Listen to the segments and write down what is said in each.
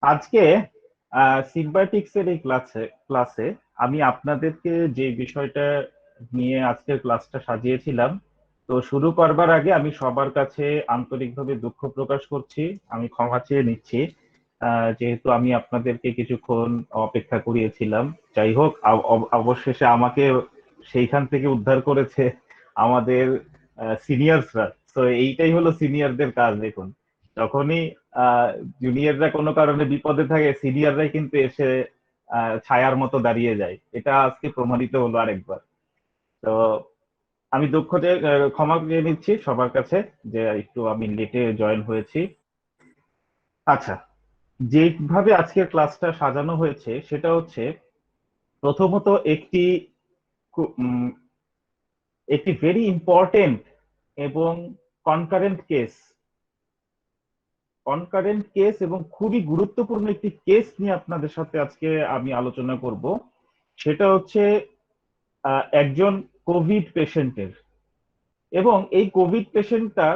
আজকে সিম্বায়োটিক্স এর এই ক্লাসে আমি আপনাদেরকে যে বিষয়টা নিয়ে আজকের ক্লাসটা সাজিয়েছিলাম, তো শুরু করবার আগে আমি সবার কাছে আন্তরিকভাবে দুঃখ প্রকাশ করছি। আমি ক্ষমা চেয়ে নিচ্ছি, যেহেতু আমি আপনাদেরকে কিছুক্ষণ অপেক্ষা করিয়েছিলাম। যাই হোক, অবশেষে আমাকে সেইখান থেকে উদ্ধার করেছে আমাদের সিনিয়রসরা। তো এইটাই হলো সিনিয়রদের কাজ। দেখুন, যখনই জুনিয়ররা কোনো কারণে বিপদে থাকে, সিনিয়ররাই কিন্তু এসে ছায়ার মতো দাঁড়িয়ে যায়। এটা আজকে প্রমাণিত হলো আরেকবার। তো আমি ক্ষমা চেয়ে নিচ্ছি সবার কাছে যে একটু আমি লেটে জয়েন হয়েছি। আচ্ছা, যেভাবে আজকের ক্লাসটা সাজানো হয়েছে সেটা হচ্ছে, প্রথমত খু- উম, একটি ভেরি ইম্পর্টেন্ট এবং কনকারেন্ট কেস কনকারেন্ট কেস এবং খুবই গুরুত্বপূর্ণ একটি কেস নিয়ে আপনাদের সাথে আজকে আমি আলোচনা করব। সেটা হচ্ছে একজন কোভিড পেশেন্টের, এবং এই কোভিড পেশেন্টটা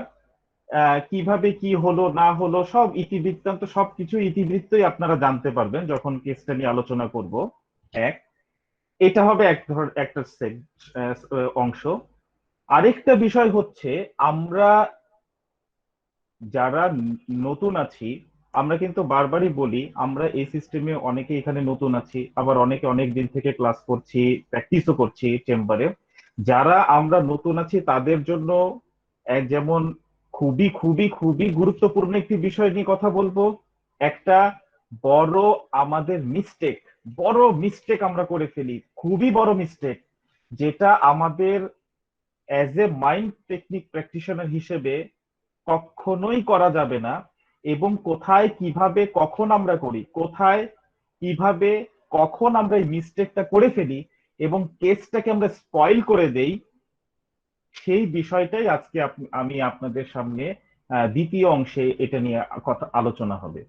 কিভাবে কি হলো না হলো সব ইতিবৃত্তান্ত সবকিছু ইতিবৃত্তই আপনারা জানতে পারবেন যখন কেসটা নিয়ে আলোচনা করব। এক, এটা হবে একটা অংশ। আরেকটা বিষয় হচ্ছে, আমরা যারা নতুন আছি, আমরা কিন্তু বারবারই বলি আমরা এই সিস্টেমে অনেকে এখানে নতুন আছি, আবার অনেকে অনেক দিন থেকে ক্লাস করছি, প্র্যাকটিসও করছি চেম্বারে। যারা আমরা নতুন আছি তাদের জন্য যেমন খুবই খুবই খুবই গুরুত্বপূর্ণ একটি বিষয় নিয়ে কথা বলবো। একটা বড় আমাদের বড় মিস্টেক আমরা করে ফেলি, খুবই বড় মিস্টেক, যেটা আমাদের as a mind technique practitioner হিসেবে কখনোই করা যাবে না। এবং কোথায় কিভাবে কখন আমরা করি, কোথায় কিভাবে কখন আমরা এই মিস্টেকটা করে ফেলি এবং কেসটাকে আমরা স্পয়েল করে দেই, সেই বিষয়টাই আজকে আমি আপনাদের সামনে দ্বিতীয় অংশে এটা নিয়ে কথা আলোচনা হবে।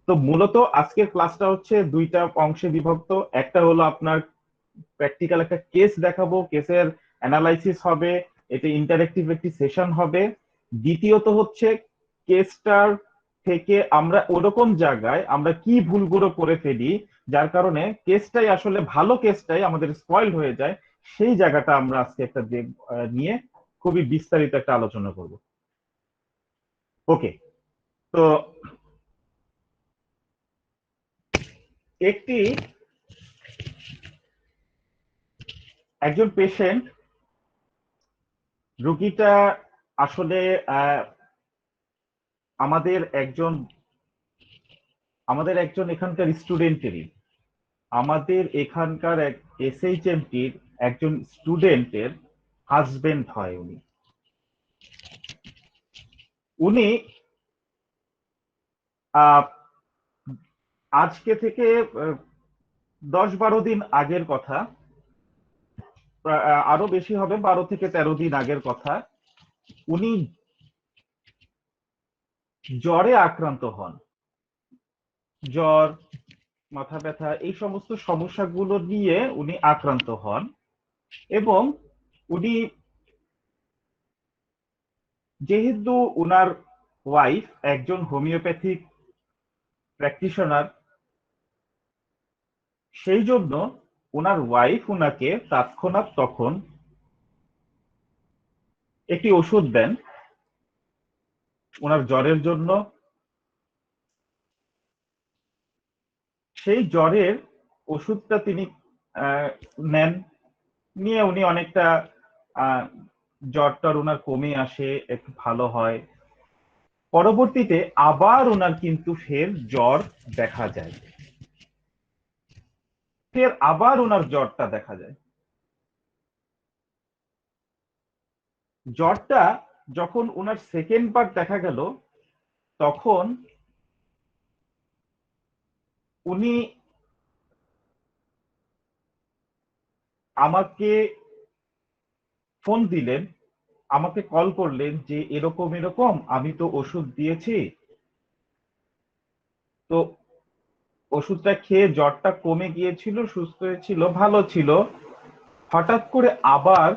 তো মূলত আজকের ক্লাসটা হচ্ছে দুইটা অংশে বিভক্ত। একটা হলো আপনার প্র্যাকটিক্যাল একটা কেস দেখাবো, কেসের অ্যানালাইসিস হবে, এটা ইন্টারেক্টিভ একটি সেশন হবে। দ্বিতীয়ত হচ্ছে, কেসটার থেকে আমরা ওরকম জায়গায় আমরা কি ভুলগুলো করে ফেলি যার কারণে কেসটাই আসলে ভালো কেসটাই আমাদের স্পয়েল হয়ে যায়, সেই জায়গাটা আমরা আজকে একটা নিয়ে খুবই বিস্তারিত একটা আলোচনা করব। ওকে। তো একটি একজন পেশেন্ট, রুগীটা আসলে আহ, আমাদের একজন আমাদের একজন এখানকার স্টুডেন্টেরই, আমাদের এখানকার এক এসএইচএমটির একজন স্টুডেন্টের হাজবেন্ড হয় উনি। উনি আহ, আজকে থেকে 10-12 দিন আগের কথা, আরো বেশি হবে, 12 থেকে 13 দিন আগের কথা, উনি জ্বরে আক্রান্ত হন। জ্বর, মাথা ব্যথা, এই সমস্ত সমস্যাগুলো নিয়ে উনি আক্রান্ত হন। এবং উনি, যেহেতু উনার ওয়াইফ একজন হোমিওপ্যাথিক প্র্যাকটিশনার, সেই জন্য ওনার ওয়াইফ উনাকে তৎক্ষণাৎ তখন একটি ওষুধ দেন ওনার জ্বরের জন্য। সেই জ্বরের ওষুধটা তিনি আহ, নেন, নিয়ে উনি অনেকটা আহ, জ্বরটার ওনার কমে আসে, একটু ভালো হয়। পরবর্তীতে আবার ওনার কিন্তু ফের জ্বর দেখা যায়, ফের আবার ওনার জ্বরটা দেখা যায়। জ্বরটা যখন ওনার সেকেন্ড বার দেখা গেল, তখন উনি আমাকে ফোন দিলেন, আমাকে কল করলেন যে এরকম এরকম আমি তো ওষুধ দিয়েছি, তো ওষুধটা খেয়ে জ্বরটা কমে গিয়েছিল, সুস্থ হয়েছিল, ভালো ছিল, হঠাৎ করে আবার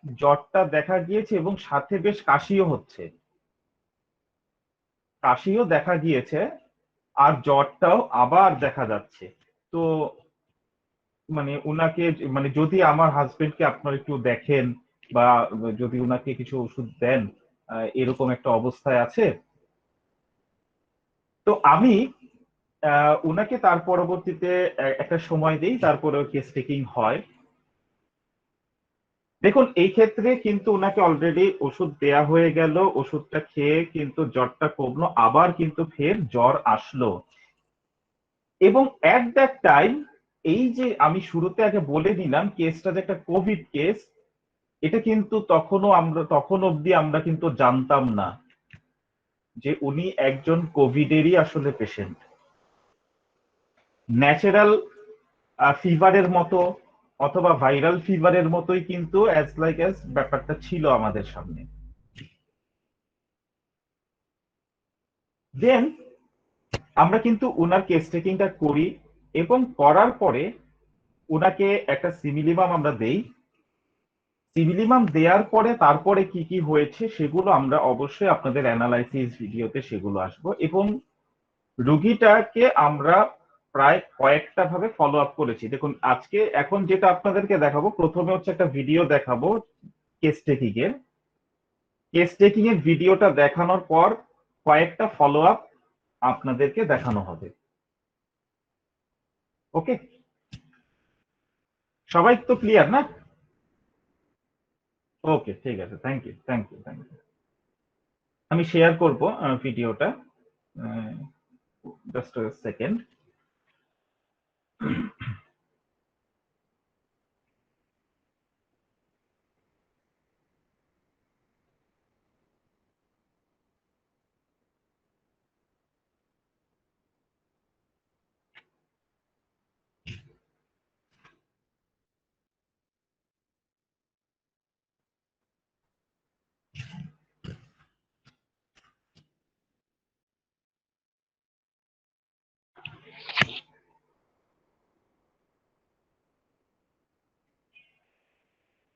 জ্বরটা দেখা গিয়েছে এবং সাথে বেশ কাশিও হচ্ছে, কাশিও দেখা গিয়েছে। আর জ্বরটাও আবার দেখা যাচ্ছে। তো মানে উনাকে মানে যদি আমার হাজবেন্ডকে আপনার একটু দেখেন বা যদি উনাকে কিছু ওষুধ দেন, এরকম একটা অবস্থায় আছে। তো আমি উনাকে তার পরবর্তীতে একটা সময় দিই, তারপরে কেস টেকিং হয়। দেখুন এই ক্ষেত্রে কিন্তু উনাকে অলরেডি ওষুধ দেয়া হয়ে গেল, ওষুধটা খেয়ে কিন্তু জ্বরটা কমলো, আবার কিন্তু ফের জ্বর আসলো। এবং এট দ্যাট টাইম, এই যে আমি শুরুতে আগে বলে দিলাম কেসটা যে একটা কোভিড কেস, এটা কিন্তু তখন অবধি আমরা কিন্তু জানতাম না যে উনি একজন কোভিডেরই আসলে পেশেন্ট। ন্যাচারাল ফিভারের মতো অথবা ভাইরাল ফিভারের মতোই কিন্তু অ্যাজ লাইক অ্যাজ ব্যাপারটা ছিল আমাদের সামনে। দেন আমরা কিন্তু উনার কেস টেকিংটা করি, এবং করার পরে উনাকে একটা সিমিলিমাম আমরা দেই। সিমিলিমাম দেওয়ার পরে তারপরে কি কি হয়েছে সেগুলো আমরা অবশ্যই আপনাদের অ্যানালাইসিস ভিডিওতে সেগুলো আসবো, এবং রুগীটাকে আমরা প্রায় কয়েকটা ভাবে ফলো আপ করেছি। দেখুন আজকে এখন যেটা আপনাদেরকে দেখাবো, প্রথমে হচ্ছে একটা ভিডিও দেখাবো কেস টেকিং এর। কেস টেকিং এর ভিডিওটা দেখানোর পর কয়েকটা ফলো আপ আপনাদেরকে দেখানো হবে। ওকে, সবাই তো ক্লিয়ার না? ওকে, ঠিক আছে, thank you, thank you, thank you. আমি শেয়ার করবো ভিডিওটা, জাস্ট সেকেন্ড।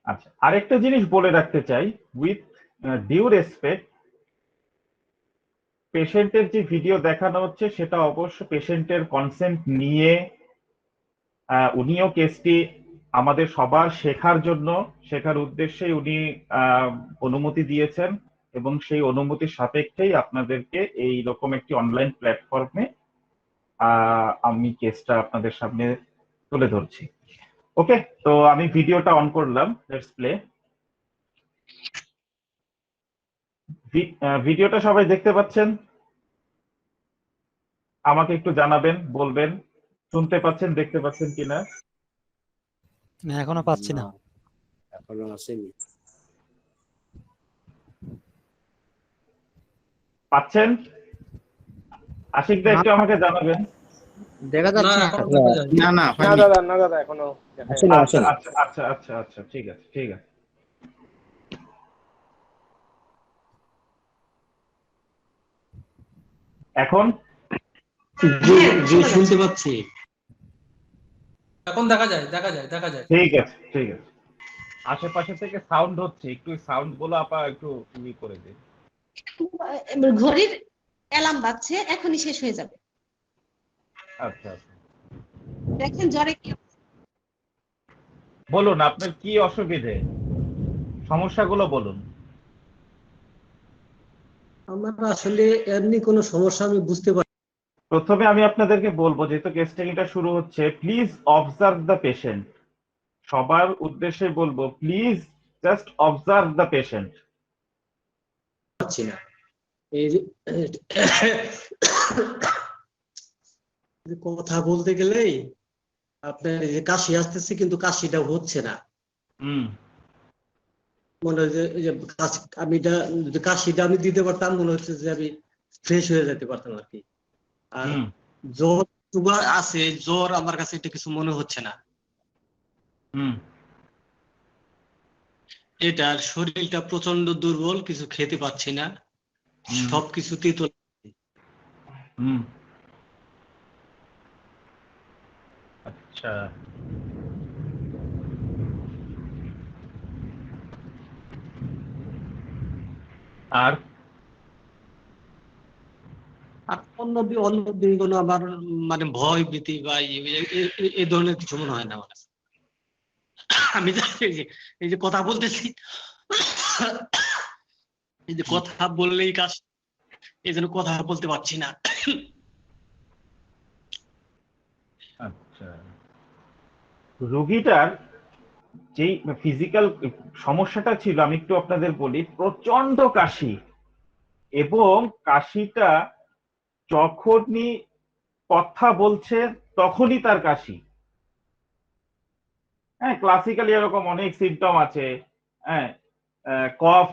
আচ্ছা, আরেকটা জিনিস বলে রাখতে চাই, উইথ ডিউ রেসপেক্ট, পেশেন্টের যে ভিডিও দেখানো হচ্ছে সেটা অবশ্য পেশেন্টের কনসেন্ট নিয়ে, উনিও কেসটি আমাদের সবার শেখার উদ্দেশ্যে উনি অনুমতি দিয়েছেন, এবং সেই অনুমতির সাপেক্ষেই আপনাদেরকে এই রকম একটি অনলাইন প্ল্যাটফর্মে আমি কেসটা আপনাদের সামনে তুলে ধরছি। ওকে, তো আমি ভিডিওটা অন করলাম, লেটস প্লে। ভিডিওটা সবাই দেখতে পাচ্ছেন? আমাকে একটু জানাবেন, বলবেন শুনতে পাচ্ছেন, দেখতে পাচ্ছেন কিনা। না, এখনো পাচ্ছি না। এখনো আসেনি। পাচ্ছেন? আশিক দা একটু আমাকে জানাবেন। দেখা যাচ্ছে না। না না না দাদা, না দাদা, এখনো আসেনি আচ্ছা আসেনি। আচ্ছা আচ্ছা আচ্ছা আচ্ছা, ঠিক আছে, ঠিক আছে। এখন জি জি শুনতে পাচ্ছি। এখন দেখা যায়, দেখা যায়, দেখা যায়। ঠিক আছে, ঠিক আছে। আশেপাশে থেকে সাউন্ড হচ্ছে, একটু সাউন্ড গুলো আপা একটু করে দিন। ঘড়ির অ্যালার্ম বাজছে, এখনই শেষ হয়ে যাবে। আচ্ছা আচ্ছা, দেখেন জ্বরে কি বলুন আপনার কি অসুবিধে, সমস্যাগুলো বলুন। আমার আসলে এমনি কোনো সমস্যা আমি বুঝতে পারি। প্রথমে আমি আপনাদেরকে বলবো, যেহেতু কেস টেকিংটা শুরু হচ্ছে, প্লিজ অবজার্ভ দ্য পেশেন্ট। সবার উদ্দেশ্যে বলবো, please just observe the patient. পাচ্ছি না। এই যে কথা বলতে গেলেই আপনার এই যে কাশি আসতেছে, কিন্তু কাশিটা হচ্ছে না। হুম মনে হয় যে যদি কাশিটা আমি দিতে পারতাম, মনে হচ্ছে যে আমি ফ্রেশ হয়ে যেতে পারতাম আর কি। আর হুম জ্বর সুগার আছে, জ্বর আমার কাছে এটা কিছু মনে হচ্ছে না। হুম এটার শরীরটা প্রচন্ড দুর্বল, কিছু খেতে পাচ্ছি না, হুম সবকিছু তেতো। হুম আচ্ছা, আর আর অন্য কোনো আমার মানে ভয় ভীতি বা এই ধরনের কিছু মনে হয় না আমার কাছে। আমি just এই যে কথা বলতেছি, এই যে কথা বললেই কাজ, এই জন্য কথা বলতে পারছি না। আচ্ছা, রোগীটার যেই ফিজিক্যাল সমস্যাটা ছিল আমি একটু আপনাদের বলি, প্রচন্ড কাশি, এবং কাশিটা যখনই কথা বলছে তখনই তার কাশি। হ্যাঁ, ক্লাসিক্যালি এরকম অনেক সিমটম আছে। হ্যাঁ, কফ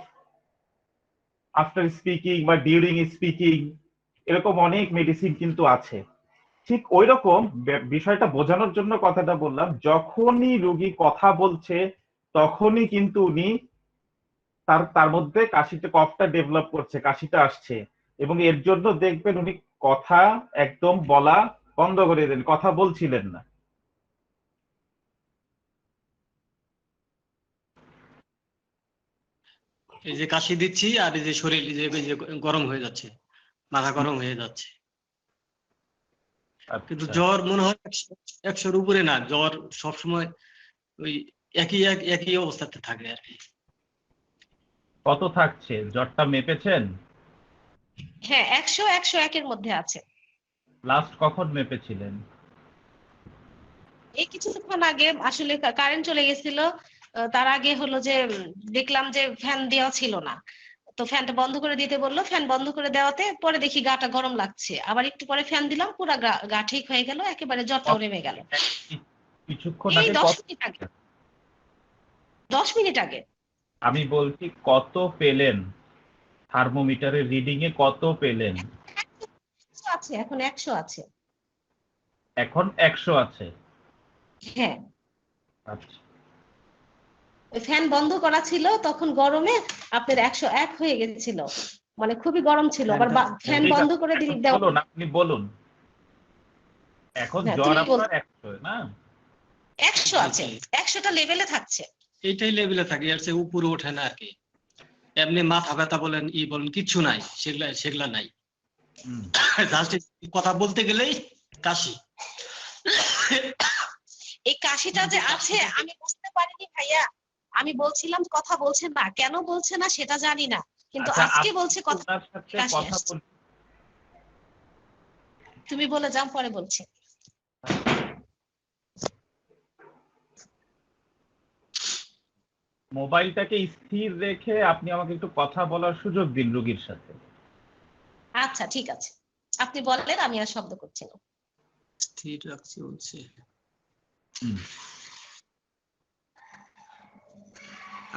আফটার স্পিকিং বা ডিউরিং স্পিকিং, এরকম অনেক মেডিসিন কিন্তু আছে। ঠিক ওই রকম বিষয়টা বোঝানোর জন্য কথাটা বললাম, যখনই রোগী কথা বলছে তখনই কিন্তু উনি তার তার মধ্যে কাশিটা, কফটা ডেভেলপ করছে, কাশিটা আসছে, এবং এর জন্য দেখবেন উনি কথা একদম বলা বন্ধ করে দেন, কথা বলছিলেন না। এই যে কাশি দিচ্ছি আর এই যে শরীর এই যে গরম হয়ে যাচ্ছে, মাথা গরম হয়ে যাচ্ছে। কিন্তু আচ্ছা, জ্বর মনে হয় 100-র উপরে না, জ্বর সবসময় ওই একই অবস্থাতে থাকে আর কি। কত থাকছে, জ্বরটা মেপেছেন? হ্যাঁ, 100-101-এর মধ্যে আছে। লাস্ট কখন মেপেছিলেন? এই কিছুক্ষণ আগে আসলে কারেন্ট চলে গেছিল, তার আগে হলো যে দেখলাম যে ফ্যান দেওয়া ছিল না, তো ফ্যানটা বন্ধ করে দিতে বললো, ফ্যান বন্ধ করে দেওয়াতে পরে দেখি গাটা গরম লাগছে, আবার একটু পরে ফ্যান দিলাম, পুরো গা ঠিক হয়ে গেল, একেবারে জ্বরটাও নেমে গেল। কিছুক্ষণ এই আগে 10 মিনিট আগে, 10 মিনিট আগে। আমি বলছি কত পেলেন, থার্মোমিটারের রিডিং এ কত পেলেন? 100 আছে, এখন 100 আছে। এখন 100 আছে। হ্যাঁ, আচ্ছা, ওই ফ্যান বন্ধ করা ছিল তখন গরমে আপনার 101 হয়ে গেছিল, মানে খুবই গরম ছিল, আবার ফ্যান ঠিক বন্ধ আছে, করে এখন দেওয়া। বলুন, আপনি বলুন। এখন হ্যাঁ, জ্বর তুমি বল। আপনার 100 না? 100 আছে, 100টা লেভেলে থাকছে। এইটাই লেভেলে থাকে, আর সে উপরে ওঠে না আর কি। এমনি মাথা ব্যথা বলেন ই বলেন কিচ্ছু নাই, সেগুলা নাই। হুম। জাস্ট কথা বলতে গেলেই কাশি। এই কাশিটা যে আছে আমি বুঝতে পারিনি ভাইয়া, আমি বলছিলাম কথা বলছে না, কেন বলছে না সেটা জানি না, কিন্তু আচ্ছা, আজকে আপনি বলছে কথা, ওনার সাথে কাশি কথা আসছে। বল, তুমি বলে যাও, পরে বলছি। মোবাইলটাকে স্থির রেখে আপনি আমাকে একটু কথা বলার সুযোগ দিন রোগীর সাথে। আচ্ছা ঠিক আছে, আপনি বললেন, আমি আর শব্দ করছি না। স্থির রাখছি বলছে। হুম।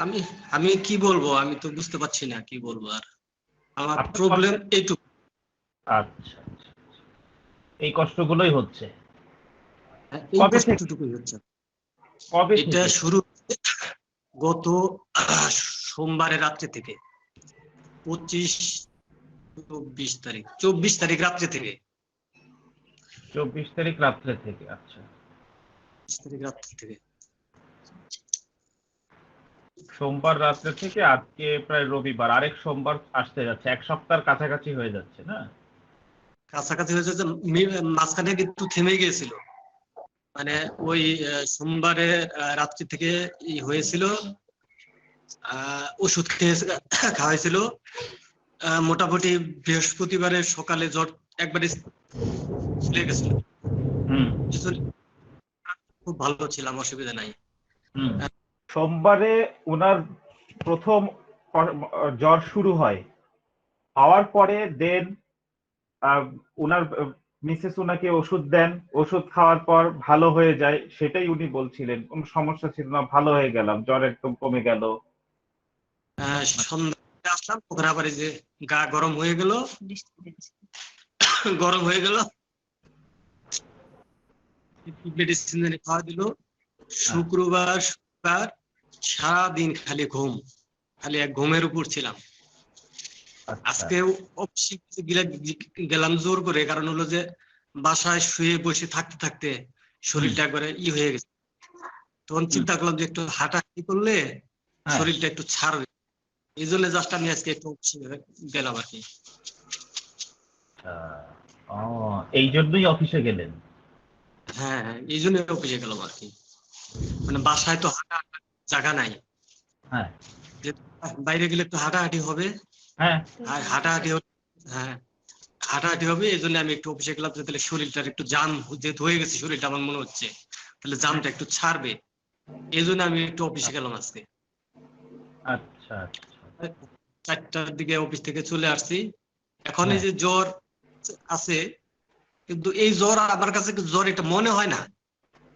আমি আমি কি বলবো, আমি তো বুঝতে পারছি না কি বলবো আর। আমার আপনার প্রবলেম কষ্ট- এইটুকু। আচ্ছা, আচ্ছা, এই কষ্টগুলোই হচ্ছে। এই কবে থেকে? কষ্টটুকুই হচ্ছে। কবে এটা থেকে? শুরু গত সোমবারের রাত্রে থেকে, 24 তারিখ রাত্রে থেকে। 24 তারিখ রাত্রে থেকে। আচ্ছা, 24 তারিখ রাত্রে থেকে। সোমবার রাত্রে থেকে আজকে প্রায় রবিবার, আরেক সোমবার আসতে যাচ্ছে, এক সপ্তাহের কাছাকাছি হয়ে যাচ্ছে না? কাছাকাছি হয়েছে যে মাঝখানে একটু থেমে গিয়েছিল, মানে ওই সোমবারে রাত্রি থেকে হয়েছিল, ওষুধ খাওয়াইছিল। মোটামুটি বৃহস্পতিবারের সকালে জ্বর একবারে চলে গেছিল। হুম, খুব ভালো ছিলাম, অসুবিধা নাই। হুম। সোমবারে ওনার প্রথম জ্বর শুরু হয়, হওয়ার পরে দেন ওনার মিসেস ওনাকে ওষুধ দেন, ওষুধ খাওয়ার পর ভালো হয়ে যায়, সেটাই উনি বলছিলেন, কোনো সমস্যা ছিল না, ভালো হয়ে গেলাম, জ্বর একদম কমে গেল। সন্ধ্যায় আসলাম, ওখানে আবার এই যে গা গরম হয়ে গেল, গরম হয়ে গেল, মেডিসিন খাওয়া দিল। শুক্রবার সারাদিন খালি ঘুম, খালি এক ঘুমের উপর ছিলাম। আজকে অফিসে গেলাম জোর করে, কারণ হলো যে বাসায় শুয়ে বসে থাকতে থাকতে শরীরটা একবারে হয়ে গেছে। তখন চিন্তা করলাম যে একটু হাঁটাহাঁটি করলে শরীরটা একটু ছাড়বে, এই জন্য জাস্ট আমি আজকে একটু অফিসে গেলাম আর কি। ও, এই জন্যই অফিসে গেলেন? হ্যাঁ, এই জন্য অফিসে গেলাম আর কি। মানে বাসায় তো হাঁটা জায়গা নাই, হ্যাঁ যে বাইরে গেলে একটু হাঁটাহাঁটি হবে, হ্যাঁ আর হ্যাঁ হাঁটাহাঁটি হবে, এই জন্য আমি একটু অফিসে গেলাম, যে তাহলে শরীরটার একটু জাম যেহেতু হয়ে গেছে, শরীরটা আমার মনে হচ্ছে তাহলে জামটা একটু ছাড়বে, এই জন্য আমি একটু অফিসে গেলাম আজকে। আচ্ছা আচ্ছা। 4টার দিকে অফিস থেকে চলে আসছি। এখন এই হ্যাঁ। যে জ্বর আছে, কিন্তু এই জ্বর আমার কাছে জ্বর এটা মনে হয় না,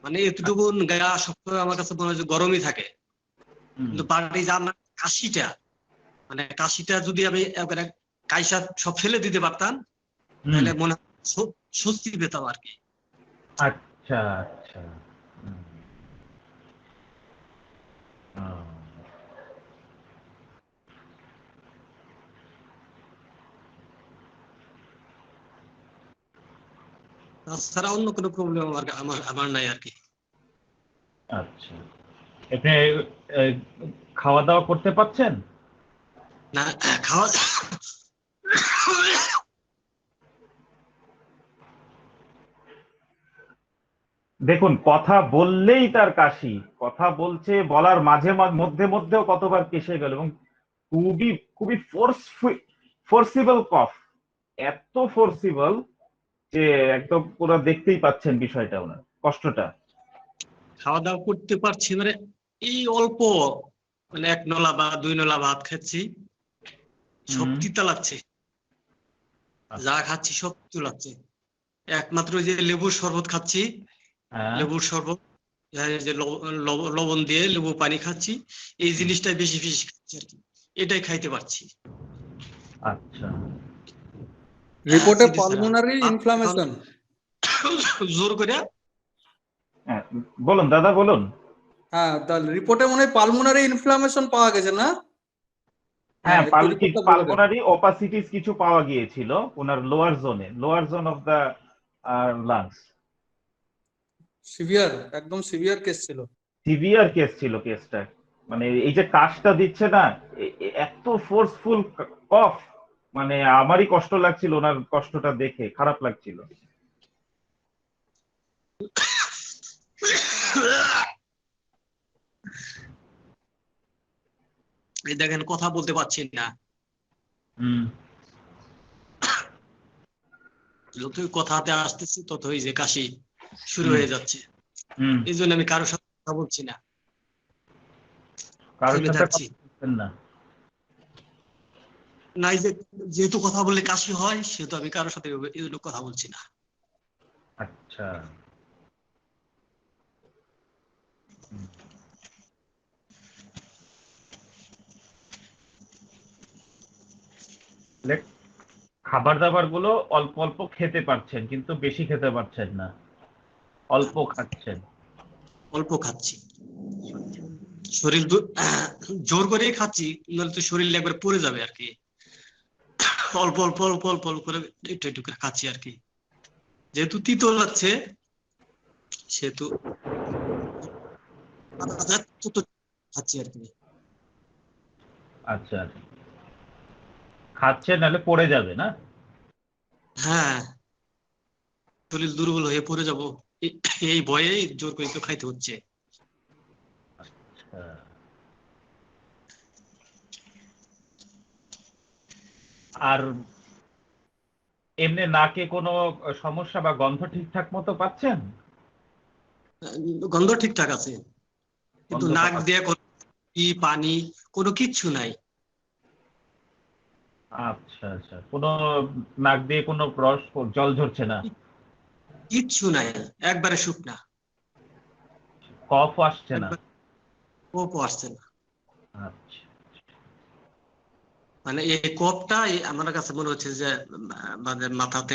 মানে এতটুকু গায়ে সবসময় আমার কাছে মনে হয় যে গরমই থাকে, হুম, কিন্তু বাড়ি যে আমার কাশিটা, মানে কাশিটা যদি আমি একবারে কাইসা সব ফেলে দিতে পারতাম, হুম, তাহলে মনে হয় স্বস্তি পেতাম আর কি। আচ্ছা আচ্ছা। হুম, ও, তাছাড়া অন্য কোনো প্রবলেম আমার আমার আমার নাই আর কি। আচ্ছা। আপনি এ, খাওয়া দাওয়া করতে পারছেন? না, খাওয়া দেখুন, কথা বললেই তার কাশি, কথা বলছে, বলার মাঝে মধ্যে মধ্যেও কতবার কেসে গেল, এবং খুবই খুবই ফোর্সিবল কফ, এত ফোর্সিবল যে একদম পুরো দেখতেই পাচ্ছেন বিষয়টা, ওনার কষ্টটা। খাওয়া দাওয়া করতে পারছি, মানে এই অল্প, মানে 1 নলা বা 2 নলা ভাত খাচ্ছি, সব হুম, তিতা লাগছে, যা খাচ্ছি সব তিতা লাগছে। একমাত্র ওই যে লেবুর শরবত খাচ্ছি, হ্যাঁ। লেবুর শরবত, এই যে লবণ দিয়ে লেবু পানি খাচ্ছি, এই জিনিসটাই বেশি বেশি খাচ্ছি আর কি, এটাই খাইতে পারছি। আচ্ছা। রিপোর্টে Serious না। পালমোনারি এখন ইনফ্লামেশন। জোর করে হ্যাঁ, বলুন দাদা, বলুন। হ্যাঁ, তাহলে রিপোর্টে মনে হয় পালমোনারি ইনফ্লামেশন পাওয়া গেছে না? হ্যাঁ, একটু রিপোর্টটা বলে দেন। পালমোনারি ওপাসিটিস কিছু পাওয়া গিয়েছিল ওনার lower zone of the lungs. Severe, একদম সিভিয়ার কেস ছিল। সিভিয়ার কেস ছিল কেসটা। মানে এই যে কাশটা দিচ্ছে না, এত ফোর্সফুল কফ, মানে আমারই কষ্ট লাগছিল, ওনার কষ্টটা দেখে খারাপ লাগছিল। এই দেখেন কথা বলতে পারছি না, হুম, যতই কথাতে আসতেছি ততই যে কাশি শুরু হুম, হয়ে যাচ্ছে, হুম। এই জন্য আমি কারোর সাথে কথা বলছি না, কারোর থেমে সাথে থাকছি। কথা বলছেন না? নাই যে, যেহেতু কথা বললে কাশি হয়, সেহেতু আমি কারোর সাথে এই জন্য কথা বলছি না। আচ্ছা। হুম। তাহলে খাবার দাবার গুলো অল্প অল্প খেতে পারছেন, কিন্তু বেশি খেতে পারছেন না, অল্প খাচ্ছেন। অল্প খাচ্ছি, শরীর জোর করেই খাচ্ছি, নাহলে তো শরীর একবার পড়ে যাবে আর কি। অল্প অল্প অল্প অল্প অল্প করে একটু একটু করে খাচ্ছি আর কি, যেহেতু তিতো লাগছে সেহেতু খাচ্ছি আর কি। আচ্ছা, খাচ্ছেন নাহলে পড়ে যাবে না? হ্যাঁ, শরীর দুর্বল হয়ে পড়ে যাব, এই ভয়ে জোর করে একটু খাইতে হচ্ছে। আচ্ছা। আর এমনি নাকে কোনো সমস্যা বা গন্ধ ঠিকঠাক মতো পাচ্ছেন? গন্ধ ঠিকঠাক আছে, কিন্তু গন্ধটা নাক দিয়ে কোনো পানি কোনো কিচ্ছু নাই। আচ্ছা আচ্ছা, কোনো নাক দিয়ে কোনো রস জল ঝরছে না? কিচ্ছু নাই, একবারে শুকনা, কফ আসছে না? একবার কোপও আসছে না। আচ্ছা। মানে এই কোপটা আমার কাছে মনে হচ্ছে যে মানে মাথাতে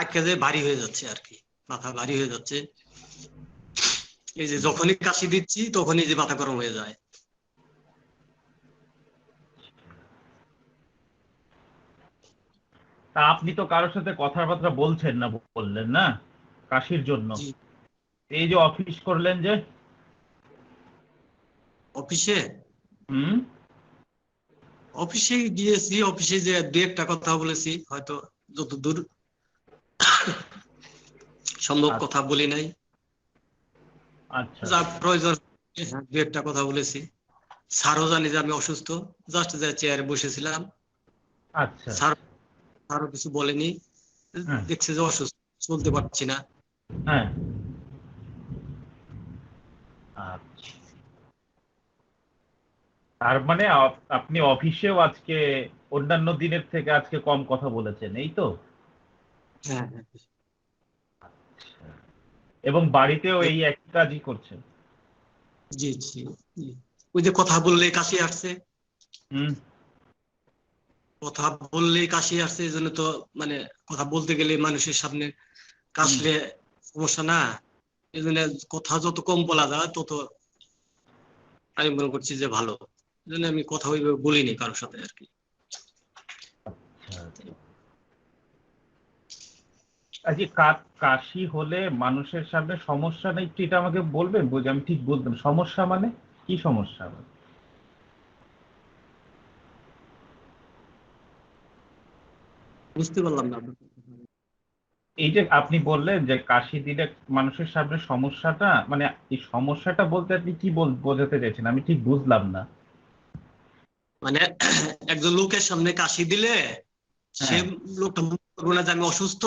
আটকে যে ভারী হয়ে যাচ্ছে আর কি, মাথা ভারী হয়ে যাচ্ছে। এই যে যখনই কাশি দিচ্ছি তখনই যে মাথা গরম হয়ে যায়। তা আপনি তো কারোর সাথে কথাবার্তা বলছেন না বললেন না, কাশির জন্য। জি, এই যে অফিস করলেন যে। অফিসে হুম। অফিসে গিয়েছি, অফিসে যে দু একটা কথা বলেছি, হয়তো যতদূর সম্ভব আচ্ছা। কথা বলি নাই, আচ্ছা যা প্রয়োজন হ্যাঁ, দু একটা কথা বলেছি। স্যারও জানি যে আমি অসুস্থ, জাস্ট যে চেয়ারে বসেছিলাম, আচ্ছা। স্যারও কিছু বলেনি, হ্যাঁ দেখছে যে অসুস্থ, চলতে পারছি না। হ্যাঁ। আচ্ছা, তার মানে আপনি অফিসেও আজকে অন্যান্য দিনের থেকে আজকে কম কথা বলেছেন, এই তো? হ্যাঁ হ্যাঁ। এবং বাড়িতেও এই একই কাজই করছেন? জি জি জি। ওই যে কথা বললে কাশি আসছে, হুম। কথা বললে কাশি আসছে, এই জন্য তো মানে কথা বলতে গেলে মানুষের সামনে কাশলে সমস্যা না, এই জন্য কথা যত কম বলা যায় তত আমি মনে করছি যে ভালো, এই জন্য আমি কথা ওইভাবে বলিনি কারোর সাথে আর কি। আজকে কাশি হলে মানুষের সামনে সমস্যা নেই, একটু এটা আমাকে বলবেন? বুঝে আমি ঠিক বুঝলাম, সমস্যা মানে কি সমস্যা? বুঝতে পারলাম না আপনার কথা। এই যে আপনি বললেন যে কাশি দিলে মানুষের সামনে সমস্যাটা, মানে এই সমস্যাটা বলতে আপনি কি বোঝাতে চাইছেন? আমি ঠিক বুঝলাম না। মানে একজন লোকের সামনে কাশি দিলে সে হ্যাঁ। লোকটা মনে করবে না যে আমি অসুস্থ,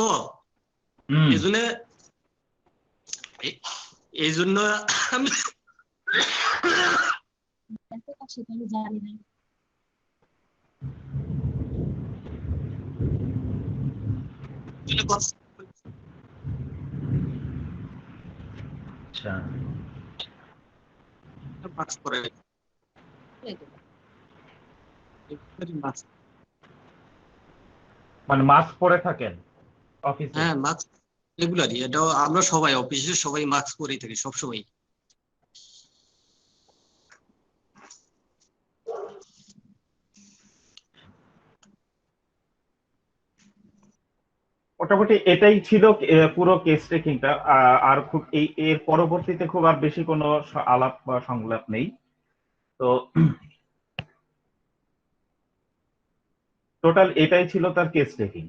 হুম। এই জন্য এই জন্য আমি কথা আচ্ছা, মাস্ক পরে মাস্ক, মানে মাস্ক পরে থাকেন অফিসে? হ্যাঁ মাস্ক রেগুলারই, এটাও আমরা সবাই অফিসে সবাই মাস্ক পরেই থাকি সবসময়। মোটামুটি এটাই ছিল পুরো কেস টেকিংটা। আর খুব এর পরবর্তীতে খুব আর বেশি কোনো আলাপ বা সংলাপ নেই। তো টোটাল এটাই ছিল তার কেস টেকিং।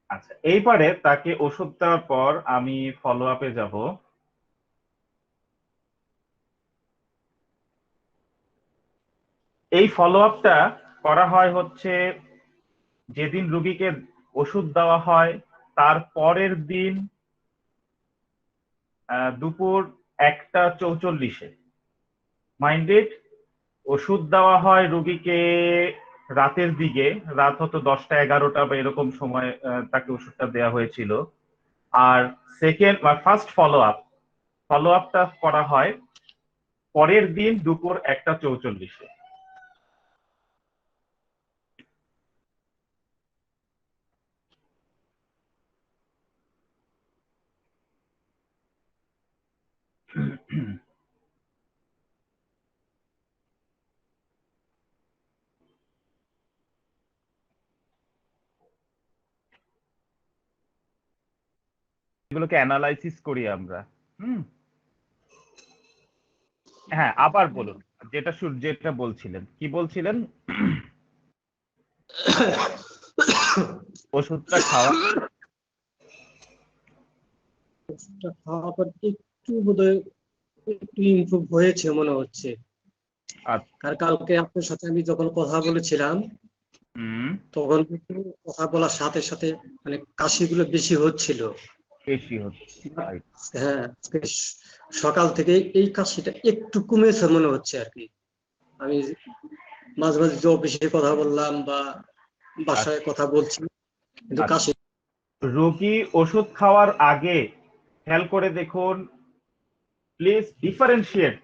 আচ্ছা, এইবারে তাকে ওষুধ দেওয়ার পর আমি ফলো আপে যাব। এই ফলো আপটা করা হয় হচ্ছে যেদিন রুগীকে ওষুধ দেওয়া হয় তার পরের দিন দুপুর 1:44-এ। মাইন্ডেড, ওষুধ দেওয়া হয় রুগীকে রাতের দিকে, রাত হতো 10টা 11টা বা এরকম সময় তাকে ওষুধটা দেওয়া হয়েছিল। আর সেকেন্ড বা ফার্স্ট ফলো আপটা করা হয় পরের দিন দুপুর 1:44-এ। এগুলোকে অ্যানালাইসিস করি আমরা। হুম। হ্যাঁ, আবার বলুন, যেটা বলছিলেন, কি বলছিলেন? ওষুধটা খাওয়া ওষুধটা খাওয়ার পর একটু বোধহয় একটু ইমপ্রুভ হয়েছে মনে হচ্ছে। আর কালকে আপনার সাথে আমি যখন কথা বলেছিলাম তখন কিন্তু কথা বলার সাথে সাথে মানে কাশিগুলো বেশি হচ্ছিল। বেশি হচ্ছে। হ্যাঁ, আজকে সকাল থেকে এই কাশিটা একটু কমেছে মনে হচ্ছে আর কি। আমি মাঝে মাঝে যে অফিসে কথা বললাম বা বাসায় কথা বলছি, কিন্তু কাশি রোগী ওষুধ খাওয়ার আগে খেয়াল করে দেখুন, please differentiate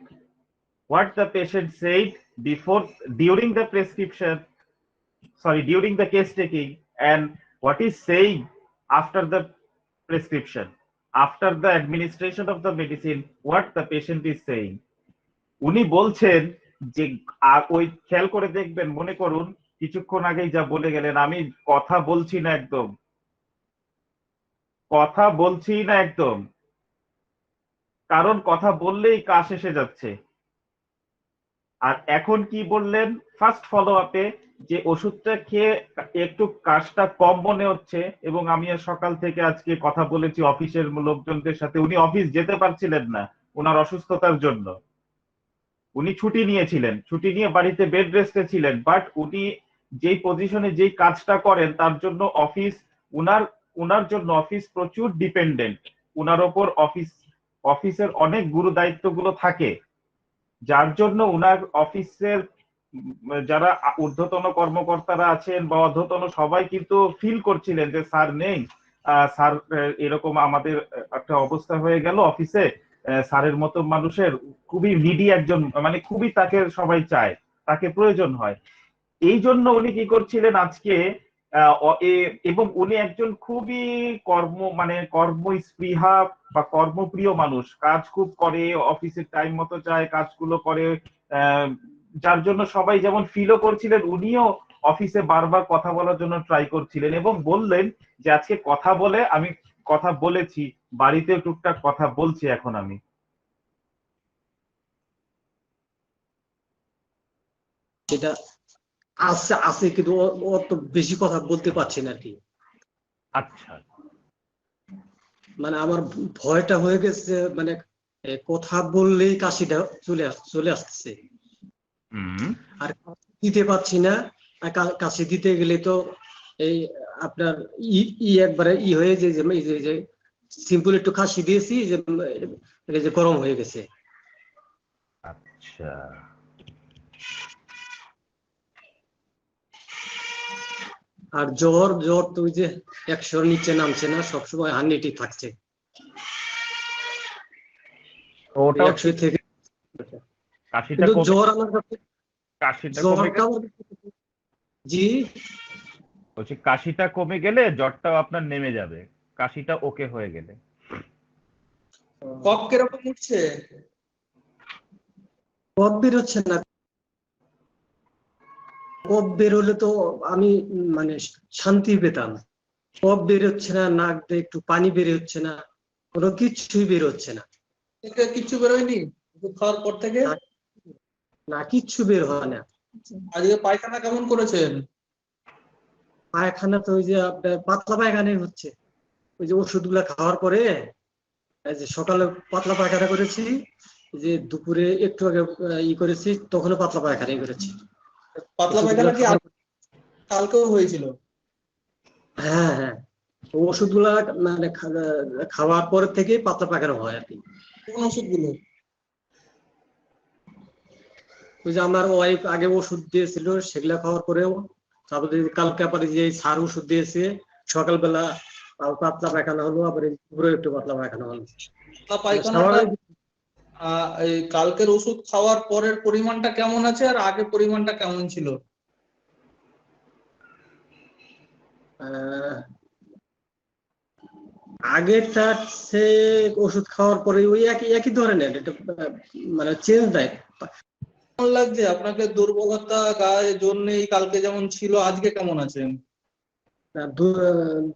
what the patient said before, during the prescription, sorry, during the case taking, and what is saying after the prescription, after the administration of the medicine, what the patient is saying. উনি বলছেন যে ওই খেয়াল করে দেখবেন, মনে করুন কিছুক্ষণ আগেই যা বলে গেলেন, আমি কথা বলছি না একদম, কথা বলছি না একদম, কারণ কথা বললেই কাশ এসে যাচ্ছে। আর এখন কি বললেন ফার্স্ট ফলো আপে, যে ওষুধটা খেয়ে একটু কাশটা কম মনে হচ্ছে, এবং আমি আর সকাল থেকে আজকে কথা বলেছি অফিসের লোকজনদের সাথে, উনি অফিস যেতে পারছিলেন না ওনার অসুস্থতার জন্য। উনি ছুটি নিয়েছিলেন, ছুটি নিয়ে বাড়িতে বেড রেস্টে ছিলেন, বাট উনি যেই পজিশনে যেই কাজটা করেন তার জন্য অফিস, উনার উনার জন্য অফিস প্রচুর ডিপেন্ডেন্ট, উনার ওপর অফিসের অনেক গুরু দায়িত্বগুলো থাকে, যার জন্য উনার অফিসের যারা ঊর্ধ্বতন কর্মকর্তারা আছেন বা অর্ধতন সবাই কিন্তু ফিল করছিলেন যে স্যার নেই, স্যার এরকম আমাদের একটা অবস্থা হয়ে গেল অফিসে, স্যারের মতো মানুষের খুবই নিডি একজন, মানে খুবই তাকে সবাই চায়, তাকে প্রয়োজন হয়। এই জন্য উনি কি করছিলেন আজকে, এবং উনি একজন খুবই কর্মস্পৃহা বা কর্মপ্রিয় মানুষ, কাজ খুব করে, অফিসের টাইম মতো যায়, কাজগুলো করে, যার জন্য সবাই যেমন ফিলও করছিলেন, উনিও অফিসে বারবার কথা বলার জন্য ট্রাই করছিলেন এবং বললেন যে আজকে কথা বলে আমি কথা বলেছি, বাড়িতে টুকটাক কথা বলছি এখন আমি। এটা আছে আছে কিন্তু অত বেশি কথা বলতে পারছি না আর কি। আচ্ছা, মানে আমার ভয়টা হয়ে গেছে, মানে কথা বললেই কাশিটা চলে আসছে, আর দিতে পারছি না। আর কাশি দিতে গেলে তো এই আপনার একবারে হয়ে যে সিম্পল একটু কাশি দিয়েছি যে গরম হয়ে গেছে। আচ্ছা, আর জ্বর জ্বর তো ওই যে 100-র নিচে নামছে না, সবসময় 100-ই থাকছে। ওটাও 100 থেকে কাশিটা কিন্তু কমে, জ্বর আমার কাছে, কাশিটা কমে জ্বরটা জি বলছি কাশিটা কমে গেলে জ্বরটাও আপনার নেমে যাবে, কাশিটা ওকে হয়ে গেলে। কফ কিরকম উঠছে? কফ বেরোচ্ছে না। কফ বেরোলে তো আমি মানে শান্তি পেতাম। কফ বেরোচ্ছে না, নাক দিয়ে একটু পানি বের হচ্ছে না, কোনো কিছুই বের হচ্ছে না। কিচ্ছু বেরোয়নি ওষুধ খাওয়ার পর থেকে? না কিচ্ছু বের হয় না। আজকে পায়খানা কেমন করেছেন? পায়খানা তো ওই যে আপনার পাতলা পায়খানাই হচ্ছে, ওই যে ওষুধগুলা খাওয়ার পরে। এই যে সকালে পাতলা পায়খানা করেছি, যে দুপুরে একটু আগে করেছি, তখনও পাতলা পায়খানাই করেছি। পাতলা পায়খানা কি কালকেও হয়েছিল? হ্যাঁ হ্যাঁ, ওষুধগুলা মানে খাওয়ার পর থেকে পাতলা পায়খানা হয় আর কি। কোন ওষুধগুলো? ওই যে আমার ওয়াইফ আগে ওষুধ দিয়েছিল, সেগুলা খাওয়ার পরেও, তারপরে কালকে আবার যে সার ওষুধ দিয়েছে, সকালবেলা পাতলা পায়খানা হলো, আবার দুপুরে একটু পাতলা পায়খানা হলো। পায়খানাটা এই কালকের ওষুধ খাওয়ার পরের পরিমাণটা কেমন আছে আর আগে পরিমাণটা কেমন ছিল? আগেরটা সে ওষুধ খাওয়ার পরে ওই একই ধরনের, এটা মানে চেঞ্জ দেয়। কেমন লাগছে আপনাকে? দুর্বলতা গায়ে জোর নেই, কালকে যেমন ছিল আজকে কেমন আছেন?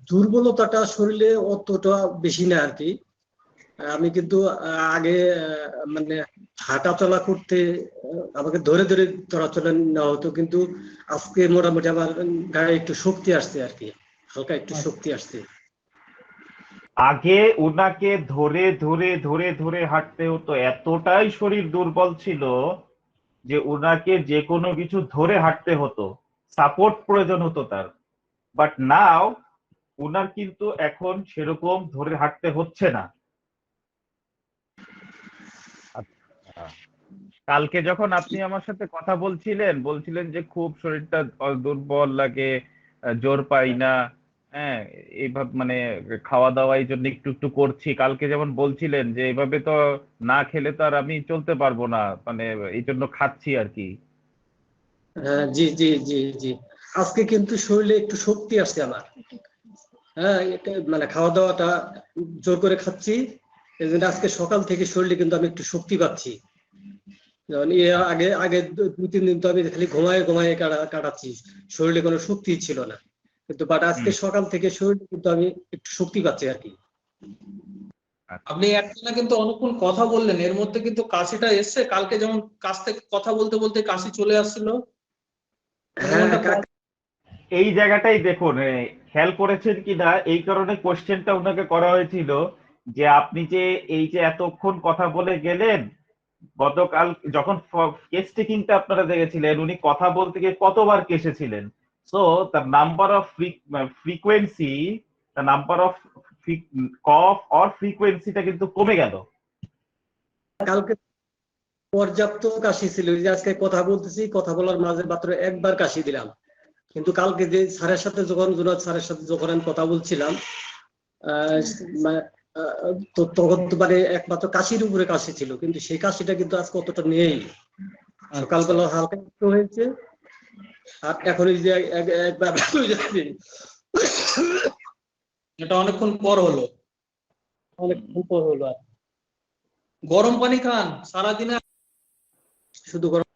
দুর্বলতাটা শরীরে অতটা বেশি না আর কি। আমি কিন্তু আগে মানে হাঁটা চলা করতে আমাকে ধরে ধরে চলাচলা নেওয়া হতো, কিন্তু আজকে মোটামুটি আমার গায়ে একটু শক্তি আসছে আর কি, হালকা একটু শক্তি আসছে। আগে উনাকে ধরে ধরে ধরে ধরে হাঁটতে হতো, এতটাই শরীর দুর্বল ছিল যে উনাকে যে কোনো কিছু ধরে হাঁটতে হতো, সাপোর্ট প্রয়োজন হতো তার। বাট নাও উনার কিন্তু এখন সেরকম ধরে হাঁটতে হচ্ছে না। কালকে যখন আপনি আমার সাথে কথা বলছিলেন যে খুব শরীরটা দুর্বল লাগে, জোর পাই না, হ্যাঁ, এইভাবে মানে খাওয়া দাওয়া এই জন্য একটু একটু করছি, কালকে যেমন বলছিলেন যে এইভাবে তো না খেলে তো আর আমি চলতে পারবো না, মানে এই জন্য খাচ্ছি আর কি। হ্যাঁ জি জি জি জি, আজকে কিন্তু শরীরে একটু শক্তি আসছে আমার। হ্যাঁ, মানে খাওয়া দাওয়াটা জোর করে খাচ্ছি, এই জন্য আজকে সকাল থেকে শরীরে কিন্তু আমি একটু শক্তি পাচ্ছি। যেমন আগে আগে 2-3 দিন তো আমি খালি ঘুমায় কাটাচ্ছি, শরীরে কোনো শক্তি ছিল না, কিন্তু বাট আজকে সকাল থেকে শরীরে কিন্তু আমি একটু শক্তি পাচ্ছি আর কি। আপনি একটানা কিন্তু অনেকক্ষণ কথা বললেন, এর মধ্যে কিন্তু কাশিটা এসছে। কালকে যেমন কাছ থেকে কথা বলতে বলতে কাশি চলে আসছিল, হ্যাঁ এই জায়গাটাই দেখুন, খেয়াল করেছেন কিনা, এই কারণে কোশ্চেনটা ওনাকে করা হয়েছিল যে আপনি যে এই যে এতক্ষণ কথা বলে গেলেন, গতকাল যখন কেস টেকিংটা আপনারা দেখেছিলেন উনি কথা বলতে গিয়ে কতবার কেসেছিলেন। So the number of frequency, the number of cough or ফ্রিকোয়েন্সিটা কিন্তু কমে গেল। কালকে পর্যাপ্ত কাশি ছিল, এই যে আজকে কথা বলতেছি, কথা বলার মাঝে মাত্র একবার কাশি দিলাম। কিন্তু কালকে যে স্যারের সাথে যখন জুনাদ স্যারের সাথে যখন আমি কথা বলছিলাম, তো তখন তো মানে একমাত্র কাশির উপরে কাশি ছিল, কিন্তু সেই কাশিটা কিন্তু আজকে অতটা নেই। সকালবেলা হালকা একটু হয়েছে, আর এখন এই যে একবার এটা অনেকক্ষণ পর হলো। অনেকক্ষণ পর হলো। আর গরম পানি খান সারাদিনে, শুধু গরম।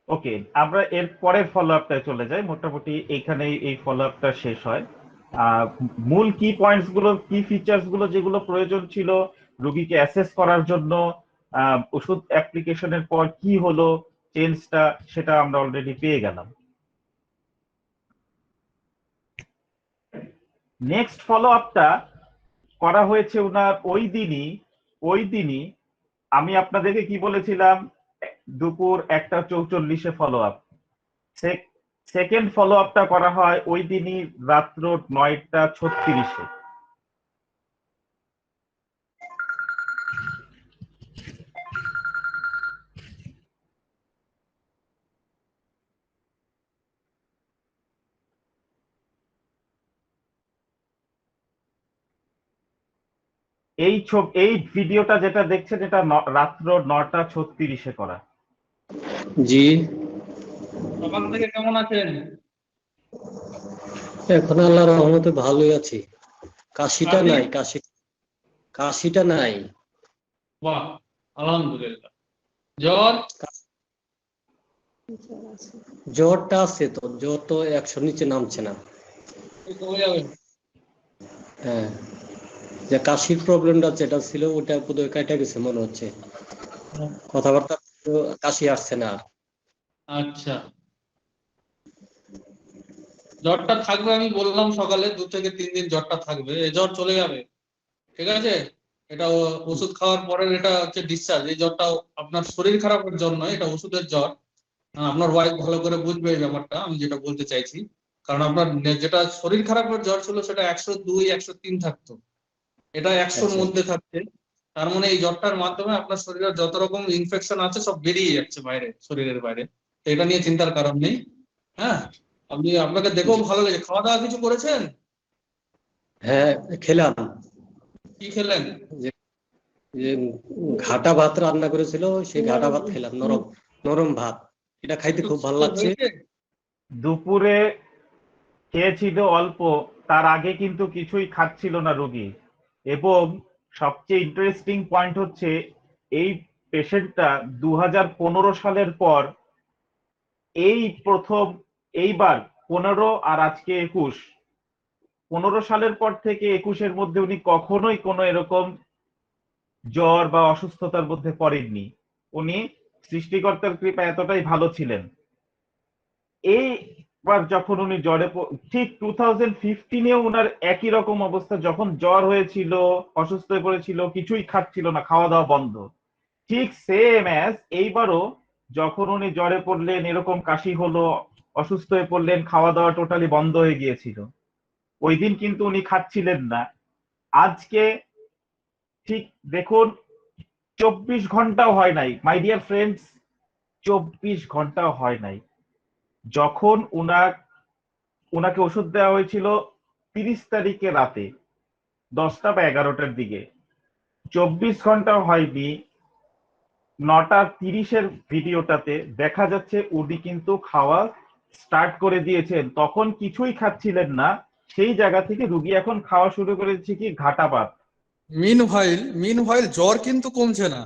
ওকে, আমরা এর পরের ফলো আপটায় চলে যাই। মোটামুটি এইখানেই এই ফলো আপটা শেষ হয়। মূল কি পয়েন্টস গুলো, কি ফিচার্স গুলো যেগুলো প্রয়োজন ছিল রোগীকে অ্যাসেস করার জন্য, ওষুধ অ্যাপ্লিকেশনের পর কি হলো চেঞ্জটা, সেটা আমরা অলরেডি পেয়ে গেলাম। নেক্সট ফলো আপটা করা হয়েছে ওনার ওই দিনই আমি আপনাদেরকে কি বলেছিলাম, দুপুর 1:44 ফলো আপ। সেকেন্ড ফলো আপটা করা হয় ওই দিনই রাত্র 9:36। এই ভিডিওটা যেটা দেখছেন এটা রাত্র 9:36 করা। জি, সকাল থেকে কেমন আছেন? এখন আল্লাহর রহমতে ভালোই আছি। কাশিটা নাই, কাশিটা নাই। বাহ, আলহামদুলিল্লাহ। জ্বর? জ্বরটা আছে, তো জ্বর তো 100 নিচে নামছে না। কমে যাবে। হ্যাঁ, যে কাশির প্রবলেমটা যেটা ছিল ওটা বোধহয় কেটে গেছে মনে হচ্ছে, কথাবার্তা কাশি আসছে না। আচ্ছা, জ্বরটা থাকবে, আমি বললাম সকালে 2 থেকে 3 দিন জ্বরটা থাকবে, এই জ্বর চলে যাবে, ঠিক আছে? এটা ওষুধ খাওয়ার পরে এটা হচ্ছে ডিসচার্জ। এই জ্বরটা আপনার শরীর খারাপের জ্বর নয়, এটা ওষুধের জ্বর। আপনার ওয়াইফ ভালো করে বুঝবে এই ব্যাপারটা, আমি যেটা বলতে চাইছি। কারণ আপনার যেটা শরীর খারাপের জ্বর ছিল সেটা 102 103 থাকতো, এটা 100-র মধ্যে থাকছে। তার মানে এই জ্বরটার মাধ্যমে আপনার শরীরের যত রকম ইনফেকশন আছে সব বেরিয়ে যাচ্ছে বাইরে, শরীরের বাইরে। তো এটা নিয়ে চিন্তার কারণ নেই। হ্যাঁ, আপনাকে দেখেও ভালো লেগে। খাওয়া দাওয়া কিছু করেছেন? হ্যাঁ, খেলাম। কি খেলেন? যে ঘাটা ভাত রান্না করেছিল, সেই ঘাটা ভাত খেলাম, নরম নরম ভাত। এটা খাইতে খুব ভালো লাগছে। দুপুরে খেয়েছিল অল্প, তার আগে কিন্তু কিছুই খাচ্ছিল না রোগী। এবং সবচেয়ে ইন্টারেস্টিং পয়েন্ট হচ্ছে এই পেশেন্টটা 2015 সালের পর এই প্রথম, এইবার 15 আর আজকে 21, 15 সালের পর থেকে 21-এর মধ্যে উনি কখনোই কোনো এরকম জ্বর বা অসুস্থতার মধ্যে পড়েননি। উনি সৃষ্টিকর্তার কৃপা এতটাই ভালো ছিলেন। এইবার যখন উনি জ্বরে, ঠিক 2015-এও উনার একই রকম অবস্থা, যখন জ্বর হয়েছিল, অসুস্থ হয়ে পড়েছিল, কিছুই খাচ্ছিল না, খাওয়া দাওয়া বন্ধ। ঠিক সেম অ্যাজ এইবারও যখন উনি জ্বরে পড়লেন, এরকম কাশি হলো, অসুস্থ হয়ে পড়লেন, খাওয়া দাওয়া টোটালি বন্ধ হয়ে গিয়েছিল। ওই দিন কিন্তু উনি খাচ্ছিলেন না। আজকে ঠিক দেখুন, 24 ঘন্টাও হয় নাই মাই ডিয়ার ফ্রেন্ডস, 24 ঘন্টাও হয় নাই যখন উনাকে ওষুধ দেওয়া হয়েছিল 30 তারিখে রাতে 10টা বা 11টার দিকে। 24 ঘন্টাও হয়নি, 9:30-এর ভিডিওটাতে দেখা যাচ্ছে উনি কিন্তু খাওয়া স্টার্ট করে দিয়েছেন। তখন কিছুই খাচ্ছিলেন না, সেই জায়গা থেকে রুগী এখন খাওয়া শুরু করেছে কি ঘাটা ভাত। মিনভাইল জ্বর কিন্তু কমছে না।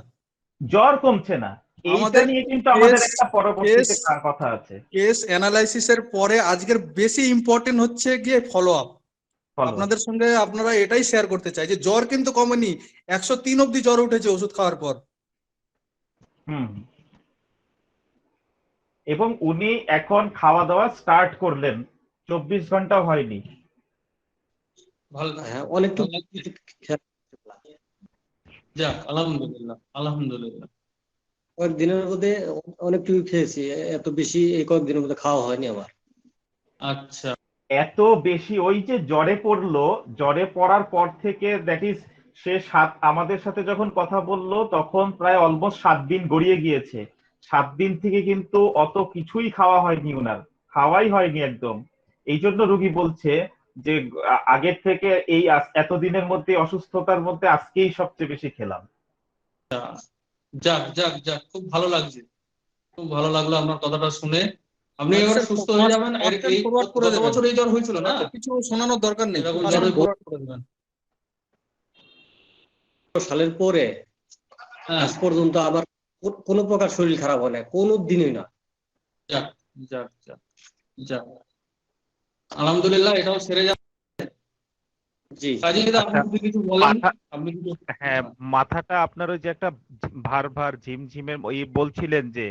জ্বর কমছে না, এইটা নিয়ে কিন্তু আমাদের একটা পরবর্তীতে কথা আছে। কেস অ্যানালাইসিসের পরে আজকের বেশি ইম্পর্টেন্ট হচ্ছে গিয়ে ফলো আপ। follow up। আপনাদের সঙ্গে আপনারা এটাই শেয়ার করতে চাই যে জ্বর কিন্তু কমেনি, 103 অব্দি জ্বর উঠেছে ওষুধ খাওয়ার পর। হুম। এবং উনি এখন খাওয়া দাওয়া স্টার্ট করলেন, 24 ঘন্টা হয়নি। ভালো, হ্যাঁ অনেকটু যাক আলহামদুলিল্লাহ, আলহামদুলিল্লাহ। কয়েকদিনের মধ্যে অনেকটু খেয়েছি, এত বেশি এই কয়েকদিনের মধ্যে খাওয়া হয়নি আমার। আচ্ছা, এত বেশি, ওই যে জ্বরে পড়লো, জ্বরে পড়ার পর থেকে দ্যাট ইজ সে আমাদের সাথে যখন কথা বললো তখন প্রায় অলমোস্ট 7 দিন গড়িয়ে গিয়েছে। 7 দিন থেকে কিন্তু অত কিছুই খাওয়া হয়নি, ওনার খাওয়াই হয়নি একদম। এই জন্য রুগী বলছে যে আগের থেকে এই এতদিনের মধ্যে অসুস্থতার মধ্যে আজকেই সবচেয়ে বেশি খেলাম। যাক যাক যাক, খুব ভালো লাগছে, খুব ভালো লাগলো আপনার কথাটা শুনে। আপনি এবার সুস্থ হয়ে যাবেন। এই গত বছর এই জ্বর হয়েছিল না, কিছু শোনানোর দরকার নেই, এরকম জ্বর forward করে দেবেন। সালের পরে হ্যাঁ, আজ পর্যন্ত আমার কোনো প্রকার শরীর খারাপ হয় না, কোনো দিনই না। যাক যাক যাক যাক, আলহামদুলিল্লাহ, এটাও সেরে যাবে। জি কাজী যদি আপনি যদি কিছু বলেন, আপনি কিছু। হ্যাঁ, মাথাটা আপনার ওই যে একটা ভার ভার ঝিমঝিমের ওই বলছিলেন যে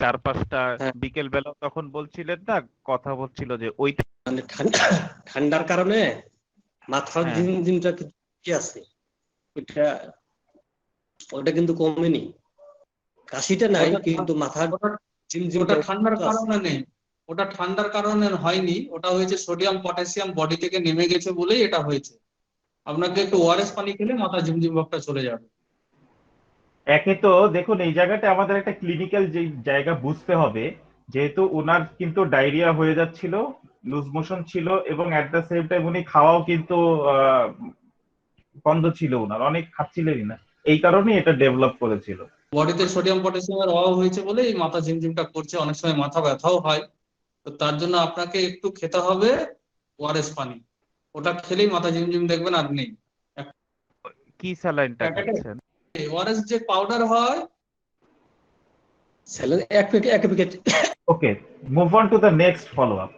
4-5টা, হ্যাঁ। বিকেল বেলা তখন বলছিলেন না, কথা বলছিল যে ওই মানে ঠান্ডার কারণে মাথার হ্যাঁ। ঝিমঝিমটা কি আছে, ওটা কিন্তু কমেনি। কাশিটা নাই, কিন্তু মাথার ওটা ঝিমঝিমটা ঠান্ডার আছে। কারণে নেই, ওটা ঠান্ডার কারণে হয়নি, ওটা হয়েছে সোডিয়াম পটাশিয়াম বডি থেকে নেমে গেছে বলেই এটা হয়েছে। আপনাকে একটু ওআরএস পানি খেলে মাথা ঝিমঝিম ভাবটা চলে যাবে। একে তো দেখুন, এই জায়গাটা আমাদের একটা ক্লিনিক্যাল যে জায়গা বুঝতে হবে, যেহেতু ওনার কিন্তু ডায়রিয়া হয়ে যাচ্ছিল, লুজ মোশন ছিল, এবং এট দ্য সেম টাইম উনি খাওয়াও কিন্তু বন্ধ ছিল, ওনার অনেক খাচ্ছিলেনই না, এই কারণেই এটা ডেভেলপ করেছিল। বডিতে সোডিয়াম পটাশিয়ামের অভাব হয়েছে বলে এই মাথা ঝিমঝিমটা করছে, অনেক সময় মাথা ব্যথাও হয়। তো তার জন্য আপনাকে একটু খেতে হবে ওআরএস পানি, ওটা খেলেই মাথা ঝিমঝিম দেখবেন আর নেই। কি স্যালাইনটা খাচ্ছেন? ওআরএস যে পাউডার হয়, এক packet. Okay, move on to the next follow up.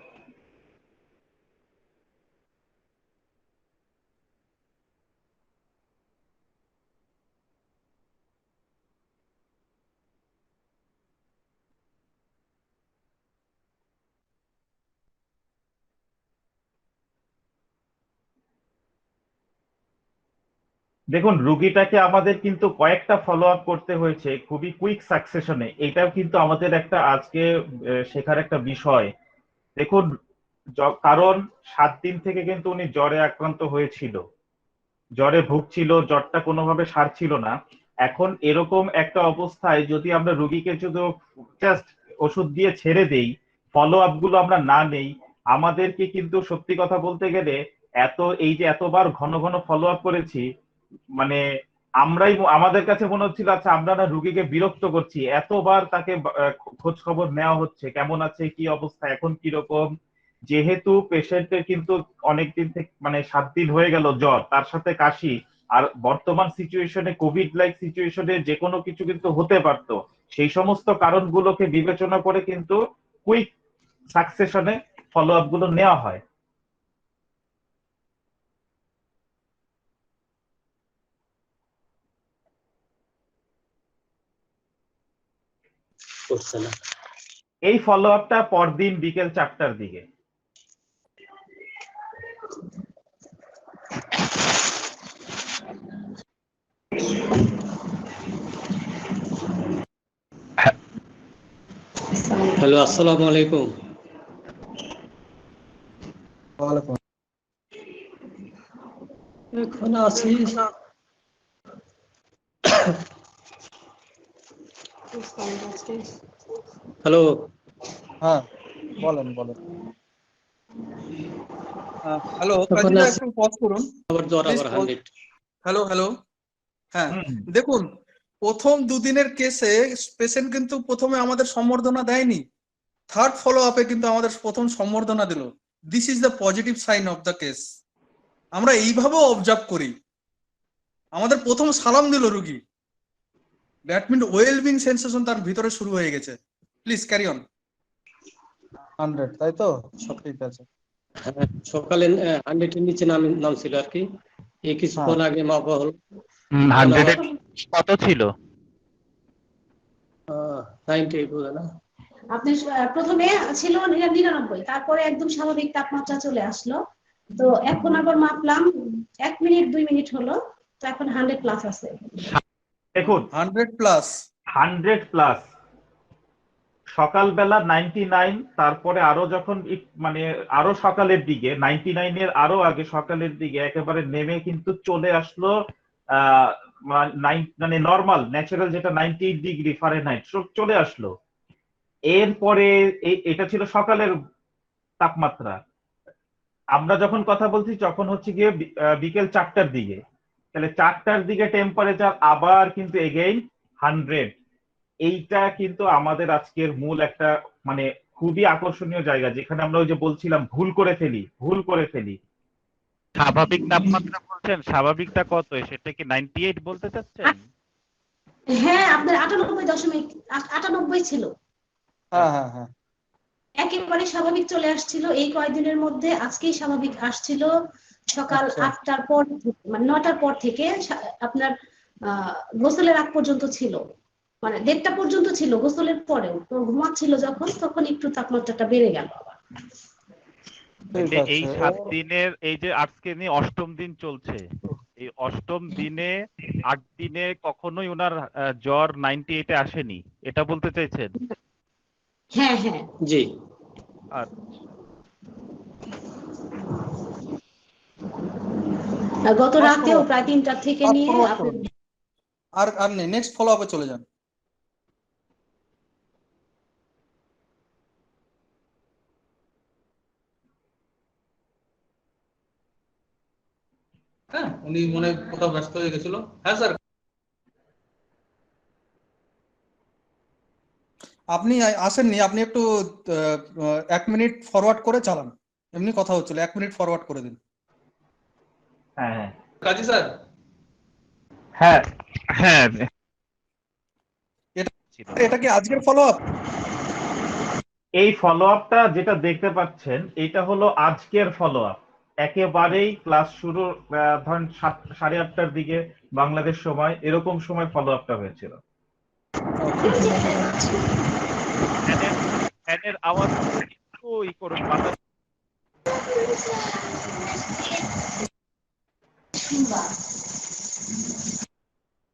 দেখুন, রুগীটাকে আমাদের কিন্তু কয়েকটা ফলো আপ করতে হয়েছে খুবই কুইক সাকসেশনে, এটাও কিন্তু আমাদের একটা আজকে শেখার একটা বিষয়। দেখুন, কারণ 7 দিন থেকে কিন্তু উনি জ্বরে আক্রান্ত হয়েছিল, জ্বরে ভুগছিল, জ্বরটা কোনোভাবে সারছিল না। এখন এরকম একটা অবস্থায় যদি আমরা রুগীকে শুধু জাস্ট ওষুধ দিয়ে ছেড়ে দেই, ফলো আপ গুলো আমরা না নেই, আমাদেরকে কিন্তু সত্যি কথা বলতে গেলে এই যে এতবার ঘন ঘন ফলো আপ করেছি, মানে আমাদের কাছে মনে হচ্ছিল আচ্ছা আমরা না রুগীকে বিরক্ত করছি, এতবার তাকে খোঁজ খবর নেওয়া হচ্ছে, কেমন আছে, কি অবস্থা, এখন কিরকম। যেহেতু পেশেন্টের কিন্তু অনেকদিন থেকে, মানে 7 দিন হয়ে গেল জ্বর, তার সাথে কাশি, আর বর্তমান সিচুয়েশনে কোভিড লাইক সিচুয়েশনে যে কোনো কিছু কিন্তু হতে পারতো, সেই সমস্ত কারণগুলোকে বিবেচনা করে কিন্তু কুইক সাকসেশনে ফলো আপ গুলো নেওয়া হয়। এই ফলো আপটা পরদিন বিকেল 4টার দিকে। হ্যালো, আসসালামু আলাইকুম। এখন আছি। হ্যালো, হ্যাঁ বলেন বলেন। হ্যালো, কাজীদা একটু পজ করুন। আবার জ্বর, আবার 100। হ্যালো হ্যালো, হ্যাঁ হুম। দেখুন, প্রথম দুদিনের কেসে পেশেন্ট কিন্তু প্রথমে আমাদের সম্বর্ধনা দেয়নি, থার্ড ফলো আপে কিন্তু আমাদের প্রথম সম্বর্ধনা দিল। This is the positive sign of the case. আমরা এইভাবেও অবজার্ভ করি, আমাদের প্রথম সালাম দিল রুগী, দ্যাট মিন ওয়েলবিং সেন্সেশন তার ভিতরে শুরু হয়ে গেছে। Please carry on. 100, তাই তো? সব ঠিক আছে। সকালে 100 এর নিচে নাম ছিল আর কি, এই কিছুক্ষণ আগে মাপা হলো 100 কত ছিল? 98 বোধ না। আপনি প্রথমে ছিল 99, তারপরে একদম স্বাভাবিক তাপমাত্রা চলে আসলো। তো এখন আবার মাপলাম 1 মিনিট 2 মিনিট হলো, তো এখন 100 প্লাস আছে। দেখুন 100 প্লাস 100 প্লাস, সকালবেলা 99, তারপরে আরো যখন মানে আরো সকালের দিকে 99 এর আরো আগে সকালের দিকে একেবারে নেমে কিন্তু চলে আসলো আহ মানে নর্মাল ন্যাচারাল যেটা 98 ডিগ্রি ফারেনহাইট চলে আসলো। এরপরে এটা ছিল সকালের তাপমাত্রা। আমরা যখন কথা বলছি তখন হচ্ছে গিয়ে বিকেল 4টার দিকে, তাহলে 4টার দিকে টেম্পারেচার আবার কিন্তু এগেইন 100। এইটা কিন্তু আমাদের আজকের মূল একটা মানে খুবই আকর্ষণীয় জায়গা, যেখানে আমরা ওই যে বলছিলাম ভুল করে ফেলি। স্বাভাবিক তাপমাত্রা বলছেন, স্বাভাবিকটা কত? সেটা কি 98 বলতে চাচ্ছেন? হ্যাঁ, আপনার 98.98 ছিল। হ্যাঁ একেবারে স্বাভাবিক চলে আসছিল এই কয়েকদিনের মধ্যে। আজকেই স্বাভাবিক আসছিল সকাল আচ্ছা। 8টার পর মানে 9টার পর থেকে আপনার গোসলের আগ পর্যন্ত ছিল, মানে 1:30টা পর্যন্ত ছিল। গোসলের পরেও তো ঘুমাচ্ছিল যখন, তখন একটু তাপমাত্রাটা বেড়ে গেল আবার। এই 7 দিনের, এই যে আজকে নিয়ে 8ম দিন চলছে, এই 8ম দিনে 8 দিনে কখনোই ওনার জ্বর 98-এ আসেনি, এটা বলতে চাইছেন? হ্যাঁ হ্যাঁ জি। গত রাতেও প্রায় 3টা থেকে নিয়ে আর নেই, নেক্সট ফলো আপে চলে যান। হ্যাঁ, উনি মনে কোথাও ব্যস্ত হয়ে গেছিল। হ্যাঁ স্যার, আপনি আসেননি, আপনি একটু 1 মিনিট ফরওয়ার্ড করে চালান, এমনি কথা হচ্ছিল, 1 মিনিট ফরওয়ার্ড করে দিন। হ্যাঁ কাজী স্যার, হ্যাঁ হ্যাঁ, এটা কি আজকের ফলো আপ? এই ফলো আপটা যেটা দেখতে পাচ্ছেন এটা হলো আজকের ফলো আপ। একেবারেই ক্লাস শুরু ধরেন 8:30টার দিকে বাংলাদেশ সময়, এরকম সময় ফলো আপটা হয়েছিল। ফ্যানের আওয়াজ একটু করুন, বাতাস।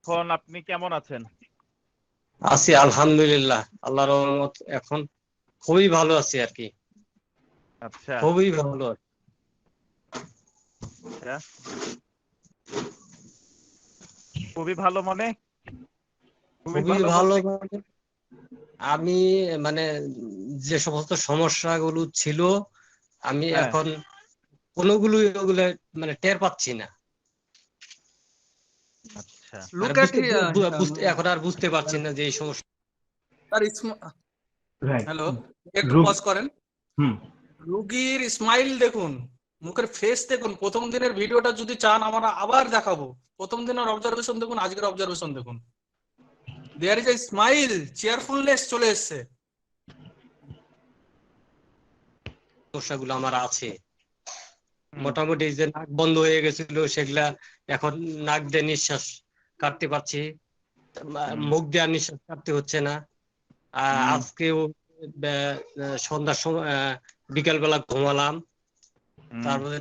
এখন আপনি কেমন আছেন? আছি আলহামদুলিল্লাহ, আল্লাহর রহমত, এখন খুবই ভালো আছি আর কি। আচ্ছা খুবই ভালো। খুবই ভালো মানে? খুবই ভালো মানে আমি মানে যে সমস্ত সমস্যাগুলো ছিল আমি এখন কোনোগুলো ওগুলো মানে টের পাচ্ছি না। আচ্ছা, এখন আর বুঝতে পারছি না যে এই সমস্যা। হ্যালো, একটু পজ করেন। রোগীর স্মাইল দেখুন, মুখের ফেস দেখুন। প্রথম দিনের ভিডিওটা যদি চান আমরা আবার দেখাবো, প্রথম দিনের অবজারভেশন দেখুন, আজকের অবজারভেশন দেখুন। দেয়ার ইজ এ স্মাইল, চেয়ারফুলনেস চলে এসেছে। সমস্যাগুলো আমার আছে মোটামুটি, যে নাক বন্ধ হয়ে গেছিল সেগুলা এখন নাক দিয়ে নিঃশ্বাস কাটতে পারছি, মুখ দিয়ে নিঃশ্বাস কাটতে হচ্ছে না। আজকেও সন্ধ্যার সময় বিকাল বেলা ঘুমালাম, তারপরে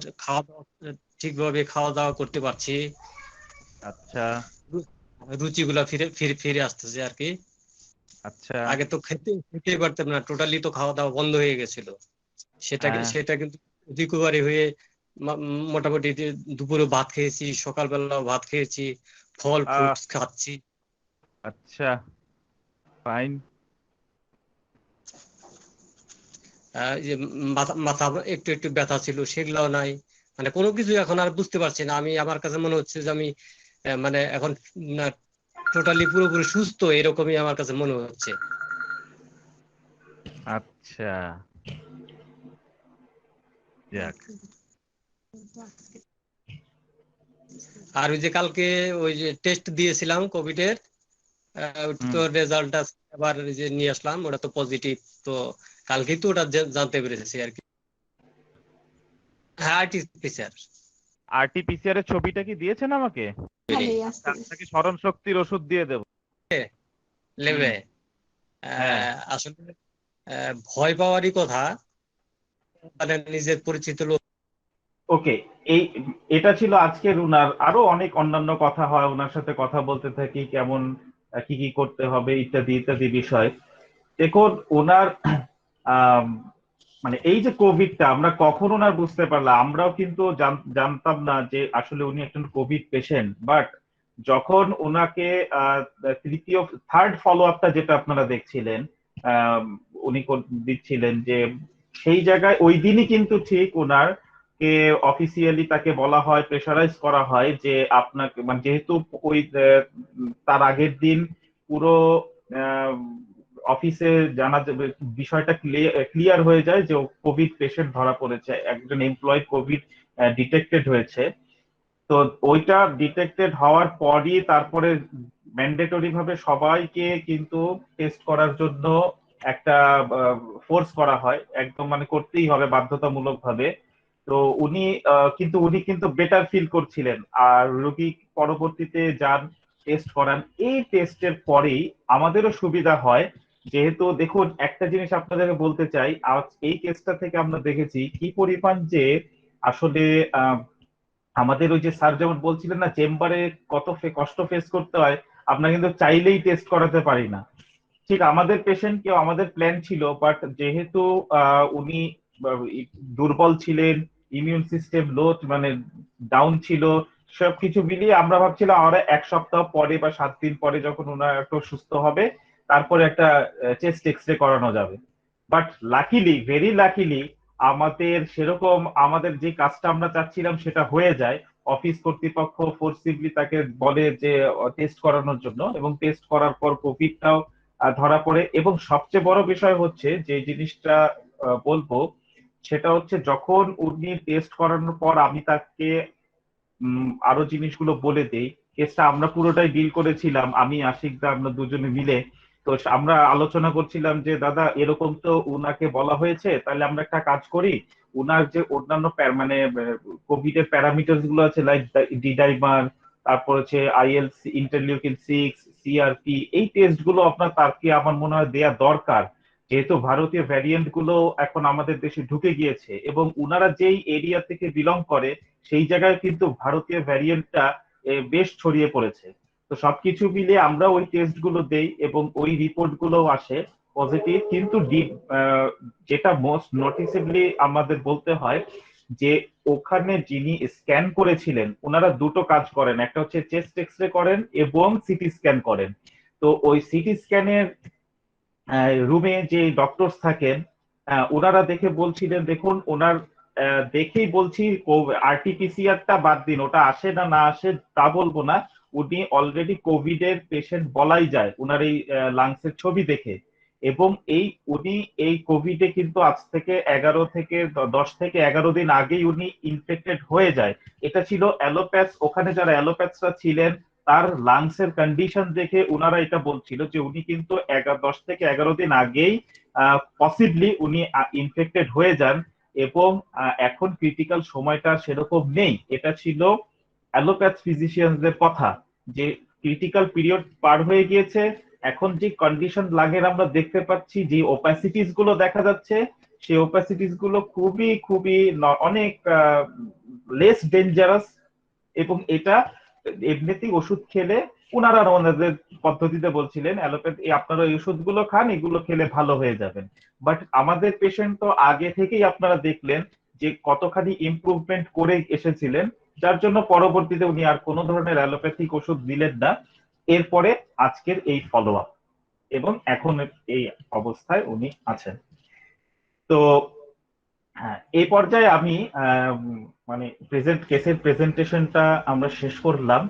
ঠিকভাবে খাওয়া দাওয়া করতে পারছি। আচ্ছা, রুচিগুলা ফিরে আসতেছে আর কি। আচ্ছা, আগে তো খেতেই পারতাম না, টোটালি তো খাওয়া দাওয়া বন্ধ হয়ে গেছিল। সেটা কিন্তু রিকভারি হয়ে মোটামুটি দুপুরে ভাত খেয়েছি, সকালবেলা ভাত খেয়েছি, ফল ফ্রুটস খাচ্ছি। আচ্ছা, ফাইন। যে মাথা একটু একটু ব্যথা ছিল সেগুলাও নাই, মানে কোনো কিছু এখন আর বুঝতে পারছি না। আমি আমার কাছে মনে হচ্ছে যে আমি মানে এখন টোটালি পুরোপুরি সুস্থ, এরকমই আমার কাছে মনে হচ্ছে। আচ্ছা, যাক। আর ওই যে কালকে ওই যে টেস্ট দিয়েছিলাম কোভিডের, তো রেজাল্ট আবার যে নিয়ে আসলাম, ওটা তো পজিটিভ। তো কালকেই তো ওটা জানতে পেরেছি আর কি। আরটিপিসিআর। আরটিপিসিআর এর ছবিটা কি দিয়েছেন আমাকে? আপনাকে স্মরণ শক্তির ওষুধ দিয়ে দেবো। লেবে আসলে ভয় পাওয়ারই কথা, মানে নিজের পরিচিত লোক। ওকে, এটা ছিল আজকের উনার। আরো অনেক অন্যান্য কথা হয়, ওনার সাথে কথা বলতে থাকি কেমন কি কি করতে হবে ইত্যাদি ইত্যাদি বিষয়। দেখুন ওনার আম, মানে এই যে কোভিডটা আমরা কখন ওনার বুঝতে পারলাম, আমরাও কিন্তু জানতাম না যে আসলে উনি একজন কোভিড পেশেন্ট। বাট যখন ওনাকে তৃতীয় থার্ড ফলো আপটা যেটা আপনারা দেখছিলেন, উনি দিচ্ছিলেন, যে সেই জায়গায় ওই দিনই কিন্তু ঠিক ওনার কে অফিসিয়ালি তাকে বলা হয়, প্রেশারাইজ করা হয় যে আপনাকে, মানে যেহেতু ওই তার আগের দিন পুরো অফিসে জানা যাবে, বিষয়টা ক্লিয়ার হয়ে যায় যে কোভিড পেশেন্ট ধরা পড়েছে, একজন এমপ্লয় কোভিড ডিটেক্টেড হয়েছে। তো ওইটা ডিটেক্টেড হওয়ার পরই তারপরে ম্যান্ডেটরি ভাবে সবাইকে কিন্তু টেস্ট করার জন্য একটা ফোর্স করা হয়, একদম মানে করতেই হবে বাধ্যতামূলক ভাবে। তো উনি কিন্তু বেটার ফিল করছিলেন, আর রোগী পরবর্তীতে যান টেস্ট করান। এই টেস্টের পরেই আমাদেরও সুবিধা হয়, যেহেতু দেখুন একটা জিনিস আপনাদেরকে বলতে চাই, আজ এই কেসটা থেকে আমরা দেখেছি কি পরিমাণ যে আসলে আমাদের ওই যে স্যার যেমন বলছিলেন না, চেম্বারে কত কষ্ট ফেস করতে হয়, আমরা কিন্তু চাইলেই টেস্ট করাতে পারি না। ঠিক আমাদের পেশেন্টকেও আমাদের প্ল্যান ছিল, বাট যেহেতু উনি দুর্বল ছিলেন, ইমিউন সিস্টেম লো, মানে ডাউন ছিল, সবকিছু মিলিয়ে আমরা ভাবছিলাম আমরা 1 সপ্তাহ পরে বা 7 দিন পরে যখন ওনার একটু সুস্থ হবে তারপরে একটা চেস্ট এক্সরে করানো যাবে। বাট লাকিলি, ভেরি লাকিলি, আমাদের সেরকম আমাদের যে কাজটা আমরা চাচ্ছিলাম সেটা হয়ে যায়। অফিস কর্তৃপক্ষ ফোর্সিভলি তাকে বলে যে টেস্ট করানোর জন্য, এবং টেস্ট করার পর কোভিডটাও ধরা পড়ে। এবং সবচেয়ে বড় বিষয় হচ্ছে যে জিনিসটা বলবো, সেটা হচ্ছে যখন উনি টেস্ট করানোর পর আমি তাকে আরো জিনিসগুলো বলে দেই। কেসটা আমরা পুরোটাই ডিল করেছিলাম, আমি আশিক দা আমরা দুজনে মিলে। তো আমরা আলোচনা করছিলাম যে দাদা এরকম তো উনাকে বলা হয়েছে, তাহলে আমরা একটা কাজ করি, উনার যে অন্যান্য মানে কোভিড এর প্যারামিটার গুলো আছে, লাইক ডিডাইমার, তারপর হচ্ছে আইএলসি, ইন্টারলিউকিন 6, সিআরপি, এই টেস্ট গুলো আপনার তাকে আমার মনে হয় দেয়া দরকার, যেহেতু ভারতীয় ভ্যারিয়েন্ট গুলো এখন আমাদের দেশে ঢুকে গিয়েছে, এবং উনারা যেই এরিয়া থেকে বিলং করে সেই জায়গায় কিন্তু ভারতীয় ভ্যারিয়েন্টটা বেশ ছড়িয়ে পড়েছে। তো সবকিছু মিলে আমরা ওই টেস্ট গুলো দেই এবং ওই রিপোর্ট গুলো আসে পজিটিভ। কিন্তু যেটা মোস্ট নোটিসেবলি আমাদের বলতে হয় যে ওখানে যিনি স্ক্যান করেছিলেন ওনারা দুটো কাজ করেন, একটা হচ্ছে চেস্ট এক্সরে করেন এবং সিটি স্ক্যান করেন। তো ওই সিটি স্ক্যানের রুমে যে ডক্টরস থাকেন ওনারা দেখে বলছিলেন, দেখুন ওনার দেখেই বলছি, আরটিপিসিআরটা বাদ দিন, ওটা আসে না না আসে তা বলবো না, উনি অলরেডি কোভিড এর পেশেন্ট বলাই যায় ওনার এই লাংসের ছবি দেখে। এবং উনি এই কোভিডে কিন্তু আজ থেকে 10 থেকে 11 দিন আগেই উনি ইনফেক্টেড হয়ে যায়। এটা ছিল অ্যালোপ্যাথ, ওখানে যারা অ্যালোপ্যাথরা ছিলেন তার লাংসের কন্ডিশন দেখে ওনারা এটা বলছিল যে উনি কিন্তু 10 থেকে 11 দিন আগেই পসিবলি উনি ইনফেক্টেড হয়ে যান, এবং এখন ক্রিটিক্যাল সময়টা সেরকম নেই। এটা ছিল অ্যালোপ্যাথ ফিজিশিয়ানদের কথা, যে ক্রিটিক্যাল পিরিয়ড পার হয়ে গিয়েছে, এখন যে কন্ডিশন লাগের আমরা দেখতে পাচ্ছি, যে ওপাসিটিস গুলো দেখা যাচ্ছে, সেই ওপাসিটিস গুলো খুবই খুবই অনেক লেস ডেঞ্জারাস। এবং এটা এমনিতেই ওষুধ খেলে ওনারা ওনাদের পদ্ধতিতে বলছিলেন অ্যালোপ্যাথ আপনারা এই ওষুধগুলো খান, এগুলো খেলে ভালো হয়ে যাবেন। বাট আমাদের পেশেন্ট তো আগে থেকেই আপনারা দেখলেন যে কতখানি ইমপ্রুভমেন্ট করে এসেছিলেন, যার জন্য পরবর্তীতে উনি আর কোনো ধরনের অ্যালোপ্যাথিক ওষুধ দিলেন না। এরপরে আজকের এই ফলো আপ, এবং এখন এই অবস্থায় উনি আছেন। তো হ্যাঁ, এই পর্যায়ে আমি মানে কেসের প্রেজেন্টেশনটা আমরা শেষ করলাম।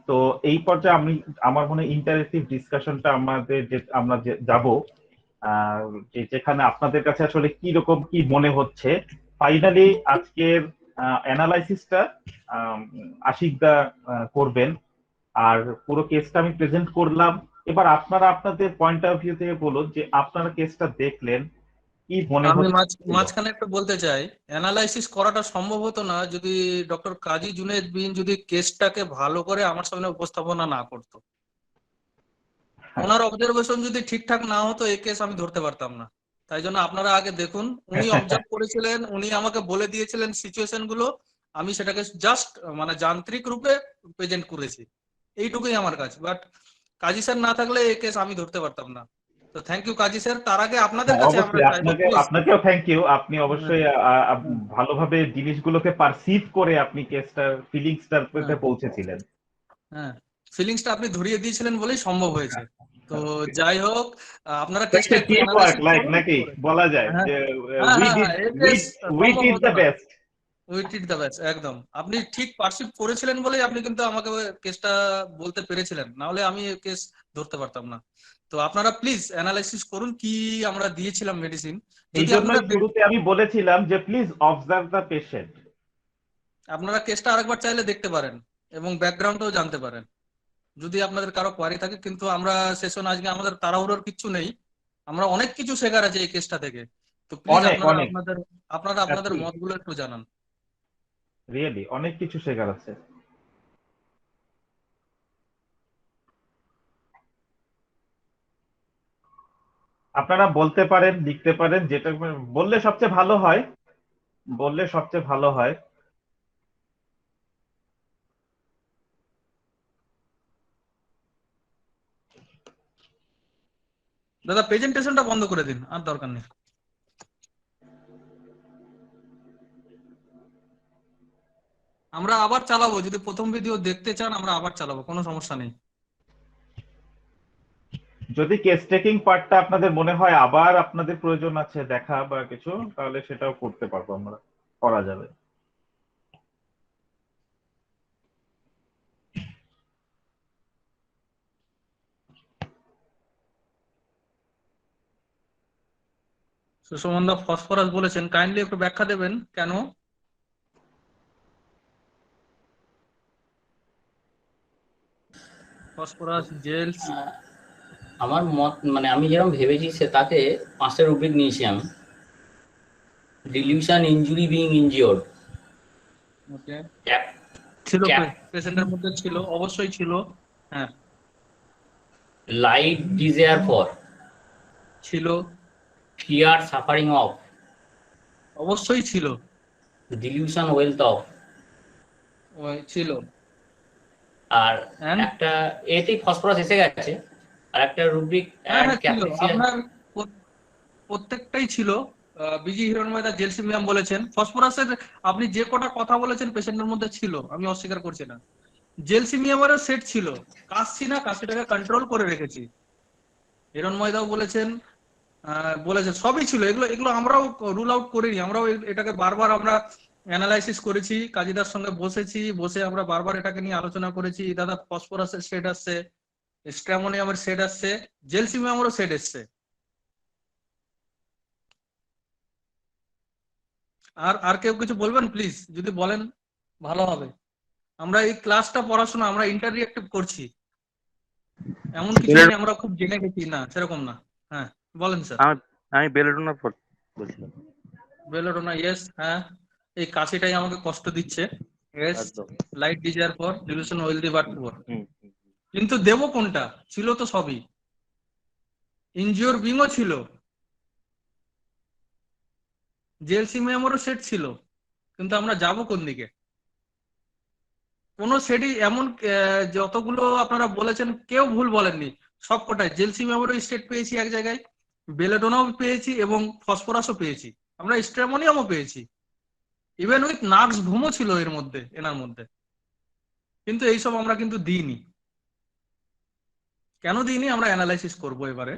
তো এই পর্যায়ে আমি আমার মনে ইন্টারেক্টিভ ডিসকাশনটা আমাদের আমরা যাব, যেখানে আপনাদের কাছে আসলে কি রকম কি মনে হচ্ছে। ফাইনালি আজকের অ্যানালাইসিসটা আশিক দা করবেন, আর পুরো কেসটা আমি প্রেজেন্ট করলাম। এবার আপনারা আপনাদের পয়েন্ট অফ ভিউ থেকে বলুন যে আপনারা কেসটা দেখলেন কি মনে আমি হচ্ছে? মাঝখানে একটু বলতে চাই, অ্যানালাইসিস করাটা সম্ভব হতো না যদি ডক্টর কাজী জুনেদ বিন যদি কেসটাকে ভালো করে আমার সামনে উপস্থাপনা না করতো। ওনার অবজারভেশন যদি ঠিকঠাক না হতো এই কেস আমি ধরতে পারতাম না। তাই জন্য আপনারা আগে দেখুন, উনি অবজার্ভ করেছিলেন, উনি আমাকে বলে দিয়েছিলেন সিচুয়েশন গুলো, আমি সেটাকে জাস্ট মানে যান্ত্রিক রূপে প্রেজেন্ট করেছি, এইটুকুই আমার কাছে। বাট কাজী স্যার না থাকলে এই কেস আমি ধরতে পারতাম না। তো থ্যাংক ইউ কাজী স্যার। তার আগে আপনাদের কাছে আমরা অবশ্যই চাইবো প্লিজ। আপনাকেও থ্যাংক ইউ। আপনি অবশ্যই ভালোভাবে জিনিসগুলোকে পারসিভ করে আপনি কেসটার ফিলিংসটার মধ্যে পৌঁছেছিলেন। হ্যাঁ, ফিলিংসটা আপনি ধরিয়ে দিয়েছিলেন বলেই সম্ভব হয়েছে। তো যাই হোক, আপনারা কেসটা একটু টিম ওয়ার্ক অ্যানালাইসিস লাইক করুন। নাকি বলা যায় হ্যাঁ যে হ্যাঁ উই হ্যাঁ ডিড হ্যাঁ, এই কেস উই সম্ভব ডিড হতো দ্য না। Best. We did the best, একদম। আপনি ঠিক পারসিভ করেছিলেন বলেই আপনি কিন্তু আমাকে কেসটা বলতে পেরেছিলেন, না হলে আমি কেস ধরতে পারতাম না। তো আপনারা প্লিজ অ্যানালাইসিস করুন কি আমরা দিয়েছিলাম মেডিসিন। এই যদি জন্যই আপনারা শুরুতে আমি বলেছিলাম যে প্লিজ অবজার্ভ দ্য পেশেন্ট। আপনারা কেসটা আরেকবার চাইলে দেখতে পারেন এবং ব্যাকগ্রাউন্ডও জানতে পারেন যদি আপনাদের কারো কোয়ারি থাকে। কিন্তু আমরা সেশন আজকে আমাদের তাড়াহুড়োর কিচ্ছু নেই, আমরা অনেক কিছু শেখার আছে এই কেসটা থেকে। তো প্লিজ অনেক আপনারা অনেক আপনাদের মতগুলো একটু জানান। রিয়েলি অনেক কিছু শেখার আছে। আপনারা বলতে পারেন, লিখতে পারেন, যেটা বললে সবচেয়ে ভালো হয়, বললে সবচেয়ে ভালো হয়। দাদা প্রেজেন্টেশনটা বন্ধ করে দিন, আর দরকার নেই। আমরা আবার চালাবো, যদি প্রথম ভিডিও দেখতে চান আমরা আবার চালাবো, কোনো সমস্যা নেই। যদি কেস টেকিং পার্টটা আপনাদের মনে হয় আবার আপনাদের প্রয়োজন আছে দেখা বা কিছু, তাহলে সেটাও করতে পারবো আমরা, করা যাবে। সুষমন দা ফসফরাস বলেছেন, কাইন্ডলি একটু ব্যাখ্যা দেবেন কেন? ফসফরাস জেলস আমার মত মানে আমি যেরকম ভেবেছি সে তাতে 5টা রুব্রিক নিয়েছি আমি। ডিলিউশন, ইনজুরি, বিং ইনজিওর্ড, ওকে ছিল, পেশেন্টের মধ্যে ছিল, অবশ্যই ছিল। হ্যাঁ, লাইট ডিজায়ার ফর, ছিল। ফিয়ার সাফারিং অফ, অবশ্যই ছিল। ডিলিউশন ওয়েলথ অফ, ছিল। আর একটা এতেই ফসফরাস এসে গেছে। আর একটা রুব্রিক হ্যাঁ হ্যাঁ ছিল, আপনার প্রত্যেকটাই ছিল। বিজি হিরণময় জেলসিমিয়াম বলেছেন, ফসফরাসের আপনি যে কটা কথা বলেছেন পেশেন্টের মধ্যে ছিল, আমি অস্বীকার করছি না। জেলসিমিয়ামেরও সেট ছিল, কাশছি না, কাশিটাকে কন্ট্রোল করে রেখেছি। হিরণময়দাও বলেছেন, সবই ছিল। এগুলো এগুলো আমরাও রুল আউট করিনি, আমরাও এটাকে বারবার আমরা অ্যানালাইসিস করেছি, কাজীদার সঙ্গে বসেছি, বসে আমরা বারবার এটাকে নিয়ে আলোচনা করেছি। দাদা ফসফরাসের সেট আসছে, স্ট্রামোনিয়ামের সেট আসছে, জেলসিমিয়ামেরও সেট এসছে। আর আর কেউ কিছু বলবেন প্লিজ? যদি বলেন ভালো হবে। আমরা এই ক্লাসটা পড়াশোনা আমরা ইন্টাররিয়েক্টিভ করছি, এমন কিছু নেই আমরা খুব জেনে গেছি, না সেরকম না। হ্যাঁ বলেন স্যার। আমি বেলোডোনা বলছিলাম। Belladonna, yes. হ্যাঁ, এই কাশিটাই আমাকে কষ্ট দিচ্ছে। Yes, light desire for, dilution wealthy but for. কিন্তু দেবো কোনটা? ছিল তো সবই। ইনজিওর বিংও ছিল, জেলসিমিয়ামেরও সেট ছিল, কিন্তু আমরা যাব কোন দিকে? কোন সেটই এমন যতগুলো আপনারা বলেছেন কেউ ভুল বলেননি, সবকটাই। জেলসিমিয়ামেরও স্টেট পেয়েছি এক জায়গায়, বেলেডোনাও পেয়েছি এবং ফসফরাসও পেয়েছি, আমরা স্ট্রামোনিয়ামও পেয়েছি, ইভেন উইথ নাক্স ভুমও ছিল এর মধ্যে, এনার মধ্যে। কিন্তু এইসব আমরা কিন্তু দিইনি। কেন দিইনি আমরা অ্যানালাইসিস করব এবারে।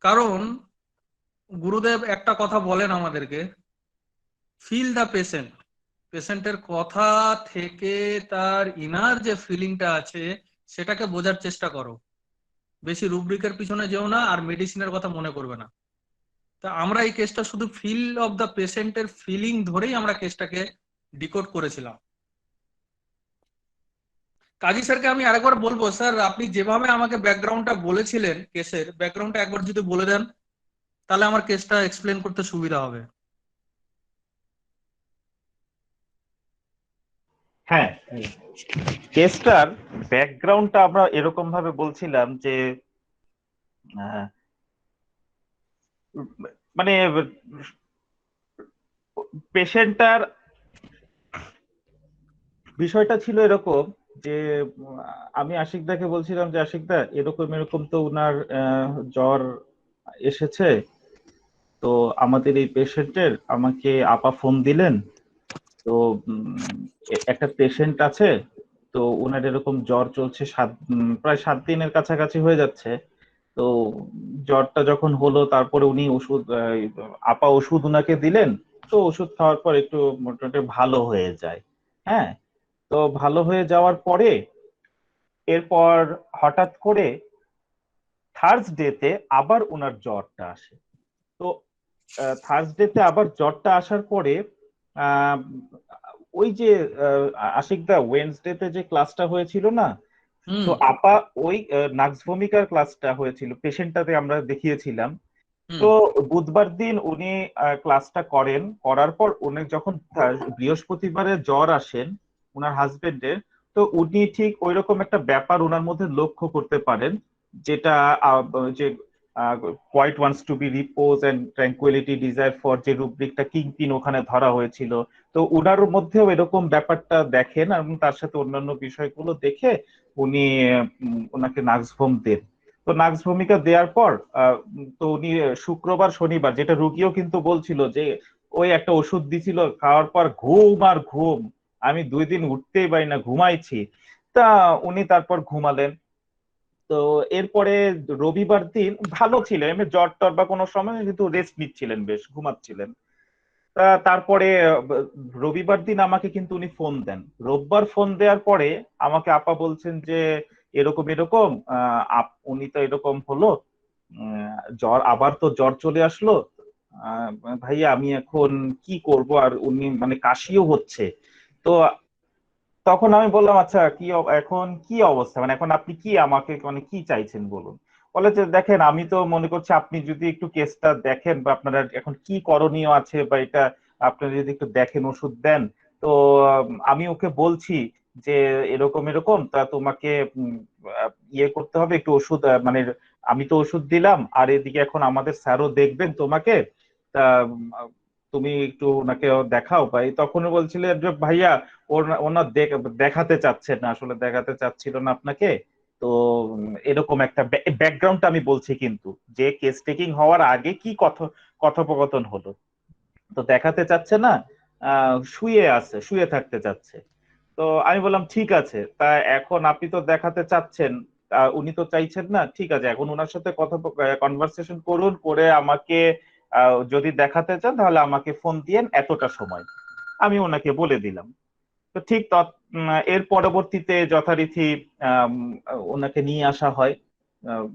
কারণ গুরুদেব একটা কথা বলেন আমাদেরকে, ফিল দ্য পেশেন্ট। পেশেন্টের কথা থেকে তার ইনার যে ফিলিংটা আছে সেটাকে বোঝার চেষ্টা করো, বেশি রুব্রিকের পিছনে যেও না, আর মেডিসিনের কথা মনে করবে না। তা আমরা এই কেসটা শুধু ফিল অফ দ্য পেশেন্টের ফিলিং ধরেই আমরা কেসটাকে ডিকোড করেছিলাম। কাজী স্যারকে আমি আরেকবার বলবো, স্যার আপনি যেভাবে আমাকে ব্যাকগ্রাউন্ডটা বলেছিলেন, কেসের ব্যাকগ্রাউন্ডটা একবার যদি বলে দেন তাহলে আমার কেসটা এক্সপ্লেন করতে সুবিধা হবে। হ্যাঁ, কেসটার ব্যাকগ্রাউন্ডটা আমরা এরকম ভাবে বলছিলাম যে আহ, মানে পেশেন্টটার বিষয়টা ছিল এরকম যে আমি আশিকদাকে বলছিলাম যে আশিকদা এরকম এরকম তো উনার জ্বর এসেছে, তো আমাদের এই পেশেন্টের আমাকে আপা ফোন দিলেন, তো একটা পেশেন্ট আছে, তো ওনার এরকম জ্বর চলছে প্রায় 7 দিনের কাছাকাছি হয়ে যাচ্ছে। তো জ্বরটা যখন হলো তারপরে উনি ওষুধ আপা ওষুধ উনাকে দিলেন, তো ওষুধ খাওয়ার পর একটু মোটামুটি ভালো হয়ে যায়। হ্যাঁ, তো ভালো হয়ে যাওয়ার পরে এরপর হঠাৎ করে থার্সডেতে আবার ওনার জ্বরটা আসে। তো থার্সডেতে আবার জ্বরটা আসার পরে আহ, ওই যে আশিকদা ওয়েনসডেতে যে ক্লাসটা হয়েছিল না, তো আপা ওই নাক্স ভূমিকার ক্লাসটা হয়েছিল, পেশেন্টটাতে আমরা দেখিয়েছিলাম। তো বুধবার দিন উনি ক্লাসটা করেন, করার পর উনি যখন বৃহস্পতিবারে জ্বর আসেন উনার হাজবেন্ডের, তো উনি ঠিক ওইরকম একটা ব্যাপার উনার মধ্যে লক্ষ্য করতে পারেন, যেটা যে quite wants to be repose and tranquillity desire for যে রুব্রিকটা কিংপিন ওখানে ধরা হয়েছিল, তো উনার মধ্যেও এরকম ব্যাপারটা দেখেন এবং তার সাথে অন্যান্য বিষয়গুলো দেখে উনি ওনাকে নাক্সভোম দেন। তো নাক্স ভূমিকা দেওয়ার পর তো উনি শুক্রবার শনিবার, যেটা রুগীও কিন্তু বলছিল যে ওই একটা ওষুধ দিছিল, খাওয়ার পর ঘুম আর ঘুম, আমি 2 দিন উঠতেই পারি না, ঘুমাইছি। তা উনি তারপর ঘুমালেন। তো এরপরে রবিবার দিন ভালো ছিলেন, এমনি জ্বর টর বা কোনো সময়, কিন্তু রেস্ট নিচ্ছিলেন, বেশ ঘুমাচ্ছিলেন। তারপরে রবিবার দিন আমাকে কিন্তু উনি ফোন দেন। রোববার ফোন দেওয়ার পরে আমাকে আপা বলছেন যে এরকম এরকম উনি তো এরকম হলো, জ্বর আবার তো জ্বর চলে আসলো, আহ, ভাইয়া আমি এখন কি করব, আর উনি মানে কাশিও হচ্ছে। তো তখন আমি বললাম আচ্ছা এখন কি অবস্থা, মানে এখন আপনি কি আমাকে মানে কি চাইছেন বলুন। বলে যে দেখেন আমি তো মনে করছি আপনি যদি একটু কেসটা দেখেন বা আপনারা এখন কি করণীয় আছে বা এটা আপনারা যদি একটু দেখেন ওষুধ দেন। তো আমি ওকে বলছি যে এরকম এরকম, তা তোমাকে ইয়ে করতে হবে একটু ওষুধ, মানে আমি তো ওষুধ দিলাম আর এদিকে এখন আমাদের স্যারও দেখবেন তোমাকে, তা তুমি একটু ওনাকে দেখাও। ভাই তখন বলছিলেন যে ভাইয়া ওনার দেখাতে চাচ্ছেন না, আসলে দেখাতে চাচ্ছিল না আপনাকে। তো এরকম একটা ব্যাকগ্রাউন্ডটা আমি বলছি কিন্তু, যে কেস টেকিং হওয়ার আগে কি কথোপকথন হলো, তো দেখাতে চাচ্ছে না, শুয়ে আছে, শুয়ে থাকতে চাচ্ছে। তো আমি বললাম ঠিক আছে, তা এখন আপনি তো দেখাতে চাচ্ছেন, উনি তো চাইছেন না, ঠিক আছে এখন ওনার সাথে কথা কনভারসেশন করুন, করে আমাকে যদি দেখাতে চান তাহলে আমাকে ফোন দিয়েন এতটা সময়, আমি ওনাকে বলে দিলাম। তো ঠিক এর পরবর্তীতে যথারীতি আম, ওনাকে নিয়ে আসা হয়। আম,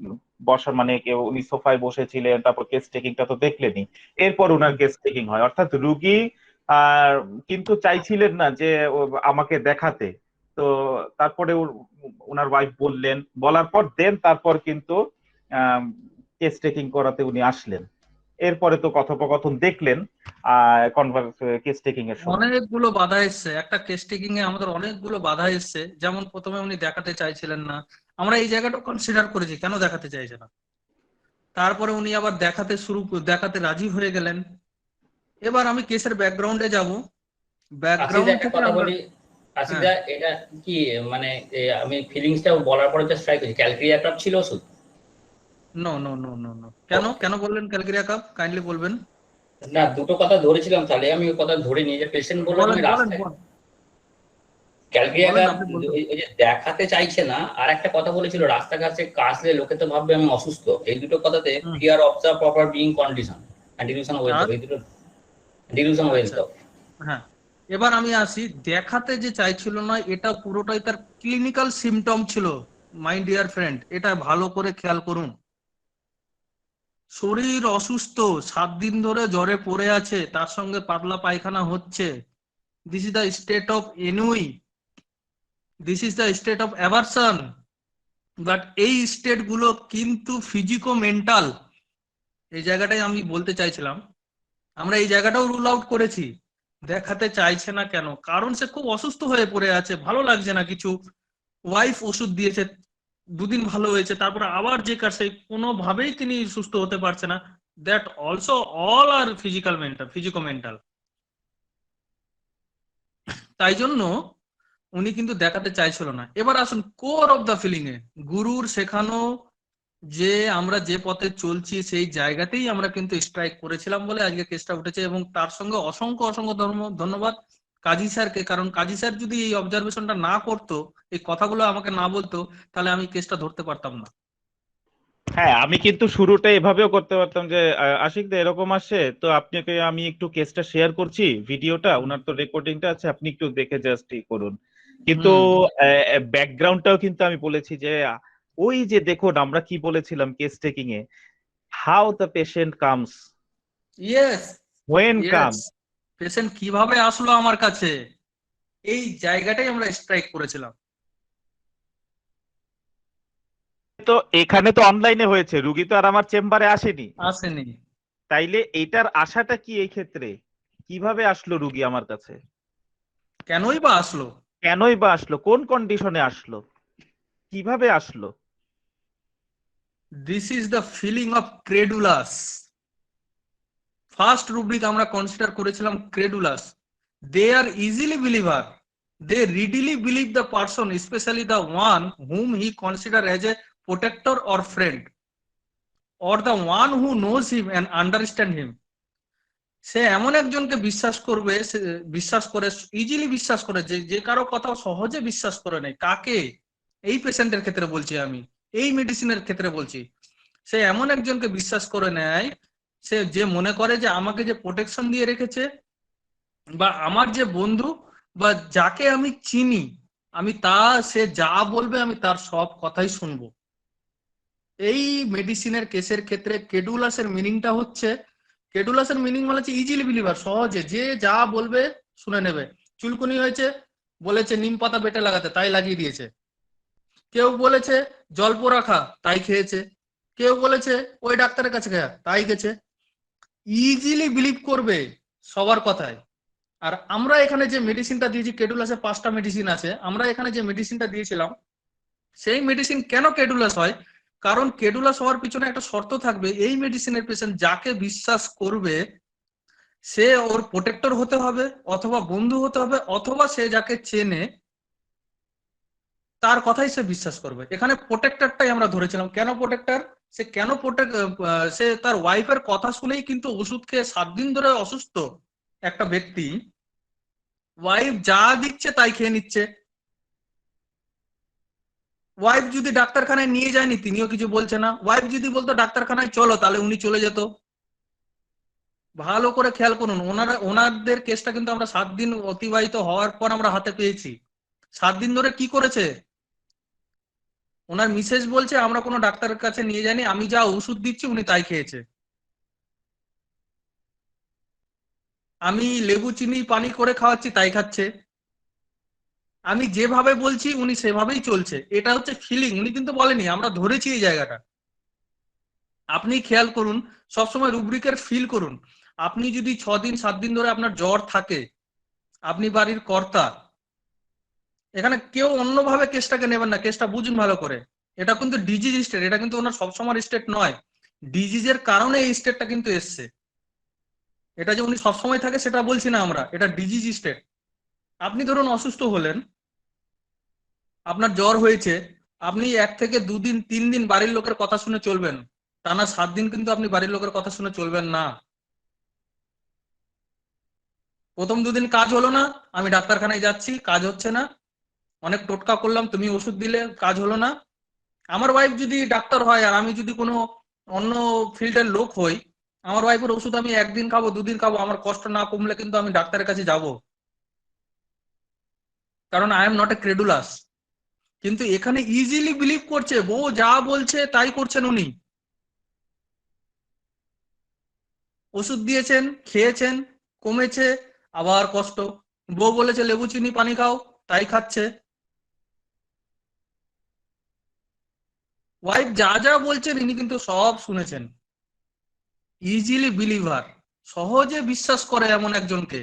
বসা মানে কেউ উনি সোফায় বসেছিলেন, তারপর কেস টেকিংটা তো দেখলেনি। এরপর ওনার কেস টেকিং হয়, অর্থাৎ রুগী আর কিন্তু চাইছিলেন না যে আমাকে দেখাতে। তো তারপরে ওনার ওয়াইফ বললেন, বলার পর দেন তারপর কিন্তু কেস টেকিং করাতে উনি আসলেন। এরপরে তো কথোপকথন দেখলেন কেস টেকিং এর সময়। অনেকগুলো বাধা এসছে, একটা কেস টেকিং এ আমাদের অনেকগুলো বাধা এসছে। যেমন প্রথমে উনি দেখাতে চাইছিলেন না, আমরা এই জায়গাটা কনসিডার করেছি কেন দেখাতে চাইছে না। তারপরে উনি আবার দেখাতে রাজি হয়ে গেলেন। এবার আমি কেসের ব্যাকগ্রাউন্ডে যাব। ব্যাকগ্রাউন্ড থেকে কথা আমরা বলি আশিকদা, এটা কি মানে আমি ফিলিংসটা বলার পরে জাস্ট ট্রাই করি, ক্যালকুলিয়া কাপ ছিল ওষুধ? No no no no no, কেন কেন বললেন ক্যালকেরিয়া কাপ, কাইন্ডলি বলবেন। না, দুটো কথা ধরেছিলাম, তাহলে আমি ওই কথা ধরে নিই যে পেশেন্ট বললো বলেন আমি বলেন রাস্তায় বলেন। ক্যালকুলিয়া বলেন, কাপ, আপনি বলুন। ওই যে দেখাতে চাইছে না, আর একটা কথা বলেছিল রাস্তাঘাটে কাশলে লোকে তো ভাববে আমি অসুস্থ। এই দুটো কথাতে fear of the proper being condition and delusion wealth, এই দুটো ডিলিউশন ওয়েলথ। হ্যাঁ, এবার আমি আসি, দেখাতে যে চাইছিল না এটা পুরোটাই তার ক্লিনিক্যাল সিমটম ছিল। মাই ডিয়ার ফ্রেন্ড, এটা ভালো করে খেয়াল করুন। শরীর অসুস্থ, 7 দিন ধরে জ্বরে পড়ে আছে, তার সঙ্গে পাতলা পায়খানা হচ্ছে, this is the state of ennui. This is the state of aversion. But এই স্টেট গুলো কিন্তু ফিজিকো মেন্টাল, এই জায়গাটাই আমি বলতে চাইছিলাম। আমরা এই জায়গাটাও রুল আউট করেছি। দেখাতে চাইছে না কেন? কারণ সে খুব অসুস্থ হয়ে পড়ে আছে, ভালো লাগছে না কিছু। ওয়াইফ ওষুধ দিয়েছে, দুদিন ভালো হয়েছে, তারপরে আবার যে কার সেই কোনোভাবেই তিনি সুস্থ হতে পারছে না। That also all are physico mental. তাই জন্য উনি কিন্তু দেখাতে চাইছিল না। এবার আসুন কোর অফ দ্য ফিলিং এ, গুরুর শেখানো যে আমরা যে পথে চলছি সেই জায়গাতেই আমরা কিন্তু স্ট্রাইক করেছিলাম বলে আজকে কেসটা উঠেছে। এবং তার সঙ্গে অসংখ্য অসংখ্য ধন্যবাদ কাজী স্যারকে, কারণ কাজী স্যার যদি এই অবজারভেশনটা না করতো, এই কথাগুলো আমাকে না বলতো, তাহলে আমি কেসটা ধরতে পারতাম না। হ্যাঁ, আমি কিন্তু শুরুটা এভাবেও করতে পারতাম যে আশিক দা এরকম আসে তো আপনাকে আমি একটু কেসটা শেয়ার করছি, ভিডিওটা ওনার তো রেকর্ডিংটা আছে, আপনি একটু দেখে জাস্ট করুন। কিন্তু ব্যাকগ্রাউন্ডটাও কিন্তু আমি বলেছি যে ওই যে দেখুন আমরা কি বলেছিলাম কেস টেকিং এ, how the patient comes, yes, when come, patient কিভাবে আসলো আমার কাছে, এই জায়গাটাই আমরা স্ট্রাইক করেছিলাম। তো এখানে তো অনলাইনে হয়েছে, রুগী তো আর আমার চেম্বারে আসেনি। তাইলে এটার আশাটা কি এই ক্ষেত্রে? কিভাবে আসলো রুগী আমার কাছে, কেনই বা আসলো, কোন কন্ডিশনে আসলো, কিভাবে আসলো? This is the feeling of credulous. First rubric আমরা কনসিডার করেছিলাম credulous. They are easily believer, they readily believe the person, especially the one whom he consider as a protector or friend, or the one who knows him and understand him. সে এমন একজনকে বিশ্বাস করবে, বিশ্বাস করে, easily বিশ্বাস করে, যে কারো কথা সহজে বিশ্বাস করে নেয়। কাকে? এই পেশেন্টের ক্ষেত্রে বলছি আমি, এই মেডিসিনের ক্ষেত্রে বলছি। সে এমন একজনকে বিশ্বাস করে নেয়, সে যে মনে করে যে আমাকে যে প্রোটেকশন দিয়ে রেখেছে, বা আমার যে বন্ধু, বা যাকে আমি চিনি, আমি সে যা বলবে আমি তার সব কথাই শুনবো। এই মেডিসিনের কেসের ক্ষেত্রে ক্রেডুলাসের মিনিংটা হচ্ছে, ক্রেডুলাসের মিনিং মানে হচ্ছে ইজিলি বিলিভার, সহজে যে যা বলবে শুনে নেবে। চুলকুনি হয়েছে, বলেছে নিম পাতা বেটে লাগাতে, তাই লাগিয়ে দিয়েছে। কেউ বলেছে জল্প রাখা, তাই খেয়েছে। কেউ বলেছে ওই ডাক্তারের কাছে গেছে, তাই গেছে। ইজিলি বিলিভ করবে সবার কথায়। আর আমরা এখানে যে মেডিসিনটা দিয়েছি, ক্রেডুলাসে 5টা মেডিসিন আছে, আমরা এখানে যে মেডিসিনটা দিয়েছিলাম, সেই মেডিসিন কেন ক্রেডুলাস হয়? কারণ ক্রেডুলাস হওয়ার পিছনে একটা শর্ত থাকবে, এই মেডিসিনের পেশেন্ট যাকে বিশ্বাস করবে সে ওর প্রোটেক্টর হতে হবে, অথবা বন্ধু হতে হবে, অথবা সে যাকে চেনে তার কথাই সে বিশ্বাস করবে। এখানে প্রোটেক্টরটাই আমরা ধরেছিলাম। কেন প্রোটেক্টর? সে কেন সে তার ওয়াইফের কথা শুনেই কিন্তু ওষুধ খেয়ে 7 দিন ধরে অসুস্থ একটা ব্যক্তি, ওয়াইফ যা দিচ্ছে তাই খেয়ে নিচ্ছে। ওয়াইফ যদি ডাক্তারখানায় নিয়ে যায়নি, তিনিও কিছু বলছে না। ওয়াইফ যদি বলতো ডাক্তারখানায় চলো, তাহলে উনি চলে যেত। ভালো করে খেয়াল করুন, ওনাদের কেসটা কিন্তু আমরা 7 দিন অতিবাহিত হওয়ার পর আমরা হাতে পেয়েছি। 7 দিন ধরে কি করেছে? ওনার মিসেস বলছে আমরা কোনো ডাক্তারের কাছে নিয়ে যাইনি, আমি যা ওষুধ দিচ্ছি উনি তাই খেয়েছে। আমি লেবু চিনি পানি করে খাওয়াচ্ছি, তাই খাচ্ছে। আমি যেভাবে বলছি উনি সেভাবেই চলছে। এটা হচ্ছে ফিলিং, উনি কিন্তু বলেনি, আমরা ধরেছি এই জায়গাটা। আপনি খেয়াল করুন, সবসময় রুব্রিকের ফিল করুন। আপনি যদি 6 দিন 7 দিন ধরে আপনার জ্বর থাকে, আপনি বাড়ির কর্তা, এখানে কেউ অন্যভাবে কেসটাকে নেবেন না, কেসটা বুঝুন ভালো করে। এটা কিন্তু ডিজিজ স্টেট, এটা কিন্তু ওনার সবসময় স্টেট নয়। ডিজিজের কারণে এই স্টেটটা কিন্তু এসছে। এটা যে উনি সবসময় থাকে সেটা বলছি না আমরা, এটা ডিজিজ স্টেট। আপনি ধরুন অসুস্থ হলেন, আপনার জ্বর হয়েছে, আপনি 1 থেকে 2 দিন 3 দিন বাড়ির লোকের কথা শুনে চলবেন, টানা 7 দিন কিন্তু আপনি বাড়ির লোকের কথা শুনে চলবেন না। প্রথম 2 দিন কাজ হলো না, আমি ডাক্তারখানায় যাচ্ছি, কাজ হচ্ছে না, অনেক টোটকা করলাম, তুমি ওষুধ দিলে, কাজ হলো না। আমার ওয়াইফ যদি ডাক্তার হয় আর আমি যদি কোনো অন্য ফিল্ডের লোক হই, আমার ওয়াইফের ওষুধ আমি 1 দিন খাবো, 2 দিন খাবো, আমার কষ্ট না কমলে কিন্তু আমি ডাক্তারের কাছে যাব, কারণ আই এম নট এ ক্রেডুলাস। কিন্তু এখানে ইজিলি বিলিভ করছে, বউ যা বলছে তাই করছেন উনি। ওষুধ দিয়েছেন, খেয়েছেন, কমেছে, আবার কষ্ট। বউ বলেছে লেবু চিনি পানি খাও, তাই খাচ্ছে। ওয়াইফ যা যা বলছেন ইনি কিন্তু সব শুনেছেন। ইজিলি বিলিভার, সহজে বিশ্বাস করে এমন একজনকে,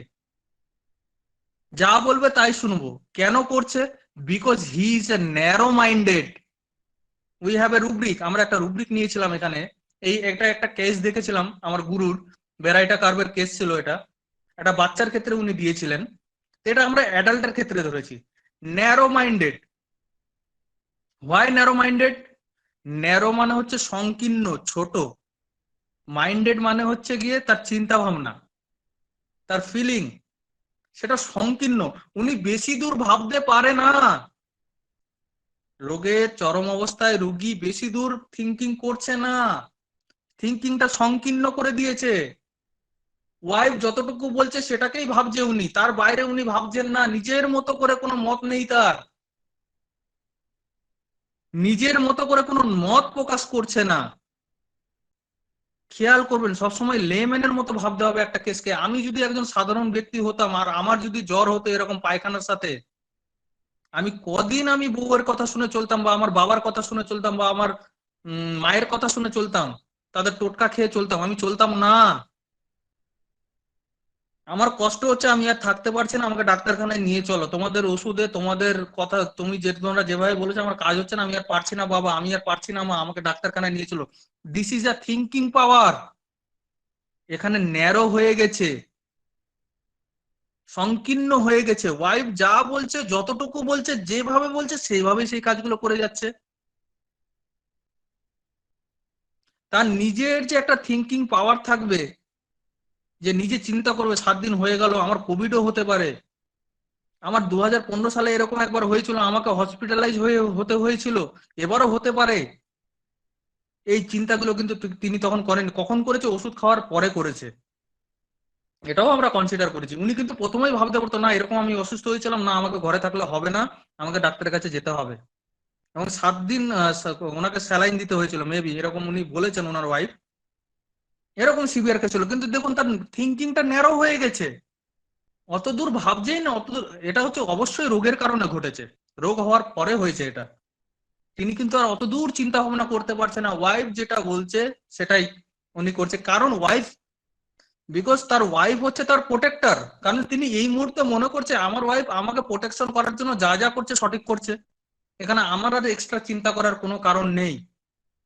যা বলবে তাই শুনবো। কেন করছে? Because he is a narrow minded. We have a rubric, আমরা একটা রুব্রিক নিয়েছিলাম এখানে। এই একটা কেস দেখেছিলাম আমার গুরুর, ভ্যারাইটা কার্ভের কেস ছিল এটা, একটা বাচ্চার ক্ষেত্রে উনি দিয়েছিলেন। এটা আমরা অ্যাডাল্টের ক্ষেত্রে ধরেছি। Narrow minded. Why narrow minded? Narrow মানে হচ্ছে সংকীর্ণ, ছোট। মাইন্ডেড মানে হচ্ছে গিয়ে তার চিন্তা ভাবনা, তার ফিলিং, সেটা সংকীর্ণ। উনি বেশি দূর ভাবতে পারে না। রোগের চরম অবস্থায় রোগী বেশি দূর থিঙ্কিং করছে না, থিঙ্কিংটা সংকীর্ণ করে দিয়েছে। ওয়াইফ যতটুকু বলছে সেটাকেই ভাবছে উনি, তার বাইরে উনি ভাবছেন না। নিজের মতো করে কোনো মত নেই তার, নিজের মতো করে কোনো মত প্রকাশ করছে না। খেয়াল করবেন, সবসময় লেম্যানের মতো ভাবতে হবে একটা কেসকে। আমি যদি একজন সাধারণ ব্যক্তি হতাম আর আমার যদি জ্বর হতো এরকম পায়খানার সাথে, আমি কদিন আমি বউয়ের কথা শুনে চলতাম, বা আমার বাবার কথা শুনে চলতাম, বা আমার মায়ের কথা শুনে চলতাম, তাদের টোটকা খেয়ে চলতাম? আমি চলতাম না। আমার কষ্ট হচ্ছে, আমি আর থাকতে পারছি না, আমাকে ডাক্তারখানায় নিয়ে চলো, তোমাদের ওষুধে তোমাদের কথা তোমরা যেভাবে বলেছো আমার কাজ হচ্ছে না, আমি আর পারছি না বাবা, আমি আর পারছি না মা, আমাকে ডাক্তারখানায় নিয়ে চলো। দিস ইজ আ থিঙ্কিং পাওয়ার। এখানে ন্যারো হয়ে গেছে, সংকীর্ণ হয়ে গেছে। ওয়াইফ যা বলছে, যতটুকু বলছে, যেভাবে বলছে সেইভাবে সেই কাজগুলো করে যাচ্ছে। তার নিজের যে একটা থিঙ্কিং পাওয়ার থাকবে, যে নিজে চিন্তা করবে 7 দিন হয়ে গেল, আমার কোভিডও হতে পারে। আমার 2015 সালে এরকম একবার হয়েছিল, আমাকে হসপিটালাইজ হতে হয়েছিল, এবারও হতে পারে। এই চিন্তাগুলো কিন্তু তিনি তখন করেন। কখন করেছে? ওষুধ খাওয়ার পরে করেছে। এটাও আমরা কনসিডার করেছি। উনি কিন্তু প্রথমেই ভাবতে পারতো না এরকম আমি অসুস্থ হয়েছিলাম, না আমাকে ঘরে থাকলে হবে না, আমাকে ডাক্তারের কাছে যেতে হবে। এবং 7 দিন ওনাকে স্যালাইন দিতে হয়েছিল মেবি, এরকম উনি বলেছেন ওনার ওয়াইফ। এরকম সিভিয়ার কেস ছিল, কিন্তু দেখুন তার থিঙ্কিংটা ন্যারো হয়ে গেছে, অত দূর ভাবছেই না, অত দূর। এটা হচ্ছে অবশ্যই রোগের কারণে ঘটেছে, রোগ হওয়ার পরে হয়েছে এটা। তিনি কিন্তু আর অত দূর চিন্তা ভাবনা করতে পারছে না। ওয়াইফ যেটা বলছে সেটাই উনি করছে, কারণ ওয়াইফ, বিকজ তার ওয়াইফ হচ্ছে তার প্রোটেক্টর। কারণ তিনি এই মুহূর্তে মনে করছে আমার ওয়াইফ আমাকে প্রোটেকশন করার জন্য যা যা করছে সঠিক করছে, এখানে আমার আর এক্সট্রা চিন্তা করার কোনো কারণ নেই।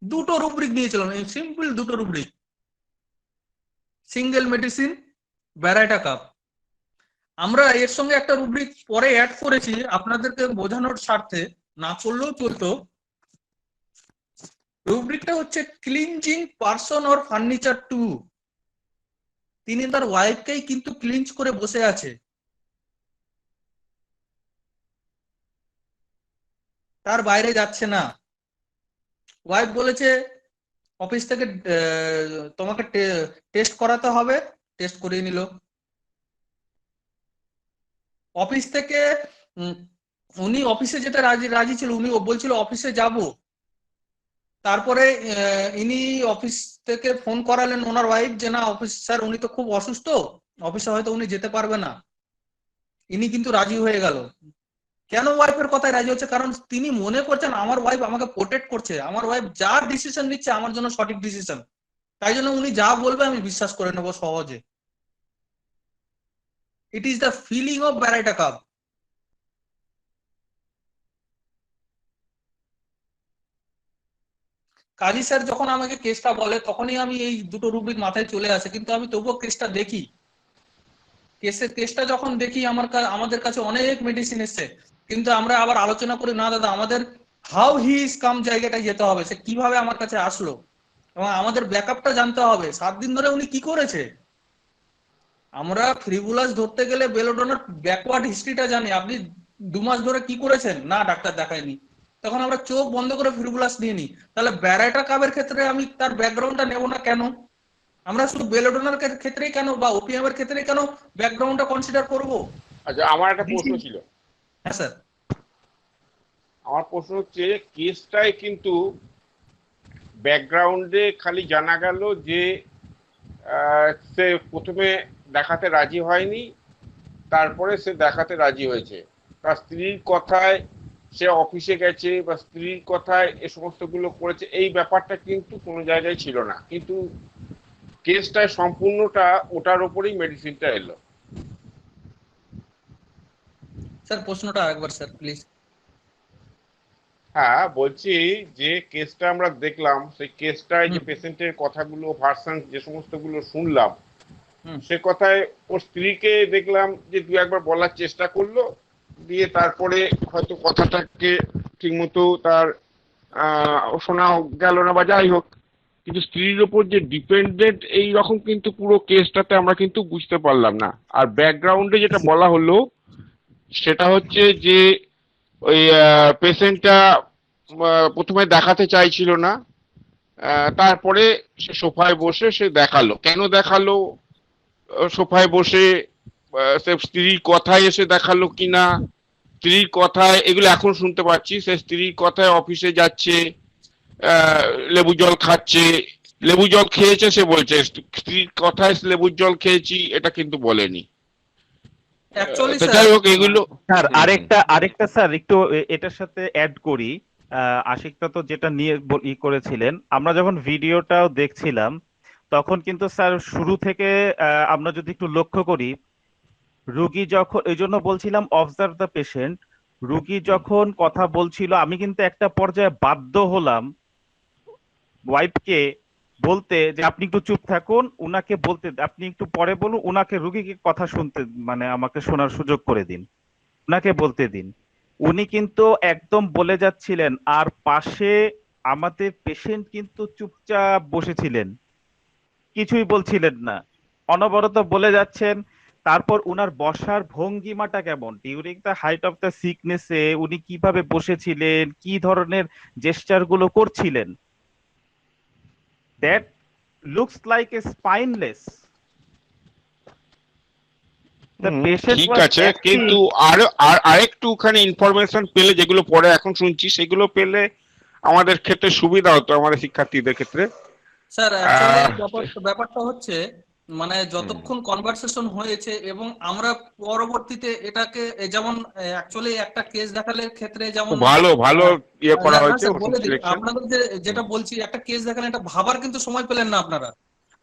দুটো রুব্রিক নিয়েছিলাম, সিম্পল দুটো রুব্রিক, সিঙ্গেল মেডিসিন, ভ্যারাইটা কাপ। আমরা এর সঙ্গে একটা রুব্রিক পরে অ্যাড করেছি আপনাদেরকে বোঝানোর স্বার্থে, না করলেও চলতো। রুব্রিকটা হচ্ছে cleansing person or furniture too. তিনি তার ওয়াইফকেই কিন্তু ক্লিনজ করে বসে আছে, তার বাইরে যাচ্ছে না। ওয়াইফ বলেছে অফিস থেকে তোমাকে টেস্ট করাতে হবে, টেস্ট করিয়ে নিল। অফিস থেকে উনি অফিসে যেতে রাজি ছিল, উনি বলছিল অফিসে যাব। তারপরে ইনি অফিস থেকে ফোন করালেন ওনার ওয়াইফ যে না অফিস স্যার উনি তো খুব অসুস্থ, অফিসে হয়তো উনি যেতে পারবে না। ইনি কিন্তু রাজি হয়ে গেল। কেন ওয়াইফের কথায় রাজি হচ্ছে? কারণ তিনি মনে করছেন আমার ওয়াইফ আমাকে প্রোটেক্ট করছে, আমার ওয়াইফ যা ডিসিশন নিচ্ছে আমার জন্য সঠিক ডিসিশন, তাই জন্য উনি যা বলবে আমি বিশ্বাস করে নেবো সহজে। It is the feeling of variety cup. Kazi sir যখন আমাকে কেসটা বলে তখনই আমি এই দুটো রুব্রিক মাথায় চলে আসে, কিন্তু আমি তবুও কেসটা দেখি। কেসটা যখন দেখি আমাদের কাছে অনেক মেডিসিন এসছে, কিন্তু আমরা আবার আলোচনা করি না দাদা আমাদের হাউ হি ইজ কাম জায়গাটায় যেতে হবে, সে কিভাবে আমার কাছে আসলো, এবং আমাদের ব্যাকআপটা জানতে হবে 7 দিন ধরে উনি কি করেছে। আমরা ফ্রিবুলাস ধরতে গেলে বেলোডোনার ব্যাকওয়ার্ড হিস্ট্রিটা জানি। আপনি 2 মাস ধরে কি করেছেন? না ডাক্তার দেখায়নি, তখন আমরা চোখ বন্ধ করে ফ্রিবুলাস নিয়ে নিই। তাহলে ব্যারাইটা কাবের ক্ষেত্রে আমি তার ব্যাকগ্রাউন্ডটা নেব না কেন? আমরা শুধু বেলোডোনার ক্ষেত্রেই কেন বা ওপিয়ামের ক্ষেত্রেই কেন ব্যাকগ্রাউন্ডটা কনসিডার করব? আচ্ছা, আমার একটা প্রশ্ন ছিল। হ্যাঁ স্যার। আমার প্রশ্ন হচ্ছে কেসটায় কিন্তু ব্যাকগ্রাউন্ডে খালি জানা গেল যে সে প্রথমে দেখাতে রাজি হয়নি, তারপরে সে দেখাতে রাজি হয়েছে। তার স্ত্রীর কথায় সে অফিসে গেছে বা স্ত্রীর কথায় এ সমস্ত গুলো করেছে, এই ব্যাপারটা কিন্তু কোনো জায়গায় ছিল না, কিন্তু কেসটা সম্পূর্ণটা ওটার উপরেই মেডিসিনটা এলো। স্যার প্রশ্নটা আরেকবার স্যার প্লিজ। হ্যাঁ, বলছি যে কেসটা আমরা দেখলাম, সেই কেসটায় যে পেশেন্টের কথাগুলো ভার্সন যে সমস্ত গুলো শুনলাম, সে কথায় ওর স্ত্রীকে দেখলাম যে দু একবার বলার চেষ্টা করলো, দিয়ে তারপরে হয়তো কথাটাকে ঠিকমতো তার শোনা গেল না বা যাই হোক, কিন্তু স্ত্রীর ওপর যে ডিপেন্ডেন্ট এই রকম কিন্তু পুরো কেসটাতে আমরা কিন্তু বুঝতে পারলাম না। আর ব্যাকগ্রাউন্ডে যেটা বলা হলো সেটা হচ্ছে যে ওই পেশেন্টটা প্রথমে দেখাতে চাইছিল না, তারপরে সে সোফায় বসে সে দেখালো। কেন দেখালো, সোফায় বসে সে স্ত্রীর কথায় এসে দেখালো কিনা, স্ত্রীর কথায় এগুলো এখন শুনতে পাচ্ছি, সে স্ত্রীর কথায় অফিসে যাচ্ছে, লেবু জল খাচ্ছে, লেবু জল খেয়েছে সে বলছে, স্ত্রীর কথায় লেবুর জল খেয়েছি এটা কিন্তু বলেনি। যাই হোক এগুলো স্যার আরেকটা স্যার একটু এটার সাথে অ্যাড করি। আশিকটা তো যেটা নিয়ে করেছিলেন, আমরা যখন ভিডিওটাও দেখছিলাম তখন কিন্তু স্যার শুরু থেকে আমরা যদি একটু লক্ষ্য করি, রুগী যখন, এই জন্য বলছিলাম অবজার্ভ দ্য পেশেন্ট, রুগী যখন কথা বলছিল আমি কিন্তু একটা পর্যায়ে বাধ্য হলাম ওয়াইফকে বলতে যে আপনি একটু চুপ থাকুন, উনাকে বলতে, আপনি একটু পরে বলুন, উনাকে রুগীকে কথা শুনতে, মানে আমাকে শোনার সুযোগ করে দিন, উনাকে বলতে দিন। উনি কিন্তু একদম বলে যাচ্ছিলেন, আর পাশে আমাদের পেশেন্ট কিন্তু চুপচাপ বসেছিলেন, কিছুই বলছিলেন না, অনবরত বলে যাচ্ছেন। তারপর উনার বসার ভঙ্গিমাটা কেমন, during the height of the সিকনেসে উনি কিভাবে বসেছিলেন, কি ধরনের জেস্টার গুলো করছিলেন, that looks like a spineless. ঠিক আছে, কিন্তু আরেকটুখানি ইনফরমেশন পেলে, যেগুলো পরে এখন শুনছি সেগুলো পেলে আমাদের ক্ষেত্রে সুবিধা হতো, আমাদের শিক্ষার্থীদের ক্ষেত্রে। স্যার অ্যাকচুয়ালি ব্যাপারটা হচ্ছে মানে যতক্ষণ কনভারসেশন হয়েছে এবং আমরা পরবর্তীতে এটাকে যেমন অ্যাকচুয়ালি একটা কেস দেখালের ক্ষেত্রে যেমন ভালো ইয়ে করা না, হয়েছে স্যার, বলে দিই আপনাদের যেটা বলছি, একটা কেস দেখালে এটা ভাবার কিন্তু সময় পেলেন না আপনারা।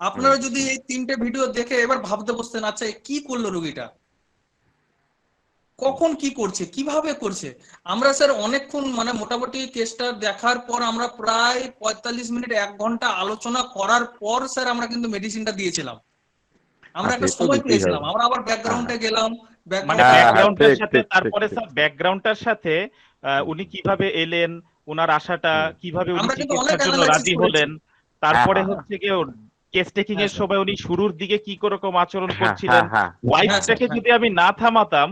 আপনারা যদি এই 3টে ভিডিও দেখে এবার ভাবতে বসতেন, আচ্ছা কি করলো রোগীটা, কখন কি করছে, কিভাবে করছে। আমরা স্যার অনেকক্ষণ মানে মোটামুটি কেসটা দেখার পর আমরা প্রায় 45 মিনিট 1 ঘন্টা আলোচনা করার পর স্যার আমরা কিন্তু মেডিসিনটা দিয়েছিলাম। আমরা একটা সময় পেয়েছিলাম, আমরা আবার ব্যাকগ্রাউন্ডে গেলাম, মানে ব্যাকগ্রাউন্ডের সাথে, তারপরে স্যার ব্যাকগ্রাউন্ডটার সাথে উনি কিভাবে এলেন, উনার আশাটা কিভাবে, উনি চিকিৎসার জন্য রাজি হলেন, তারপরে হচ্ছে কি কেস টেকিং এর সময় উনি শুরুর দিকে কি রকম আচরণ করছিলেন, ওয়াইফটাকে যদি আমি না থামাতাম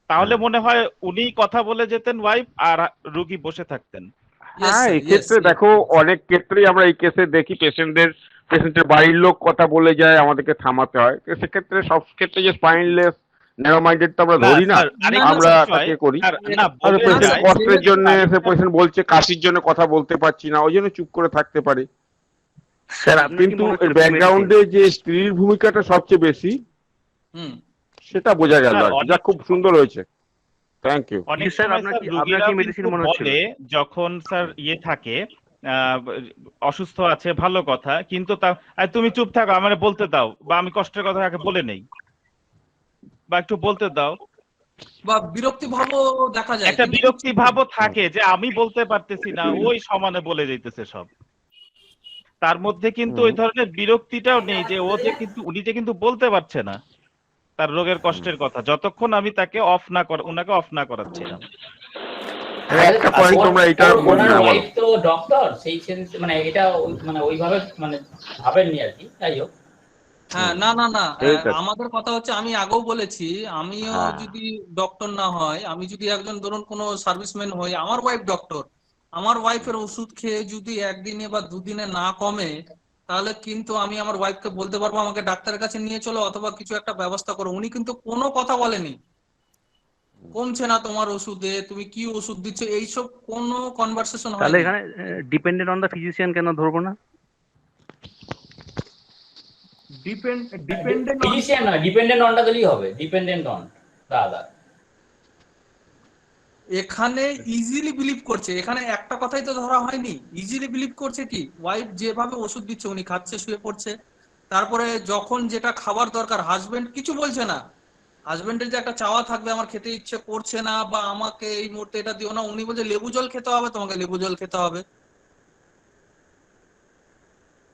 তাহলে মনে হয় উনি কথা বলে যেতেন ওয়াইফ, আর রুগী বসে থাকতেন। হ্যাঁ, এই ক্ষেত্রে দেখো অনেক ক্ষেত্রেই আমরা এই কেসে দেখি পেশেন্টের বাড়ির লোক কথা বলে যায়, আমাদেরকে থামাতে হয়। সেক্ষেত্রে সব ক্ষেত্রে যে স্পাইনলেস ন্যারো মাইন্ডেড তো আমরা ধরি না, আমরা তাকে করি। পেশেন্ট কষ্টের জন্য সে পেশেন্ট বলছে কাশির জন্য কথা বলতে পারছি না, ওই জন্য চুপ করে থাকতে পারে। কিন্তু ব্যাকগ্রাউন্ডে যে স্ত্রীর ভূমিকাটা সবচেয়ে বেশি, সেটা বোঝা গেল, যা খুব সুন্দর হয়েছে। Thank you. অনেক সময় রোগীরা কিন্তু বলে যখন স্যার ইয়ে থাকে, অসুস্থ আছে ভালো কথা, কিন্তু তুমি চুপ থাকো, আমার বলতে দাও, বা আমি কষ্টের কথা কাকে বলে নেই, বা একটু বলতে দাও, বা বিরক্তি ভাবও দেখা যায়, একটা বিরক্তি ভাবও থাকে যে আমি বলতে পারতেছি না, ওই সমানে বলে যাইতেছে সব। তার মধ্যে কিন্তু ওই ধরনের বিরক্তিটাও নেই যে ও যে কিন্তু উনি যে কিন্তু বলতে পারছে না তার রোগের কষ্টের কথা, যতক্ষণ আমি তাকে উনাকে অফ না করাচ্ছিলাম। একটা পয়েন্ট তোমরা এটা ওয়াইফ তো ডক্টর, সেই সেন্স মানে এটা মানে ওইভাবে মানে ভাবেননি আর কি। যাই হোক, হ্যাঁ, না আমাদের কথা হচ্ছে, আমি আগেও বলেছি, আমিও যদি ডক্টর না হয়, আমি যদি একজন ধরুন কোনো সার্ভিসম্যান হই, আমার ওয়াইফ ডক্টর, আমার ওয়াইফের ওষুধ খেয়ে যদি একদিনে বা দুদিনে না কমে, তাহলে কিন্তু আমি আমার ওয়াইফকে বলতে পারবো আমাকে ডাক্তারের কাছে নিয়ে চলো অথবা কিছু একটা ব্যবস্থা করো। উনি কিন্তু কোনো কথা বলেনি, কমছে না তোমার ওষুধে, তুমি কি ওষুধ দিচ্ছ, এইসব কোনো কনভারসেশন হয় না। তাহলে এখানে ডিপেন্ডেন্ট অন দা ফিজিশিয়ান কেন ধরবো না? ফিজিশিয়ান না, ডিপেন্ডেন্ট অনটা দিলেই হবে, ডিপেন্ডেন্ট অন দা আদার। এখানে ইজিলি বিলিভ করছে, এখানে একটা কথাই তো ধরা হয়নি, ইজিলি বিলিভ করছে কি ওয়াইফ যেভাবে ওষুধ দিচ্ছে উনি খাচ্ছে শুয়ে পড়ছে, তারপরে যখন যেটা খাবার দরকার হাজবেন্ড কিছু বলছে না, হাজবেন্ডের যে একটা চাওয়া থাকবে আমার খেতে ইচ্ছে করছে না বা আমাকে এই মুহূর্তে এটা দিও না, উনি বলছে লেবু জল খেতে হবে, তোমাকে লেবু জল খেতে হবে।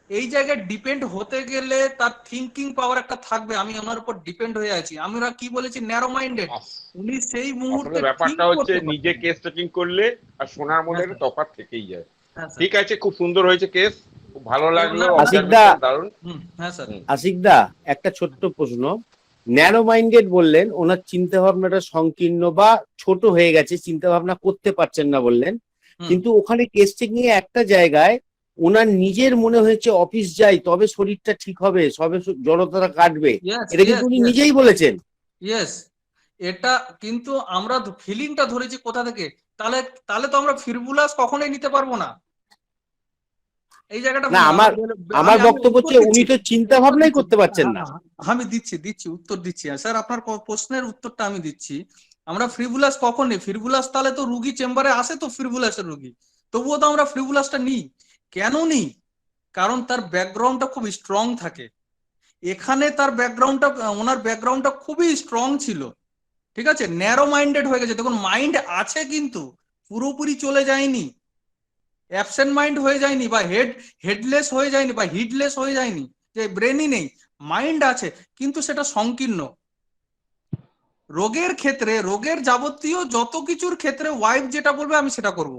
এই জায়গায় ডিপেন্ড হতে গেলে তার থিঙ্কিং পাওয়ার একটা থাকবে, আমি ওনার উপর ডিপেন্ড হয়ে আছি, আমরা কি বলেছি ন্যারো মাইন্ডেড, উনি সেই মুহূর্তে আসলে ব্যাপারটা হচ্ছে নিজে কেস টেকিং করলে আর সোনার মনের তফাৎ থেকেই যায়। ঠিক আছে, খুব সুন্দর হয়েছে কেস, খুব ভালো লাগলো। দারুণ। হ্যাঁ স্যার। আশিকদা একটা ছোট্ট প্রশ্ন, ন্যারো মাইন্ডেড বললেন, ওনার চিন্তা ভাবনাটা সংকীর্ণ বা ছোট হয়ে গেছে, চিন্তা ভাবনা করতে পারছেন না বললেন, কিন্তু ওখানে কেস টেকিং এ একটা জায়গায় ওনার নিজের মনে হয়েছে অফিস যাই তবে শরীরটা ঠিক হবে, সবে জড়তাটা কাটবে, এটা কিন্তু উনি নিজেই বলেছেন। ইয়েস, এটা কিন্তু আমরা ফিলিংটা ধরেছি কোথা থেকে, তাহলে তাহলে তো আমরা ফিরবুলাস কখনোই নিতে পারবো না। এই জায়গাটা না, আমার বক্তব্য হচ্ছে উনি তো চিন্তা ভাবনাই করতে পারছেন না। আমি দিচ্ছি উত্তর দিচ্ছি স্যার, আপনার প্রশ্নের উত্তরটা আমি দিচ্ছি। আমরা ফ্রিবুলাস কখন নেই? ফ্রিবুলাস তাহলে তো রুগী চেম্বারে আসে তো ফ্রিবুলাসের রুগী, তবুও তো আমরা ফ্রিবুলাসটা নিই। কেন নিই? কারণ তার ব্যাকগ্রাউন্ডটা খুব স্ট্রং থাকে। এখানে তার ব্যাকগ্রাউন্ডটা, ওনার ব্যাকগ্রাউন্ডটা খুবই স্ট্রং ছিল, ঠিক আছে, ন্যারো মাইন্ডেড হয়ে গেছে। দেখুন মাইন্ড আছে কিন্তু পুরোপুরি চলে যায়নি, অ্যাবসেন্ট মাইন্ড হয়ে যায়নি বা হেডলেস হয়ে যায়নি বা হিডলেস হয়ে যায়নি, যে ব্রেনই নেই, মাইন্ড আছে কিন্তু সেটা সংকীর্ণ। রোগের ক্ষেত্রে, রোগের যাবতীয় যত কিছুর ক্ষেত্রে ওয়াইফ যেটা বলবে আমি সেটা করব,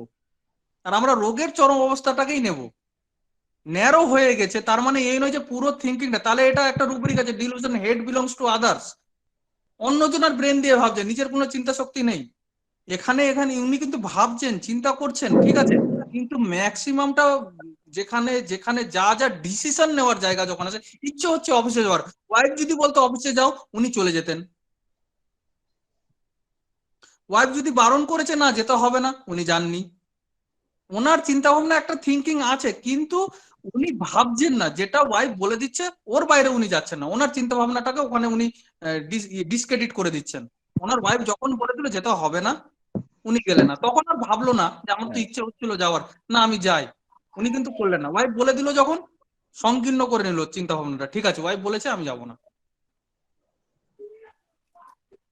আর আমরা রোগের চরম অবস্থাটাকেই নেব। ন্যারো হয়ে গেছে তার মানে এই নয় যে পুরো থিঙ্কিংটা, তাহলে এটা একটা রুব্রিক আছে, dilution head belongs to others, অন্যজনের ব্রেন দিয়ে ভাবছে, নিজের কোনো চিন্তা শক্তি নেই। এখানে উনি কিন্তু ভাবছেন, চিন্তা করছেন, ঠিক আছে, কিন্তু ম্যাক্সিমামটা যেখানে যেখানে যা যা ডিসিশন নেওয়ার জায়গা যখন আছে, ইচ্ছে হচ্ছে অফিসে যাওয়ার, ওয়াইফ যদি বলতো অফিসে যাও উনি চলে যেতেন। ওয়াইফ যদি বারণ করেছে না যেতে হবে না, উনি যাননি। ওনার চিন্তা ভাবনা একটা থিঙ্কিং আছে, কিন্তু উনি ভাবছেন না, যেটা ওয়াইফ বলে দিচ্ছে ওর বাইরে উনি যাচ্ছেন না, ওনার চিন্তা ভাবনাটাকে ওখানে উনি ডিসক্রেডিট করে দিচ্ছেন। ওনার ওয়াইফ যখন বলে দিল যেতে হবে না, উনি গেলেন না, তখন আর ভাবলো না যে আমার তো ইচ্ছে হচ্ছিল যাওয়ার, না আমি যাই, উনি কিন্তু করলেন না। ওয়াইফ বলে দিল যখন, সংকীর্ণ করে নিল চিন্তা ভাবনাটা, ঠিক আছে ওয়াইফ বলেছে আমি যাব না।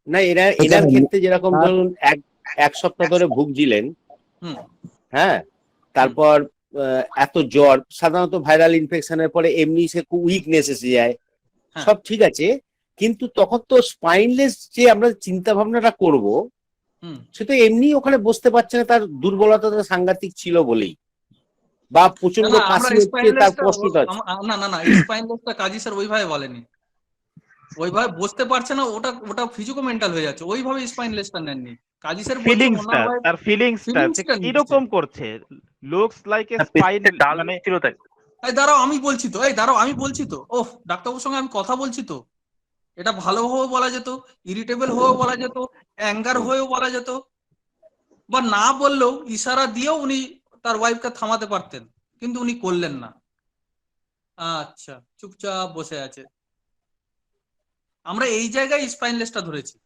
না, এনার ক্ষেত্রে যেরকম ধরুন এক সপ্তাহ ধরে ভুগছিলেন, হ্যাঁ, তারপর এত জ্বর, সাধারণত ভাইরাল ইনফেকশনের পরে এমনি সে খুব উইকনেস এসে যায়, সব ঠিক আছে, কিন্তু তখন তো স্পাইনলেস যে আমরা চিন্তা ভাবনাটা করব, সে তো এমনি ওখানে বসতে পারছে না, তার দুর্বলতা সাংঘাতিক ছিল বলেই, বা প্রচন্ড কাশি হচ্ছে, তার কষ্টটা আছে। না না না, স্পাইনলেসটা কাজী স্যার ওইভাবে বলেনি, ওইভাবে বসতে পারছে না, ওটা ওটা ফিজিকো মেন্টাল হয়ে যাচ্ছে, ওইভাবে স্পাইনলেসটা নেননি। কাজী স্যার ফিলিংসটা, তার ফিলিংসটা কিরকম করছে, লুকস লাইক এ স্পাইন, মানে ছিল তাই। এই দাঁড়াও আমি বলছি তো, এই দাঁড়াও আমি বলছি তো, ওহ ডাক্তারবাবুর সঙ্গে আমি কথা বলছি তো, এটা ভালোভাবে বলা যেত, ইরিটেবল হয়েও বলা যেত, অ্যাঙ্গার হয়েও বলা যেত, বা না বললেও ইশারা দিয়েও উনি তার ওয়াইফকে থামাতে পারতেন, কিন্তু উনি করলেন না। আচ্ছা, চুপচাপ বসে আছে। আমরা এই জায়গায় স্পাইনলেসটা ধরেছি।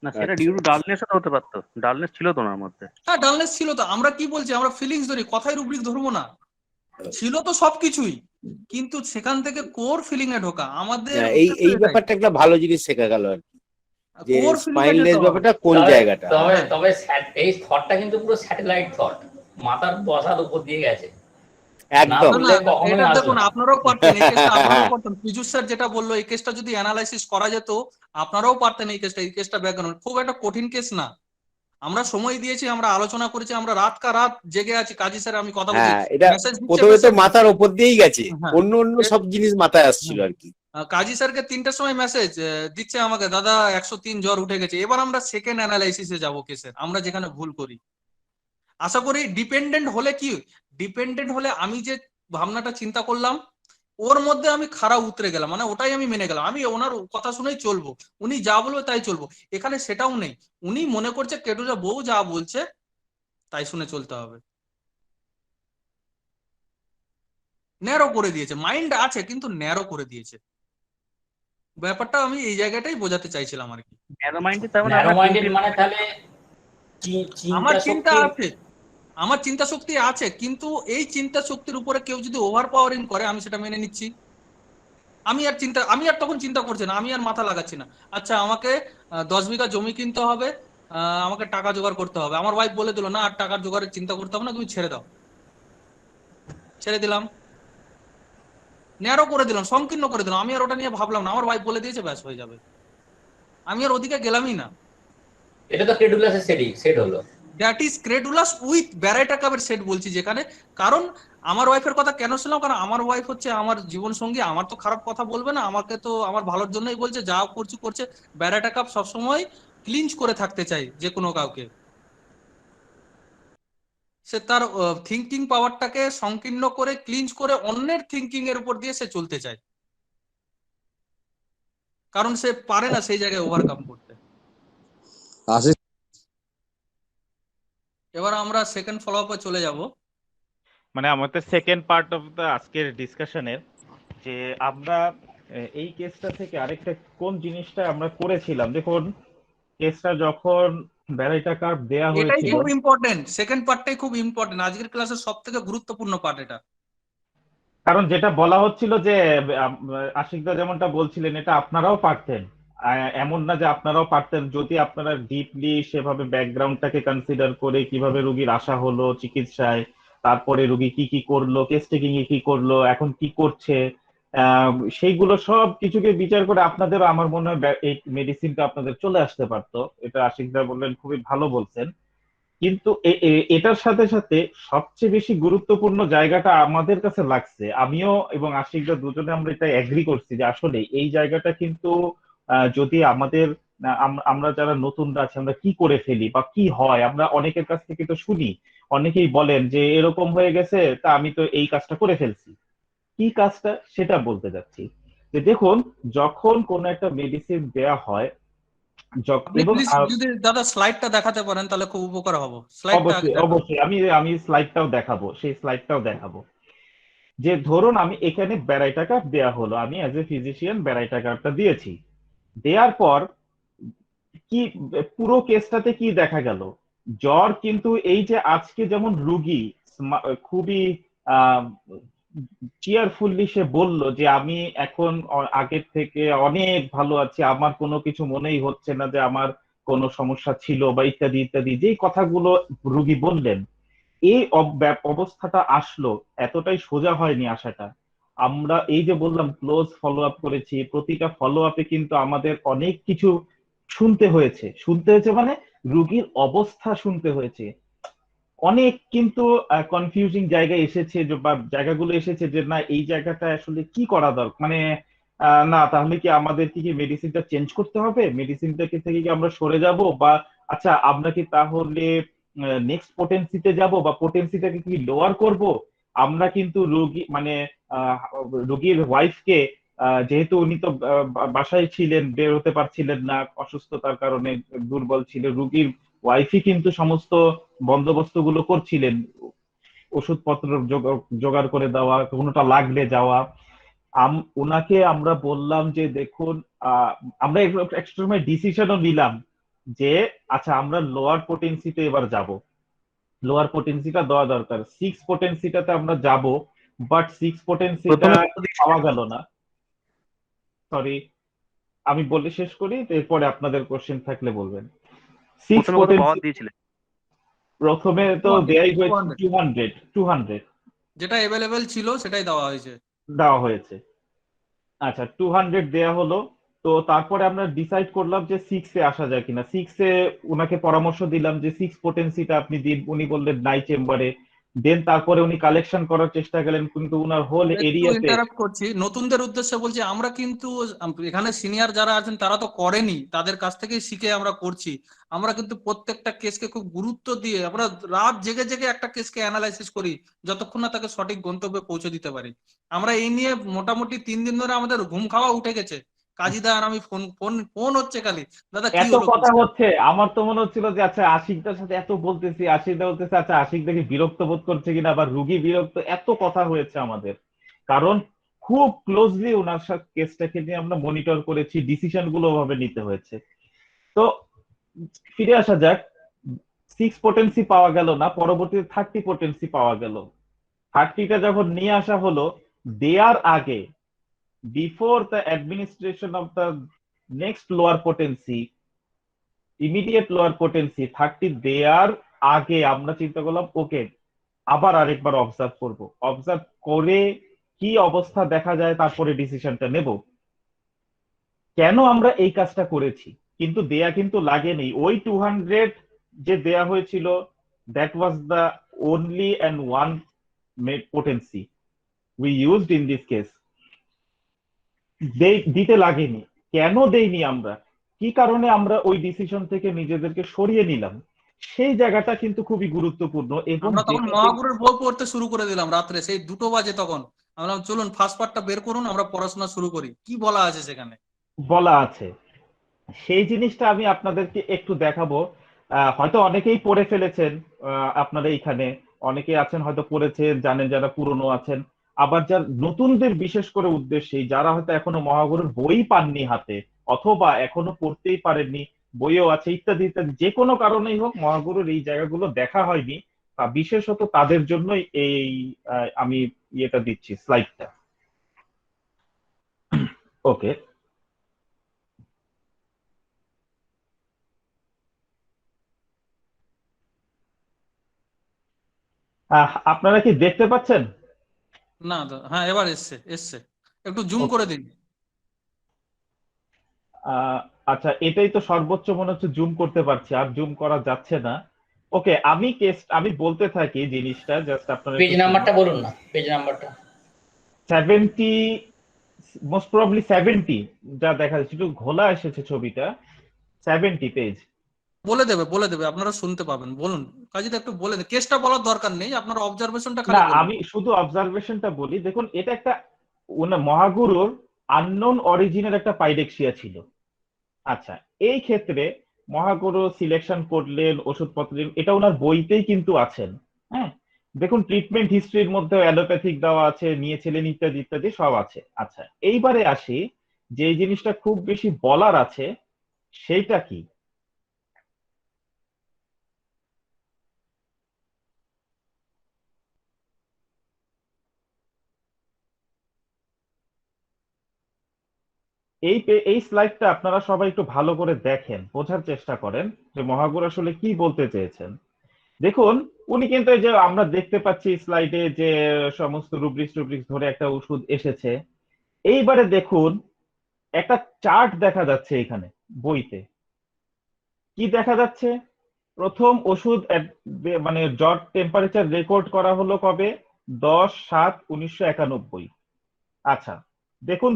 না, সেটা ডিউ টু ডালনেস হতে পারতো, ডালনেস ছিল তো ওনার মধ্যে। হ্যাঁ ডালনেস ছিল তো, আমরা কি বলছি, আমরা ফিলিংস ধরি, কথায় রুব্রিক ধরবো না, ছিল তো সবকিছুই, কিন্তু সেখান থেকে কোর ফিলিং এ ঢোকা আমাদের এই ব্যাপারটা একটা ভালো জিনিস শেখা গেল আর কি, যে স্পাইনলেস ব্যাপারটা কোন জায়গাটা। তবে এই থটটা কিন্তু পুরো স্যাটেলাইট থট, মাথার বসার উপর দিয়ে গেছে একদম। এটা দেখুন আপনারাও পারতেন, এই কেসটা আপনারাও পারতেন, পীযুষ স্যার যেটা বললো এই কেসটা যদি অ্যানালাইসিস করা যেত আপনারাও পারতেন, এই কেসটা ব্যাকগ্রাউন্ড খুব একটা কঠিন কেস না, আমরা সময় দিয়েছি, আমরা আলোচনা করেছি, আমরা রাত জেগে আছি। কাজী স্যার আমি কথা বলছি, এটা প্রথমে তো মাথার উপর দিয়েই গেছে, অন্য সব জিনিস মাথায় আসছিল আর কি। কাজী স্যারকে 3টার সময় মেসেজ দিচ্ছে আমাকে, দাদা 103 জ্বর উঠে গেছে। এবার আমরা সেকেন্ড অ্যানালাইসিসে যাবো কেসের, আমরা যেখানে ভুল করি। আশা করি ডিপেন্ডেন্ট হলে কি, ডিপেন্ডেন্ট হলে আমি যে ভাবনাটা চিন্তা করলাম ওর মধ্যে আমি খাড়া উতরে গেলাম, মানে ওটাই আমি মেনে গেলাম, আমি ওনার কথা শুনেই চলবো, উনি যা বলবে তাই চলবো। এখানে সেটাও নেই, উনি মনে করছে কেটুজা বউ যা বলছে তাই শুনে চলতে হবে, ন্যারো করে দিয়েছে, মাইন্ড আছে কিন্তু ন্যারো করে দিয়েছে। ব্যাপারটা আমি এই জায়গাটাই বোঝাতে চাইছিলাম আর কি। ন্যারো মাইন্ডেড মানে তাহলে চিন্তা আমার চিন্তা শক্তি আছে, আমার চিন্তা শক্তি আছে, কিন্তু এই চিন্তা শক্তির উপরে কেউ যদি ওভার পাওয়ারিং করে আমি সেটা মেনে নিচ্ছি। আমি আর তখন চিন্তা করছি না, আমি আর মাথা লাগাচ্ছি না। আচ্ছা আমাকে 10 বিঘা জমি কিনতে হবে, আমাকে টাকা জোগাড় করতে হবে। আমার ওয়াইফ বলে দিল না আর টাকার জোগাড়ের চিন্তা করতে হবে না, তুমি ছেড়ে দাও। ছেড়ে দিলাম, ন্যারো করে দিলাম, সংকীর্ণ করে দিলাম। আমি আর ওটা নিয়ে ভাবলাম না, আমার ওয়াইফ বলে দিয়েছে, ব্যাস হয়ে যাবে। আমি আর ওদিকে গেলামই না। এটা তো ক্রেডুলাসের সেট হলো। দ্যাট ইজ ক্রেডুলাস উইথ ব্যারাইটা কাপের সেট বলছি যেখানে। কারণ আমার ওয়াইফের কথা কেন শুনলাম, কারণ আমার ওয়াইফ হচ্ছে আমার জীবন সঙ্গী, আমার তো খারাপ কথা বলবে না, আমাকে তো আমার ভালোর জন্যই বলছে, যা করছি করছে। ব্যারাইটা কাপ সবসময় ক্লিঞ্চ করে থাকতে চাই যে কোনো কাউকে, সে তার থিঙ্কিং পাওয়ারটাকে সংকীর্ণ করে ক্লিঞ্চ করে অন্যের থিঙ্কিং এর উপর দিয়ে সে চলতে চায়, কারণ সে পারে না সেই জায়গায় ওভারকাম করতে। এবার আমরা সেকেন্ড ফলো আপে চলে যাব। মানে আমাদের সেকেন্ড পার্ট অফ দা আজকের ডিসকাশনের, যে আমরা এই কেসটা থেকে আরেকটা কোন জিনিসটা আমরা করেছিলাম। দেখুন কেসটা যখন ব্যারাইটা কার্ভ দেয়া এটাই হয়েছিল, খুব ইম্পর্টেন্ট, সেকেন্ড পার্টটাই খুব ইম্পর্টেন্ট, আজকের ক্লাসের সবথেকে গুরুত্বপূর্ণ পার্ট এটা। কারণ যেটা বলা হচ্ছিল যে আশিকদা যেমনটা বলছিলেন, এটা আপনারাও পারতেন, এমন না যে আপনারাও পারতেন যদি আপনারা ডিপলি সেভাবে ব্যাকগ্রাউন্ডটাকে কনসিডার করে কিভাবে রুগীর আসা হলো চিকিৎসায়, তারপরে রুগী কি কি করলো, কেস টেকিং এ কি করলো, এখন কি করছে, সেইগুলো সব কিছুকে বিচার করে আপনাদের আমার মনে হয় এই মেডিসিনটা আপনাদের চলে আসতে পারতো। এটা আশিকদা বললেন, খুবই ভালো বলছেন। কিন্তু এটার সাথে সাথে সবচেয়ে বেশি গুরুত্বপূর্ণ জায়গাটা আমাদের কাছে লাগছে, আমিও এবং আশিকদা দুজনে আমরা এটা এগ্রি করছি যে আসলে এই জায়গাটা কিন্তু যদি আমাদের আমরা যারা নতুনরা আছি আমরা কি করে ফেলি বা কি হয়, আমরা অনেকের কাছ থেকে তো শুনি, অনেকেই বলেন যে এরকম হয়ে গেছে, তা আমি তো এই কাজটা করে ফেলছি। কি কাজটা সেটা বলতে যাচ্ছি। যে দেখুন, যখন কোনো একটা মেডিসিন দেয়া হয় আপনি এবং প্লিজ যদি দাদা স্লাইডটা দেখাতে পারেন তাহলে খুব উপকার হবে। অবশ্যই অবশ্যই আমি স্লাইডটাও দেখাবো, সেই স্লাইডটাও দেখাবো। যে ধরুন আমি এখানে ব্যারাইটা কার্ভ দেয়া হলো, আমি অ্যাজ এ ফিজিশিয়ান ব্যারাইটা কার্ভটা দিয়েছি। দেওয়ার পর কি পুরো কেসটাতে কি দেখা গেল, জ্বর কিন্তু এই যে আজকে যেমন রুগী খুবই চিয়ারফুলি সে বলল যে আমি এখন আগের থেকে অনেক ভালো আছি, আমার কোনো কিছু মনেই হচ্ছে না যে আমার কোনো সমস্যা ছিল বা ইত্যাদি ইত্যাদি, যেই কথাগুলো রুগী বললেন, এই অবস্থাটা আসলো এতটাই সোজা হয়নি আসাটা। আমরা এই যে বললাম ক্লোজ ফলো আপ করেছি, প্রতিটা ফলো আপে কিন্তু আমাদের অনেক কিছু শুনতে হয়েছে মানে রুগীর অবস্থা শুনতে হয়েছে, অনেক কিন্তু কনফিউজিং জায়গায় এসেছে বা জায়গাগুলো এসেছে যে না এই জায়গাটা আসলে কি করা দরকার, মানে না তাহলে কি আমাদের কি মেডিসিনটা চেঞ্জ করতে হবে, মেডিসিনটাকে থেকে কি আমরা সরে যাব, বা আচ্ছা আমরা কি তাহলে নেক্সট পোটেন্সিতে যাব বা পোটেন্সিটাকে কি লোয়ার করব। আমরা কিন্তু রোগী মানে রোগীর ওয়াইফকে, যেহেতু উনি তো বাসায় ছিলেন, বের হতে পারছিলেন না অসুস্থতার কারণে, দুর্বল ছিল, রুগীর ওয়াইফই কিন্তু সমস্ত বন্দোবস্ত গুলো করছিলেন, ওষুধপত্র জোগাড় করে দেওয়া, কোনোটা লাগলে যাওয়া। ওনাকে আমরা বললাম যে দেখুন, আমরা একটা সময় ডিসিশনও নিলাম যে আচ্ছা আমরা লোয়ার পোটেন্সিতে এবার যাব, লোয়ার পোটেন্সিটা দেওয়া দরকার, 6 পোটেন্সিটাতে আমরা যাব, বাট 6 পোটেন্সিটা পাওয়া গেল না। সরি, আমি বলে শেষ করি, এরপরে আপনাদের কোশ্চেন থাকলে বলবেন। 6 পোটেন্সি প্রথমে তো দেয়াই হয়েছে 200 যেটা अवेलेबल ছিল সেটাই দেওয়া হয়েছে। আচ্ছা 200 দেয়া হলো, তো তারপরে আমরা ডিসাইড করলাম যে 6 এ আসা যায় কিনা। 6 এ উনাকে পরামর্শ দিলাম যে 6 পোটেন্সিটা আপনি দিন, উনি বললেন নাই চেম্বারে। দেন তারপরে উনি কালেকশন করার চেষ্টা করেন, কিন্তু উনার হোল এরিয়াতে। ইন্টারাপ্ট করছি, নতুনদের উদ্দেশ্যে বলছি, আমরা কিন্তু এখানে সিনিয়র যারা আছেন তারা তো করেনি, তাদের কাছ থেকেই শিখে আমরা করছি। আমরা কিন্তু প্রত্যেকটা কেসকে খুব গুরুত্ব দিয়ে আমরা রাত জেগে জেগে একটা কেসকে অ্যানালাইসিস করি যতক্ষণ না তাকে সঠিক গন্তব্যে পৌঁছে দিতে পারি। আমরা এই নিয়ে মোটামুটি 3 দিন ধরে আমাদের ঘুম খাওয়া উঠে গেছে। কাজীদা আর আমি ফোন হচ্ছে খালি, দাদা কি এত হলো কথা হচ্ছে, আমার তো মনে হচ্ছিল যে আচ্ছা আশিকদার সাথে এত বলতেছি, আশিকদা বলতেছে আচ্ছা আশিক দেখি বিরক্ত বোধ করছে কিনা, বা রুগী বিরক্ত, এত কথা হয়েছে আমাদের। কারণ খুব ক্লোজলি ওনার সাথে কেসটাকে নিয়ে আমরা মনিটর করেছি, ডিসিশন গুলো ওভাবে নিতে হয়েছে। তো ফিরে আসা যাক, 6 পোটেন্সি পাওয়া গেল না, পরবর্তীতে 30 পোটেন্সি পাওয়া গেল। 30টা যখন নিয়ে আসা হলো, দেয়ার আগে, before the administration of the next lower potency, immediate lower potency 30 দেয়ার আগে আমরা চিন্তা করলাম ওকে আবার আরেকবার অবজার্ভ করব, অবজার্ভ করে কি অবস্থা দেখা যায় তারপরে ডিসিশনটা নেব। কেন আমরা এই কাজটা করেছি? কিন্তু দেয়া কিন্তু লাগেনি। ওই 200 যে দেয়া হয়েছিল, that was the only and one potency we used in this case. দিতে লাগেনি। কেন দেইনি আমরা, কি কারণে আমরা ওই ডিসিশন থেকে নিজেদেরকে সরিয়ে নিলাম, সেই জায়গাটা কিন্তু খুবই গুরুত্বপূর্ণ। এবং আমরা তখন মহাগুরুর বই পড়তে শুরু করে দিলাম রাত্রে, সেই 2টো বাজে তখন। আমরা চলুন ফার্স্ট পার্টটা বের করুন, আমরা পড়াশোনা শুরু করি। কি বলা আছে সেখানে? বলা আছে সেই জিনিসটা আমি আপনাদেরকে একটু দেখাবো। হয়তো অনেকেই পড়ে ফেলেছেন, আপনারা এখানে অনেকেই আছেন হয়তো পড়েছেন, জানেন, যারা পুরনো আছেন। আবার যারা নতুনদের বিশেষ করে উদ্দেশ্যে, যারা হয়তো এখনো মহাগুরুর বই পাননি হাতে, অথবা এখনো পড়তেই পারেননি, বইও আছে ইত্যাদি ইত্যাদি, যে কোনো কারণেই হোক মহাগুরুর এই জায়গাগুলো দেখা হয়নি, বিশেষত তাদের জন্যই এই আমি ইয়েটা দিচ্ছি, স্লাইডটা। ওকে, আপনারা কি দেখতে পাচ্ছেন? না, হ্যাঁ এবার এসছে। একটু জুম করে দিন। আচ্ছা, এটাই তো সর্বোচ্চ মনে হচ্ছে জুম করতে পারছি, আর জুম করা যাচ্ছে না। ওকে, আমি বলতে থাকি জিনিসটা, জাস্ট আপনারা পেজ নাম্বারটা বলুন না, পেজ নাম্বারটা। 70, মোস্ট প্রবাবলি 70, যা দেখা যাচ্ছে, একটু ঘোলা এসেছে ছবিটা। 70 পেজ। বলে দেবে, আপনারা শুনতে পাবেন। বলুন কাজীটা, একটু বলে দেন। কেসটা বলার দরকার নেই, আপনার অবজারভেশনটা খালি না, বলুন। আমি শুধু অবজারভেশনটা বলি। দেখুন, এটা একটা মহাগুরুর আননোন অরিজিনের একটা পাইরেক্সিয়া ছিল। আচ্ছা, এই ক্ষেত্রে মহাগুরু সিলেকশন করলেন, ওষুধপত্র দিলেন, এটা ওনার বইতেই কিন্তু আছেন। হ্যাঁ, দেখুন ট্রিটমেন্ট হিস্ট্রির মধ্যে অ্যালোপ্যাথিক দেওয়া আছে, নিয়েছিলেন ইত্যাদি ইত্যাদি সব আছে। আচ্ছা, এইবারে আসি, যে জিনিসটা খুব বেশি বলার আছে সেইটা কি। এই স্লাইডটা আপনারা সবাই একটু ভালো করে দেখেন, বোঝার চেষ্টা করেন যে মহাগুরু আসলে কি বলতে চেয়েছেন। দেখুন, উনি কিন্তু এই যে আমরা দেখতে পাচ্ছি স্লাইডে যে সমস্ত রুব্রিক্স ধরে একটা ওষুধ এসেছে। এইবারে দেখুন, একটা চার্ট দেখা যাচ্ছে এখানে বইতে। কি দেখা যাচ্ছে? প্রথম ওষুধ মানে জ্বর টেম্পারেচার রেকর্ড করা হলো কবে? 10/7/1991। আচ্ছা, দেখুন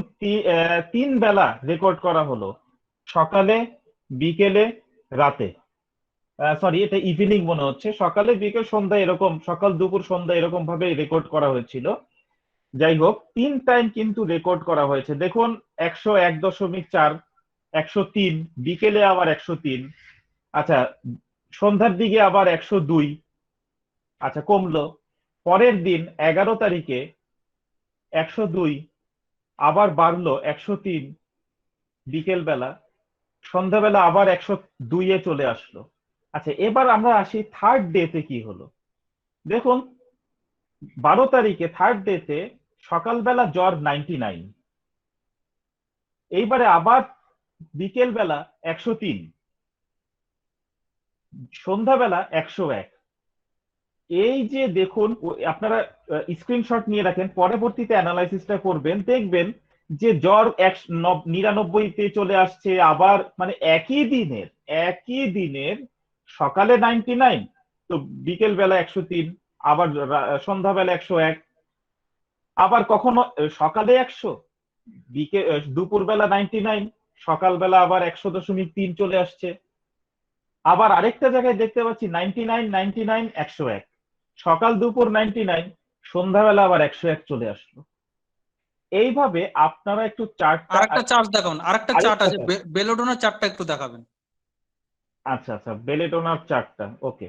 3 বেলা রেকর্ড করা হলো, সকালে, বিকেলে, রাতে। সরি, এটা ইভিনিং মনে হচ্ছে, সকালে বিকেল সন্ধ্যা এরকম, সকাল দুপুর সন্ধ্যা এরকম ভাবে রেকর্ড করা হয়েছিল। যাই হোক, 3 টাইম কিন্তু রেকর্ড করা হয়েছে। দেখুন 101.4, 103, বিকেলে আবার 103। আচ্ছা, সন্ধ্যার দিকে আবার 102। আচ্ছা, কমলো। পরের দিন 11 তারিখে 102, আবার বাড়লো 103 বিকেল বেলা, সন্ধ্যাবেলা আবার 102-এ চলে আসলো। আচ্ছা, এবার আমরা আসি থার্ড ডেতে কি হলো। দেখুন 12 তারিখে থার্ড ডেতে সকালবেলা জ্বর 99, এইবারে আবার বিকেল বেলা 103, সন্ধ্যাবেলা 101। এই যে দেখুন, আপনারা স্ক্রিনশট নিয়ে রাখেন, পরবর্তীতে অ্যানালাইসিসটা করবেন, দেখবেন যে জ্বর 99-তে চলে আসছে, আবার মানে একই দিনের সকালে 99, তো বিকেল বেলা 103, আবার সন্ধ্যাবেলা 101, আবার কখনো সকালে 100, দুপুর বেলা 99, সকালবেলা আবার 100.3 চলে আসছে। আবার আরেকটা জায়গায় দেখতে পাচ্ছি 99, 99, 101, সকাল দুপুর 99, সন্ধ্যাবেলা আবার 101 চলে আসলো। এইভাবে আপনারা একটু চার্টটা, আরেকটা চার্ট দেখাবেন, আরেকটা চার্ট আছে, বেলোডোনার চার্টটা একটু দেখাবেন। আচ্ছা, বেলেডোনার চার্টটা, ওকে,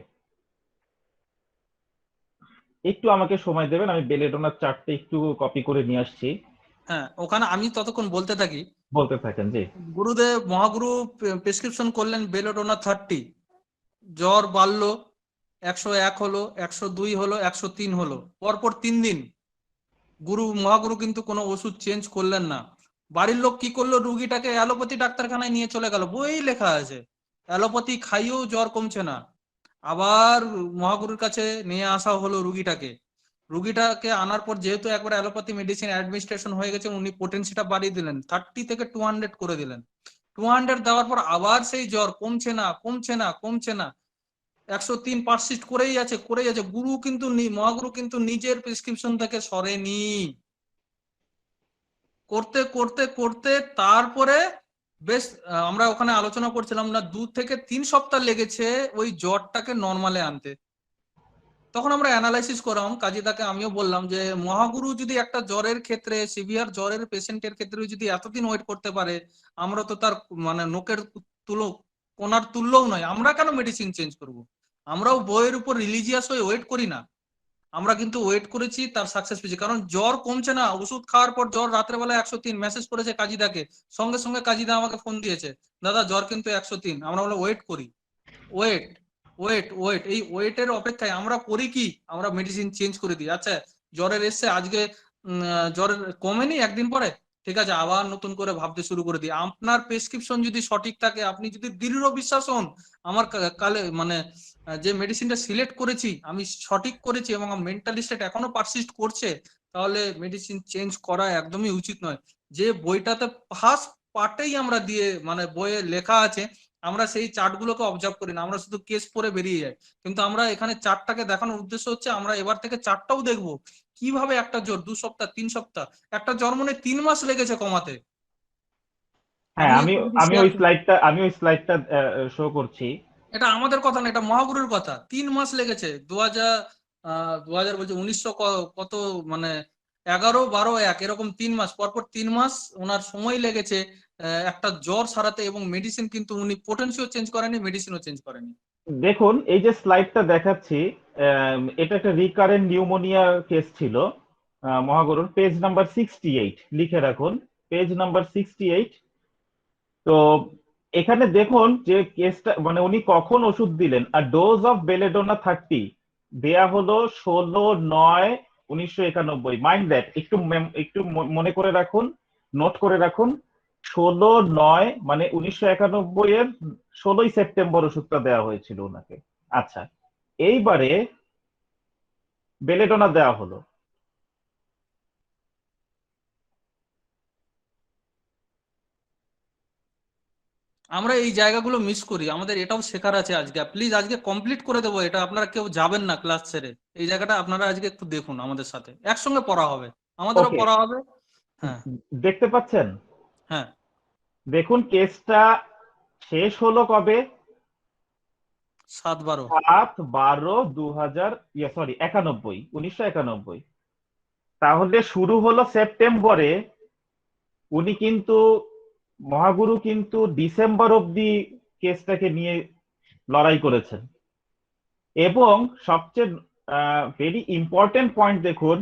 একটু আমাকে সময় দেবেন, আমি বেলেডোনার চার্টটা একটু কপি করে নিয়ে আসছি। হ্যাঁ, ওখানে আমি ততক্ষণ বলতে থাকি। বলতে থাকেন। জি, মহাগুরু প্রেসক্রিপশন করলেন বেলোডোনা 30, জ্বর বাড়লো, 101 হলো, 102 হলো, 103 হলো, পরপর 3 দিন মহাগুরু কিন্তু কোনো ওষুধ চেঞ্জ করলেন না। বাড়ির লোক কি করলো, রুগীটাকে অ্যালোপ্যাথি ডাক্তারখানায় নিয়ে চলে গেল, বই লেখা আছে অ্যালোপ্যাথি খাইয়েও জ্বর কমছে না। আবার মহাগুরুর কাছে নিয়ে আসা হলো রুগীটাকে আনার পর যেহেতু একবার অ্যালোপ্যাথি মেডিসিন অ্যাডমিনিস্ট্রেশন হয়ে গেছে, উনি পোটেন্সিটা বাড়িয়ে দিলেন, 30 থেকে 200 করে দিলেন। 200 দেওয়ার পর আবার সেই জ্বর কমছে না কমছে না কমছে না, 103 পারসিস্ট করেই আছে। গুরু কিন্তু মহাগুরু কিন্তু নিজের প্রেসক্রিপশন থেকে সরেনি। করতে করতে করতে তারপরে বেশ আমরা ওখানে আলোচনা করছিলাম না, 2 থেকে 3 সপ্তাহ লেগেছে ওই জ্বরটাকে নর্মালে আনতে। তখন আমরা অ্যানালাইসিস করলাম, কাজীদাকে আমিও বললাম যে মহাগুরু যদি একটা জ্বরের ক্ষেত্রে, সিভিয়ার জ্বরের পেশেন্টের ক্ষেত্রে যদি এতদিন ওয়েট করতে পারে, আমরা তো তার মানে নোকের কোনার তুল্যও নয়, আমরা কেন মেডিসিন চেঞ্জ করব? আমরাও বইয়ের উপর রিলিজিয়াস হয়ে ওয়েট করি না, আমরা কিন্তু ওয়েট করেছি, তার সাকসেস পেয়েছি। কারণ জ্বর কমছে না, ওষুধ খাওয়ার পর জ্বর রাত্রেবেলা 103, মেসেজ করেছে কাজীদাকে, সঙ্গে সঙ্গে কাজীদা আমাকে ফোন দিয়েছে, দাদা জ্বর কিন্তু 103। আমরা বলে ওয়েট করি, ওয়েট ওয়েট ওয়েট, এই ওয়েটের অপেক্ষায় আমরা করি কি, আমরা মেডিসিন চেঞ্জ করে দিই। আচ্ছা জ্বরের এসছে, আজকে জ্বরের কমেনি, একদিন পরে ঠিক আছে আবার নতুন করে ভাবতে শুরু করে দিই। আপনার প্রেসক্রিপশন যদি সঠিক থাকে, আপনি যদি দৃঢ় বিশ্বাস হন আমার কালে মানে যে মেডিসিনটা সিলেক্ট করেছি আমি সঠিক করেছি এবং মেন্টালি স্টেট এখনো পারসিস্ট করছে, তাহলে মেডিসিন চেঞ্জ করা একদমই উচিত নয়। যে বইটাতে ফার্স্ট পার্টেই আমরা দিয়ে মানে বইয়ে লেখা আছে, আমরা সেই চার্টগুলোকে অবজার্ভ করি না, আমরা শুধু কেস পরে বেরিয়ে যাই। কিন্তু আমরা এখানে চার্টটাকে দেখানোর উদ্দেশ্য হচ্ছে আমরা এবার থেকে চার্টটাও দেখবো কিভাবে একটা জ্বর 2 সপ্তাহ 3 সপ্তাহ, একটা জ্বর মনে 3 মাস লেগেছে কমাতে। হ্যাঁ, আমি ওই স্লাইডটা শো করছি। এটা আমাদের কথা না, এটা মহাগুরুর কথা। 3 মাস লেগেছে, 2000 বলছে 1900 কত মানে 11, 12, 1 এরকম 3 মাস, পরপর 3 মাস ওনার সময় লেগেছে একটা জ্বর সারাতে, এবং মেডিসিন কিন্তু উনি পোটেনশিও চেঞ্জ করেনি, মেডিসিনও চেঞ্জ করেনি। দেখুন এই যে স্লাইডটা দেখাচ্ছি, এটা একটা রিকারেন্ট নিউমোনিয়া কেস ছিল মহাগুরুর, পেজ নাম্বার 68 লিখে রাখুন, পেজ নাম্বার 68। তো এখানে দেখুন যে কেসটা মানে উনি কখন ওষুধ দিলেন, আর ডোজ অফ বেলেডোনা 30 দেয়া হলো 16/9/1991। মাইন্ড দ্যাট, একটু মনে করে রাখুন, নোট করে রাখুন, 16/9 মানে 1991 এর 16ই সেপ্টেম্বর ওষুধটা দেওয়া হয়েছিল ওনাকে। আচ্ছা, এইবারে বেলেডোনা দেওয়া হলো, আমরা এই জায়গাগুলো মিস করি, আমাদের এটাও শেখার আছে আজকে। প্লিজ আজকে কমপ্লিট করে দেবো এটা, আপনারা কেউ যাবেন না ক্লাস ছেড়ে, এই জায়গাটা আপনারা আজকে একটু দেখুন, আমাদের সাথে একসঙ্গে পড়া হবে, আমাদেরও পড়া হবে। হ্যাঁ দেখতে পাচ্ছেন? হ্যাঁ দেখুন কেসটা শেষ হলো কবে? 7/12/1991। তাহলে শুরু হলো সেপ্টেম্বরে, উনি কিন্তু মহাগুরু কিন্তু ডিসেম্বর অব্দি কেসটাকে নিয়ে লড়াই করেছেন। এবং সবচেয়ে ভেরি ইম্পর্টেন্ট পয়েন্ট দেখুন,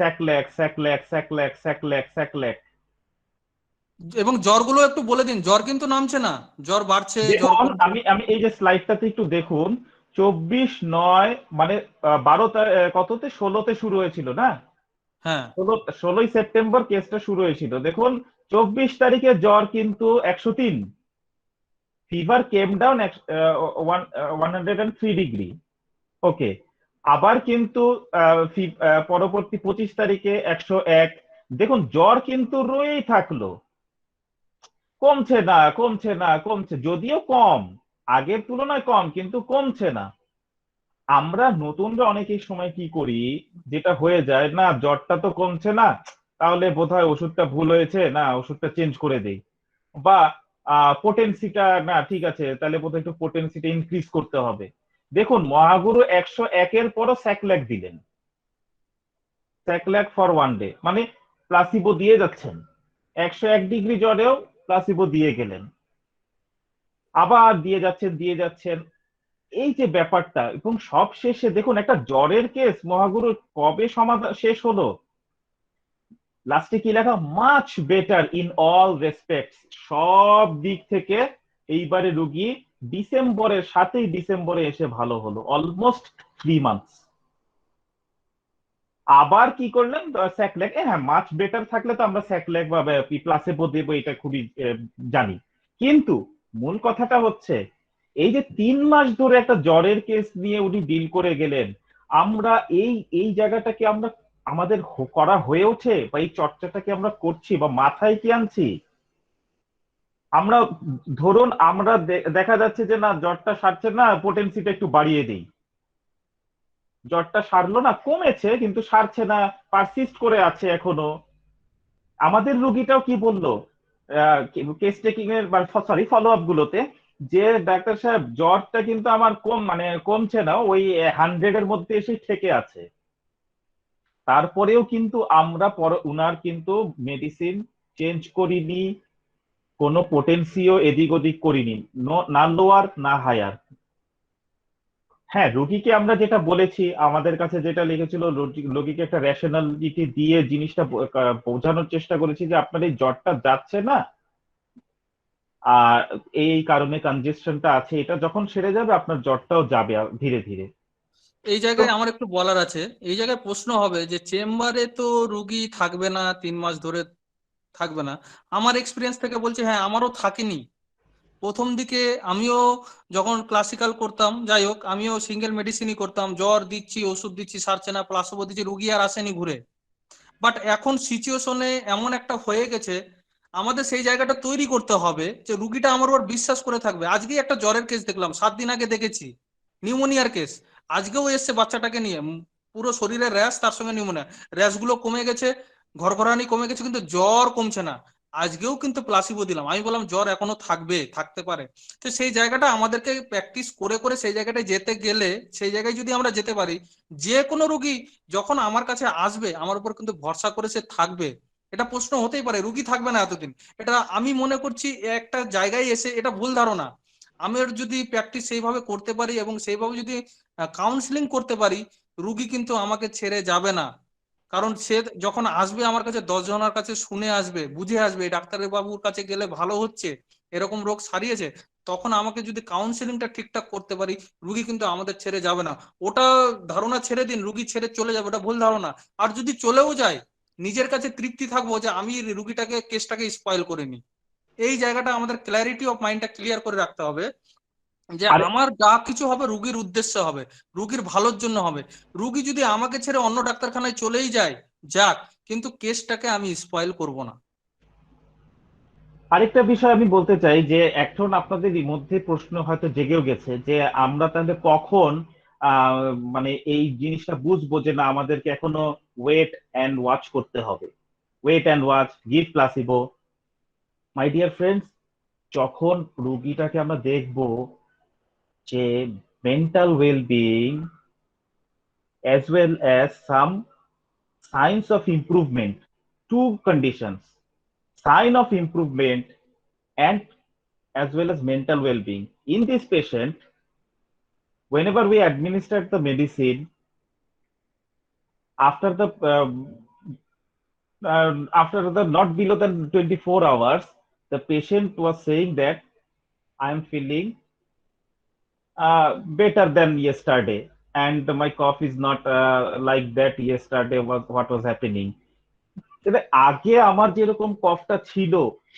স্যাকল্যাক স্যাকল্যাক স্যাকল্যাক স্যাকল্যাক স্যাকল্যাক। এবং জ্বরগুলো একটু বলে দিন, জ্বর কিন্তু নামছে না, জ্বর বাড়ছে। আমি এই যে স্লাইডটাতে একটু দেখুন, 24/9 মানে 12 কততে 16তে শুরু হয়েছিল না? হ্যাঁ 16ই সেপ্টেম্বর কেসটা শুরু হয়েছিল। দেখুন 24 তারিখে জ্বর কিন্তু 103, ফিভার কেম ডাউন 103 ডিগ্রি। ওকে, আবার কিন্তু পরবর্তী 25 তারিখে 101। দেখুন জ্বর কিন্তু রয়েই থাকলো, কমছে না কমছে না কমছে, যদিও কম, আগের তুলনায় কম, কিন্তু কমছে না। আমরা নতুনরা অনেকেই সময় কি করি, যেটা হয়ে যায়, না জ্বরটা তো কমছে না, তাহলে বোধহয় ওষুধটা ভুল হয়েছে, না ওষুধটা চেঞ্জ করে দেই, বা পোটেন্সিটা না ঠিক আছে, তাহলে বোধহয় একটু পোটেন্সিটা ইনক্রিজ করতে হবে। দেখুন মহাগুরু 101-এর পরও স্যাকল্যাক দিলেন, স্যাকল্যাক ফর 1 ডে, মানে প্লাসিবো দিয়ে যাচ্ছেন, 101 ডিগ্রি জ্বরেও প্লাসিবো দিয়ে গেলেন, আবার দিয়ে যাচ্ছেন। এই যে ব্যাপারটা, এবং সব শেষে দেখুন একটা জ্বরের কেস মহাগুরু কবে সমাধান শেষ হলো, লাস্টে কি লেখা, much better in all respects, সব দিক থেকে এইবারে রুগী ডিসেম্বরের 7ই ডিসেম্বরে এসে ভালো হলো, অলমোস্ট 3 মান্থস। আবার কি করলেন, স্যাকল্যাক, হ্যাঁ মাছ বেটার থাকলে তো আমরা স্যাকল্যাক বা প্লাসেবো দেবো, এটা খুবই জানি। কিন্তু মূল কথাটা হচ্ছে এই যে 3 মাস ধরে একটা জ্বরের কেস নিয়ে উনি ডিল করে গেলেন, আমরা এই জায়গাটাকে আমরা আমাদের করা হয়ে ওঠে, বা এই চর্চাটাকে আমরা করছি বা মাথায় কি আনছি? আমরা ধরুন আমরা দেখা যাচ্ছে যে না জ্বরটা সারছে না, পোটেন্সিটা একটু বাড়িয়ে দিই, জ্বরটা সারলো না, কমেছে কিন্তু সারছে না, পারসিস্ট করে আছে এখনো। আমাদের রোগীটাও কি বললো কেস টেকিং এর সরি ফলো আপ গুলোতে, যে ডাক্তার সাহেব জ্বরটা কিন্তু আমার কমছে না, ওই 100 এর মধ্যে এসে ঠেকে আছে। তারপরেও কিন্তু আমরা উনার কিন্তু মেডিসিন চেঞ্জ করিনি, কোনো পোটেন্সিও এদিক ওদিক করিনি, না লোয়ার না হায়ার। হ্যাঁ, রোগীকে আমরা যেটা বলেছি, আমাদের কাছে যেটা লিখেছিল, রোগীকে একটা রেশনালিটি দিয়ে জিনিসটা বোঝানোর চেষ্টা করেছি যে আপনার এই জ্বরটা যাচ্ছে না, আর এই কারণে কনজেশনটা আছে, এটা যখন সেরে যাবে আপনার জ্বরটাও যাবে ধীরে ধীরে। এই জায়গায় আমার একটু বলার আছে, এই জায়গায় প্রশ্ন হবে যে চেম্বারে তো রুগী থাকবে না 3 মাস ধরে, থাকবে না। আমার এক্সপিরিয়েন্স থেকে বলছি, হ্যাঁ আমারও থাকেনি। প্রথম দিকে আমিও যখন ক্লাসিক্যাল করতাম, যাই হোক আমিও সিঙ্গেল মেডিসিনই করতাম, জ্বর দিচ্ছি, ওষুধ দিচ্ছি, সারছে না, প্লাসেবো দিচ্ছি, রুগী আর আসেনি ঘুরে। বাট এখন সিচুয়েশনে এমন একটা হয়ে গেছে, আমাদের সেই জায়গাটা তৈরি করতে হবে যে রুগীটা আমার উপর বিশ্বাস করে থাকবে। আজকে একটা জ্বরের কেস দেখলাম, 7 দিন আগে দেখেছি নিউমোনিয়ার কেস, আজকেও এসছে বাচ্চাটাকে নিয়ে, পুরো শরীরে র্যাশ, তার সঙ্গে নিউমোনিয়া, র্যাশ গুলো কমে গেছে, ঘরঘরানি কমে গেছে, কিন্তু জ্বর কমছে না। আজকেও কিন্তু প্লাসিবো দিলাম, আমি বললাম জ্বর এখনো থাকতে পারে। তো সেই জায়গাটা আমাদেরকে প্র্যাকটিস করে করে সেই জায়গাটায় যেতে গেলে, সেই জায়গায় যদি আমরা যেতে পারি, যে কোনো রুগী যখন আমার কাছে আসবে আমার উপর কিন্তু ভরসা করে সে থাকবে। এটা প্রশ্ন হতেই পারে রুগী থাকবে না এতদিন, এটা আমি মনে করছি একটা জায়গায় এসে এটা ভুল ধারণা। আমি যদি প্র্যাকটিস সেইভাবে করতে পারি এবং সেইভাবে যদি কাউন্সিলিং করতে পারি, রুগী কিন্তু আমাকে ছেড়ে যাবে না। কারণ সে যখন আসবে আমার কাছে, 10 জনের কাছে শুনে আসবে, বুঝে আসবে ডাক্তারের বাবুর কাছে গেলে ভালো হচ্ছে, এরকম রোগ সারিয়েছে, তখন আমাকে যদি কাউন্সিলিংটা ঠিকঠাক করতে পারি, রুগী কিন্তু আমাদের ছেড়ে যাবে না। ওটা ধারণা ছেড়ে দিন, রুগী ছেড়ে চলে যাবে, ওটা ভুল ধারণা। আর যদি চলেও যায়, নিজের কাছে তৃপ্তি থাকবো যে আমি রুগীটাকে, কেসটাকে স্পয়েল করিনি। এই জায়গাটা আমাদের ক্ল্যারিটি অফ মাইন্ডটা ক্লিয়ার করে রাখতে হবে যে আমার যা কিছু হবে রুগীর উদ্দেশ্যে হবে, রুগীর ভালোর জন্য হবে। রুগী যদি আমাকে ছেড়ে অন্য ডাক্তারখানায় চলেই যায়, যাক, কিন্তু কেসটাকে আমি স্পয়েল করব না। আরেকটা বিষয় আমি বলতে চাই যে এখন আপনাদের মধ্যে প্রশ্ন হয়তো জেগেও গেছে যে আমরা তাহলে কখন মানে এই জিনিসটা বুঝবো যে না আমাদেরকে এখনো ওয়েট এন্ড ওয়াচ করতে হবে, wait and watch, give placebo. My dear friends, যখন রুগীটাকে আমরা দেখবো যে mental wellbeing as well as some signs of improvement, two conditions, sign of improvement and as well as mental well-being in this patient, whenever we administer the medicine, after the not below than 24 hours, the patient was saying that I am feeling better than yesterday, and my cough is not like that yesterday was what was happening. আগে আমার যেরকম কফটা ছিল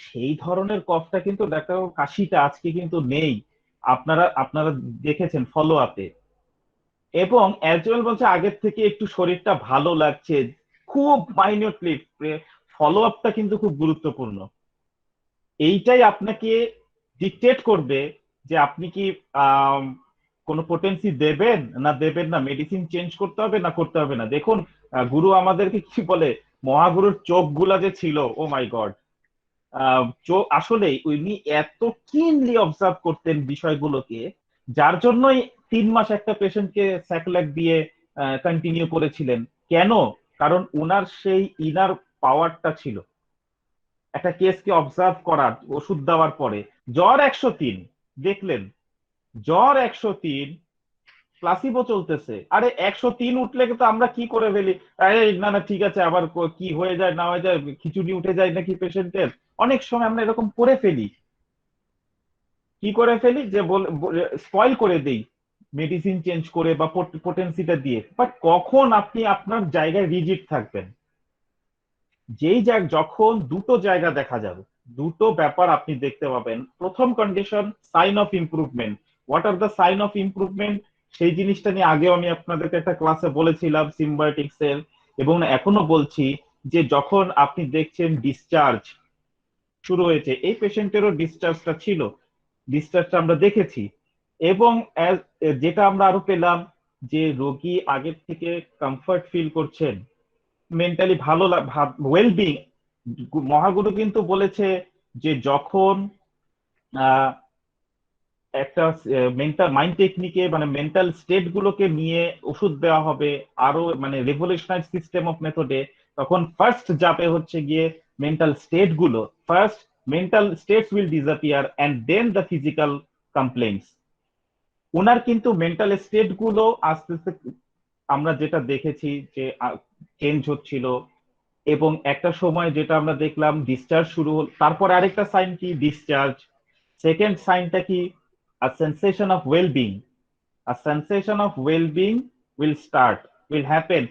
সেই ধরনের কফটা কিন্তু doctor কাশিটা আজকে কিন্তু নেই, আপনারা দেখেছেন ফলো আপে। এবং অ্যাজ ওয়েল বলছে আগের থেকে একটু শরীরটা ভালো লাগছে, খুব মাইনিউটলি ফলো আপটা কিন্তু খুব গুরুত্বপূর্ণ। এইটাই আপনাকে ডিকটেট করবে যে আপনি কি কোনো পোটেন্সি দেবেন না দেবেন না, মেডিসিন চেঞ্জ করতে হবে না করতে হবে না। দেখুন গুরু আমাদেরকে কি বলে, মহাগুরুর চোখগুলা যে ছিল, ও মাই গড, চোখ আসলে উনি এত কিনলি অবজার্ভ করতেন বিষয়গুলোকে, যার জন্যই 3 মাস একটা পেশেন্টকে স্যাকল্যাক দিয়ে কন্টিনিউ করেছিলেন। কেন? কারণ উনার সেই ইনার পাওয়ারটা ছিল একটা কেসকে অবজার্ভ করার। ওষুধ দেওয়ার পরে জ্বর 103 দেখলেন, জ্বর 103, প্লাসিবো চলতেছে, আরে 103 উঠলে তো আমরা কি করে ফেলি, না না ঠিক আছে, আবার কি হয়ে যায় না হয়ে যায়, খিচুড়ি উঠে যায় নাকি পেশেন্টের, অনেক সময় আমরা এরকম করে ফেলি। কি করে ফেলি যে স্পয়েল করে দেই মেডিসিন চেঞ্জ করে বা পোটেন্সিটা দিয়ে, বাট কখন আপনি আপনার জায়গায় রিজিড থাকবেন? যখন দুটো জায়গা দেখা যাবে, দুটো ব্যাপার আপনি দেখতে পাবেন। প্রথম condition, sign of improvement. What are the sign of improvement? সেই জিনিসটা নিয়ে আগেও আমি আপনাদেরকে একটা ক্লাসে বলেছিলাম সিম্বায়োটিক্স এর, এবং এখনো বলছি যে যখন আপনি দেখছেন ডিসচার্জ শুরু হয়েছে, এই পেশেন্টেরও ডিসচার্জটা ছিল, ডিসচার্জটা আমরা দেখেছি, এবং যেটা আমরা আরো পেলাম যে রোগী আগের থেকে কমফর্ট ফিল করছেন, মেন্টালি ভালো ওয়েলবিং। মহাগুরু কিন্তু বলেছে যে যখন একটা মেন্টাল মাইন্ড টেকনিকে মানে মেন্টাল স্টেট গুলোকে নিয়ে ওষুধ দেওয়া হবে আরো মানে রেভলিউশনারি সিস্টেম অফ মেথডে, তখন ফার্স্ট যাবে হচ্ছে গিয়ে মেন্টাল স্টেট গুলো। First mental states will disappear and then the physical complaints. ওনার কিন্তু মেন্টাল স্টেট গুলো আস্তে আস্তে আমরা যেটা দেখেছি যে চেঞ্জ হচ্ছিল, এবং একটা সময় যেটা আমরা দেখলাম ডিসচার্জ শুরু হল। তারপর আরেকটা সাইন কি? ডিসচার্জ। সেকেন্ড সাইনটা কি? a sensation of well-being. A sensation of well-being will happen.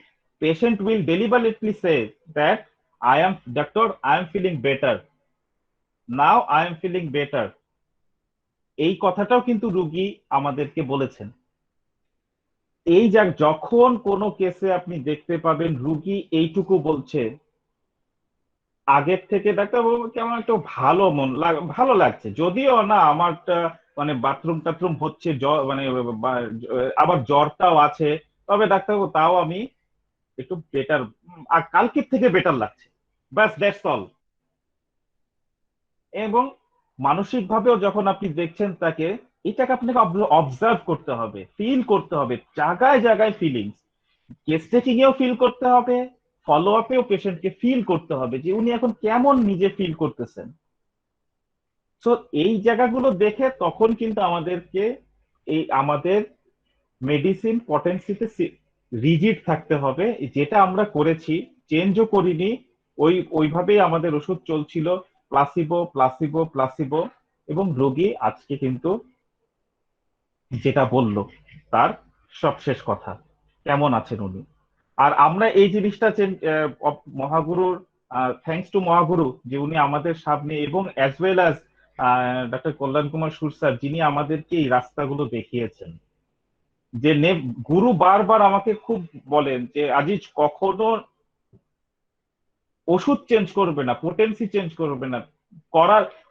Patient will deliberately say that doctor, I am feeling better. Now I am feeling better. এই কথাটাও কিন্তু রোগী আমাদেরকে বলেছেন। যখন কোনো কেসে আপনি দেখতে পাবেন রোগী এইটুকু বলছে, আগের থেকে ডাক্তারবাবু কেমন একটা ভালো লাগছে, যদিও না আমারটা মানে বাথরুম টাথরুম হচ্ছে, জ্বর মানে আবার জ্বরটাও আছে, তবে ডাক্তারবাবু তাও আমি একটু বেটার, আর কালকের থেকে বেটার লাগছে, ব্যাস দ্যাটস অল। এবং মানসিক ভাবেও যখন আপনি দেখছেন তাকে, এটাকে আপনাকে অবজার্ভ করতে হবে, ফিল করতে হবে, জায়গায় জায়গায় ফিলিংস, কেস টেকিং এও ফিল করতে হবে, ফলো আপেও পেশেন্টকে ফিল করতে হবে যে উনি এখন কেমন নিজে ফিল করতেছেন। সো এই জায়গাগুলো দেখে তখন কিন্তু আমাদেরকে আমাদের মেডিসিন পটেন্সিতে রিজিড থাকতে হবে, যেটা আমরা করেছি, চেঞ্জও করিনি, ওইভাবেই আমাদের ওষুধ চলছিল, প্লাসিবো প্লাসিবো প্লাসিবো। এবং রোগী আজকে কিন্তু যেটা বলল তার সবশেষ কথা, কেমন আছেন উনি। আর আমরা এই জিনিসটা মহাগুরুর থ্যাঙ্কস টু মহাগুরু যে উনি আমাদের সামনে, এবং অ্যাজ ওয়েল অ্যাজ ডক্টর কল্যাণ কুমার সুর স্যার, যিনি আমাদেরকে এই রাস্তাগুলো দেখিয়েছেন। যে গুরু বারবার আমাকে খুব বলেন যে আজিজ কখনো ওষুধ চেঞ্জ করবে না, পোটেন্সি চেঞ্জ করবে না,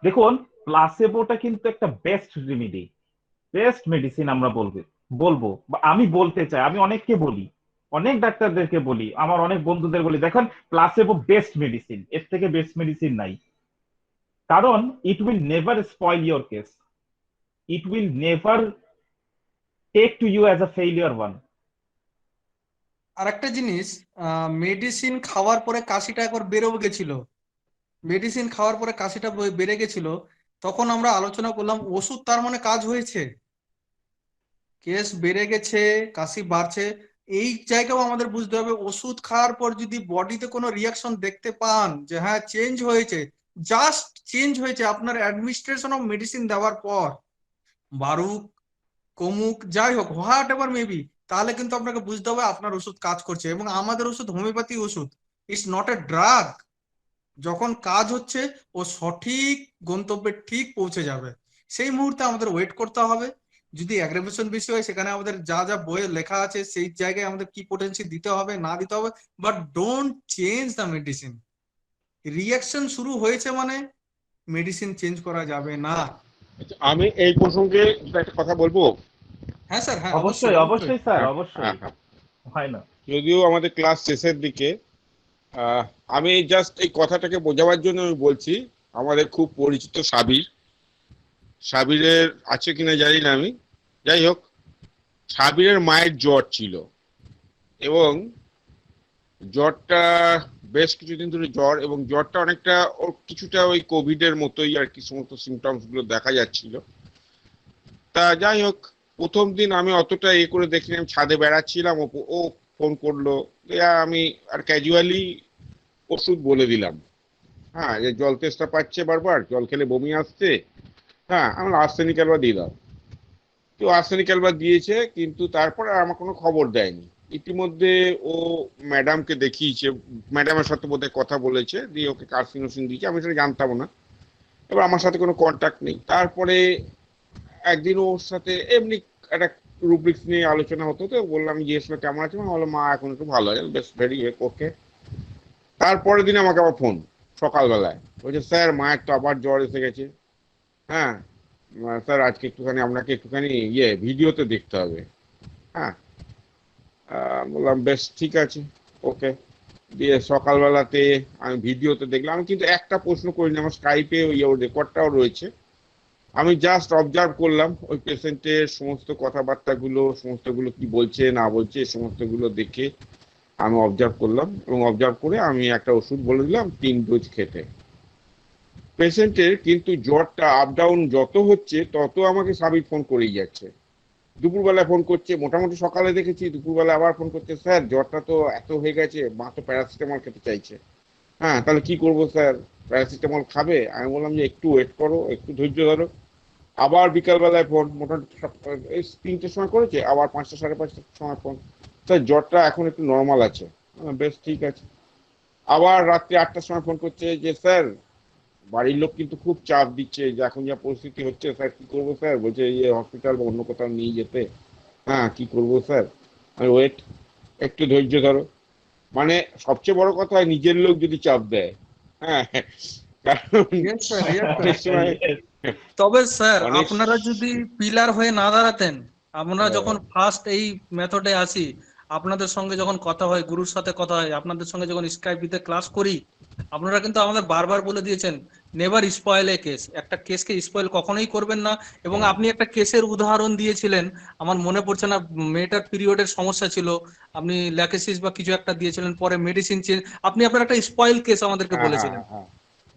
দেখুন প্লাসেবোটা কিন্তু একটা বেস্ট রেমেডি, বেস্ট মেডিসিন আমরা বলবো বা আমি বলতে চাই, আমি অনেককে বলি, অনেক ডাক্তারদেরকে বলি, আমার অনেক বন্ধুদের বলি, দেখেন প্লাসেবো বেস্ট মেডিসিন, এর থেকে বেস্ট মেডিসিন নাই। কারণ it will never spoil your case, it will never take to you as a failure one. আর একটা জিনিস, মেডিসিন খাওয়ার পরে কাশিটা একবার বেড়ে গেছিল, মেডিসিন খাওয়ার পরে কাশিটা বেড়ে গেছিল, তখন আমরা আলোচনা করলাম ওষুধ তার মানে কাজ হয়েছে, কেস বেড়ে গেছে, কাশি বাড়ছে, এই জায়গাও আমাদের বুঝতে হবে। ওষুধ খাওয়ার পর যদি বডিতে কোনো রিয়াকশন দেখতে পান যে হ্যাঁ চেঞ্জ হয়েছে, জাস্ট চেঞ্জ হয়েছে আপনার অ্যাডমিনিস্ট্রেশন অফ মেডিসিন দেওয়ার পর, বাড়ুক কমুক যাই হোক, হোয়াট এভার মেবি, তাহলে কিন্তু আপনাকে বুঝতে হবে আপনার ওষুধ কাজ করছে। এবং আমাদের ওষুধ হোমিওপ্যাথি ওষুধ, ইটস নট এ ড্রাগ। যখন কাজ হচ্ছে ও সঠিক গন্তব্যে ঠিক পৌঁছে যাবে, সেই মুহূর্তে আমাদের ওয়েট করতে হবে। যদি অ্যাগ্রাভেশন বেশি হয় সেখানে আমাদের যা যা বইয়ে লেখা আছে সেই জায়গায় আমাদের কি পোটেন্সি দিতে হবে না দিতে হবে, but don't change the medicine. Reaction শুরু হয়েছে মানে মেডিসিন চেঞ্জ করা যাবে না। আমি এই প্রসঙ্গে একটা কথা বলবো। হ্যাঁ স্যার, হ্যাঁ অবশ্যই অবশ্যই স্যার, অবশ্যই, হয় না যদিও আমাদের ক্লাস শেষের দিকে, আমি জাস্ট এই কথাটাকে বোঝাবার জন্য আমি বলছি। আমাদের খুব পরিচিত সাবিরের আছে কিনা জানি না আমি, যাই হোক সাবিরের মায়ের জ্বর ছিল, এবং জ্বরটা বেশ কিছুদিন ধরে জ্বর, এবং জ্বরটা অনেকটা ওর কিছুটা ওই কোভিডের মতোই আর কি, সমস্ত সিমটমস গুলো দেখা যাচ্ছিল। তা যাই হোক, প্রথম দিন আমি অতটা করে দেখিনি, আমি ছাদে বেড়াচ্ছিলাম, ও ফোন করলো, আমি আর ক্যাজুয়ালি ওষুধ বলে দিলাম, হ্যাঁ যে জল তেষ্টা পাচ্ছে, বারবার জল খেলে বমি আসছে, হ্যাঁ আমি আর্সেনিক অ্যালবা দিয়ে দাও, তো আর্সেনিক অ্যালবা দিয়েছে, কিন্তু তারপর আর আমার কোনো খবর দেয়নি। ইতিমধ্যে ও ম্যাডামকে দেখিয়েছে, ম্যাডামের সাথে বোধহয় কথা বলেছে, দিয়ে ওকে কার্সিনোসিন দিয়েছে, আমি সেটা জানতাম না। এবার আমার সাথে কোনো কন্ট্যাক্ট নেই। তারপরে একদিন ওর সাথে এমনি একটা রুব্রিক্স নিয়ে আলোচনা হতো, তো বললাম জিজ্ঞেস করে কেমন আছে, মা বললো মা এখন একটু ভালো আছে, বেশ ভেরি ওকে। তারপরের দিন আমাকে আবার ফোন সকালবেলায়, বলছে স্যার মায়ের তো আবার জ্বর এসে গেছে, হ্যাঁ স্যার আজকে একটুখানি আপনাকে একটুখানি ভিডিওতে দেখতে হবে। হ্যাঁ বললাম বেশ ঠিক আছে ওকে। দিয়ে সকালবেলাতে আমি ভিডিওতে দেখলাম, আমি কিন্তু একটা প্রশ্ন করিনি, আমার স্কাইপে ওই রেকর্ডটাও রয়েছে। আমি জাস্ট অবজার্ভ করলাম ওই পেশেন্টের সমস্ত কথাবার্তাগুলো, সমস্তগুলো কি বলছে না বলছে, সমস্তগুলো দেখে আমি অবজার্ভ করলাম, এবং অবজার্ভ করে আমি একটা ওষুধ বলে দিলাম 3 ডোজ খেতে। পেশেন্টের কিন্তু জ্বরটা আপ ডাউন যত হচ্ছে তত আমাকে সাবির ফোন করেই যাচ্ছে। দুপুরবেলায় ফোন করছে, মোটামুটি সকালে দেখেছি, দুপুরবেলা আবার ফোন করছে, স্যার জ্বরটা তো এত হয়ে গেছে, মা তো প্যারাসিটামল খেতে চাইছে। হ্যাঁ তাহলে কি করবো স্যার, প্যারাসিটামল খাবে? আমি বললাম যে একটু ওয়েট করো, একটু ধৈর্য ধরো। আবার বিকালবেলায় ফোন, মোটামুটি 3টের সময় করেছে, আবার 5টা 5:30টার সময় ফোন, স্যার জ্বরটা এখন একটু নর্মাল আছে। বেশ ঠিক আছে। আবার রাত্রি 8টার সময় ফোন করছে যে স্যার বাড়ির লোক কিন্তু খুব চাপ দিচ্ছে, যে এখন যা পরিস্থিতি হচ্ছে স্যার কি করবো স্যার, বলছে হসপিটাল বা অন্য কোথাও নিয়ে যেতে। হ্যাঁ কি করবো স্যার, আমি ওয়েট, একটু ধৈর্য ধরো। মানে সবচেয়ে বড় কথা, নিজের লোক যদি চাপ দেয়, হ্যাঁ তবে স্যার আপনারা যদি পিলার হয়ে না দাঁড়াতেন, আমরা যখন ফার্স্ট এই মেথডে আসি, আপনাদের সঙ্গে যখন কথা হয়, গুরুর সাথে কথা হয়, আপনাদের সঙ্গে যখন স্কাইপিতে ক্লাস করি, আপনারা কিন্তু আমাদের বারবার বলে দিয়েছেন নেভার স্পয়েল এ কেস, একটা কেসকে স্পয়েল কখনোই করবেন না। এবং আপনি একটা কেসের উদাহরণ দিয়েছিলেন, আমার মনে পড়ছে না, মেয়েটার পিরিয়ডের সমস্যা ছিল, আপনি ল্যাকেসিস বা কিছু একটা দিয়েছিলেন, পরে মেডিসিন চেঞ্জ, আপনি আপনার একটা স্পয়েল কেস আমাদেরকে বলেছিলেন,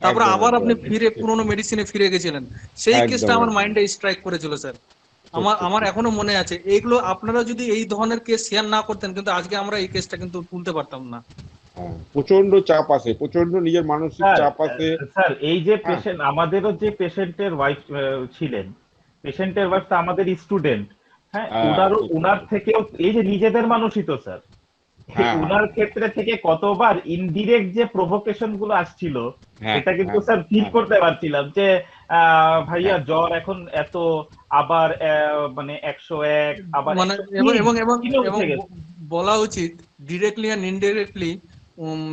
তারপর আবার আপনি ফিরে পুরোনো মেডিসিনে ফিরে গেছিলেন। সেই কেসটা আমার মাইন্ডে স্ট্রাইক করেছিল স্যার, আমার এখনো মনে আছে। এইগুলো আপনারা যদি এই ধরনের কেস শেয়ার না করতেন, কিন্তু আজকে আমরা এই কেসটা কিন্তু তুলতে পারতাম না। প্রচন্ড চাপ আছে, প্রচন্ড নিজের মানসিক চাপ আছে। স্যার এই যে পেশেন্ট, আমাদেরও যে পেশেন্টের ওয়াইফ ছিলেন, পেশেন্টের ওয়াইফ তো আমাদের স্টুডেন্ট, হ্যাঁ উনার থেকেও এই যে নিজেদের মানুষই তো স্যার, উনার ক্ষেত্রে থেকে কতবার ইনডিরেক্ট যে প্রভোকেশন গুলো আসছিল, এটা কিন্তু স্যার ফিল করতে পারছিলাম যে ভাইয়া জ্বর এখন এত, আবার মানে 101, আবার মানে এবং বলা উচিত ডিরেক্টলি এন্ড ইনডিরেক্টলি,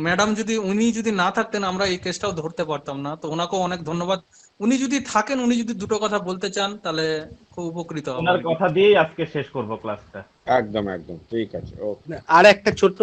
ম্যাডাম যদি উনি যদি না থাকতেন আমরা এই কেসটাও ধরতে পারতাম না। তো ওনাকেও অনেক ধন্যবাদ। উনি যদি থাকেন, উনি যদি দুটো কথা বলতে চান, তাহলে খুব উপকৃত হব। ওনার কথা দিয়েই আজকে শেষ করব ক্লাসটা। একদম একদম ঠিক আছে। আর একটা ছোট্ট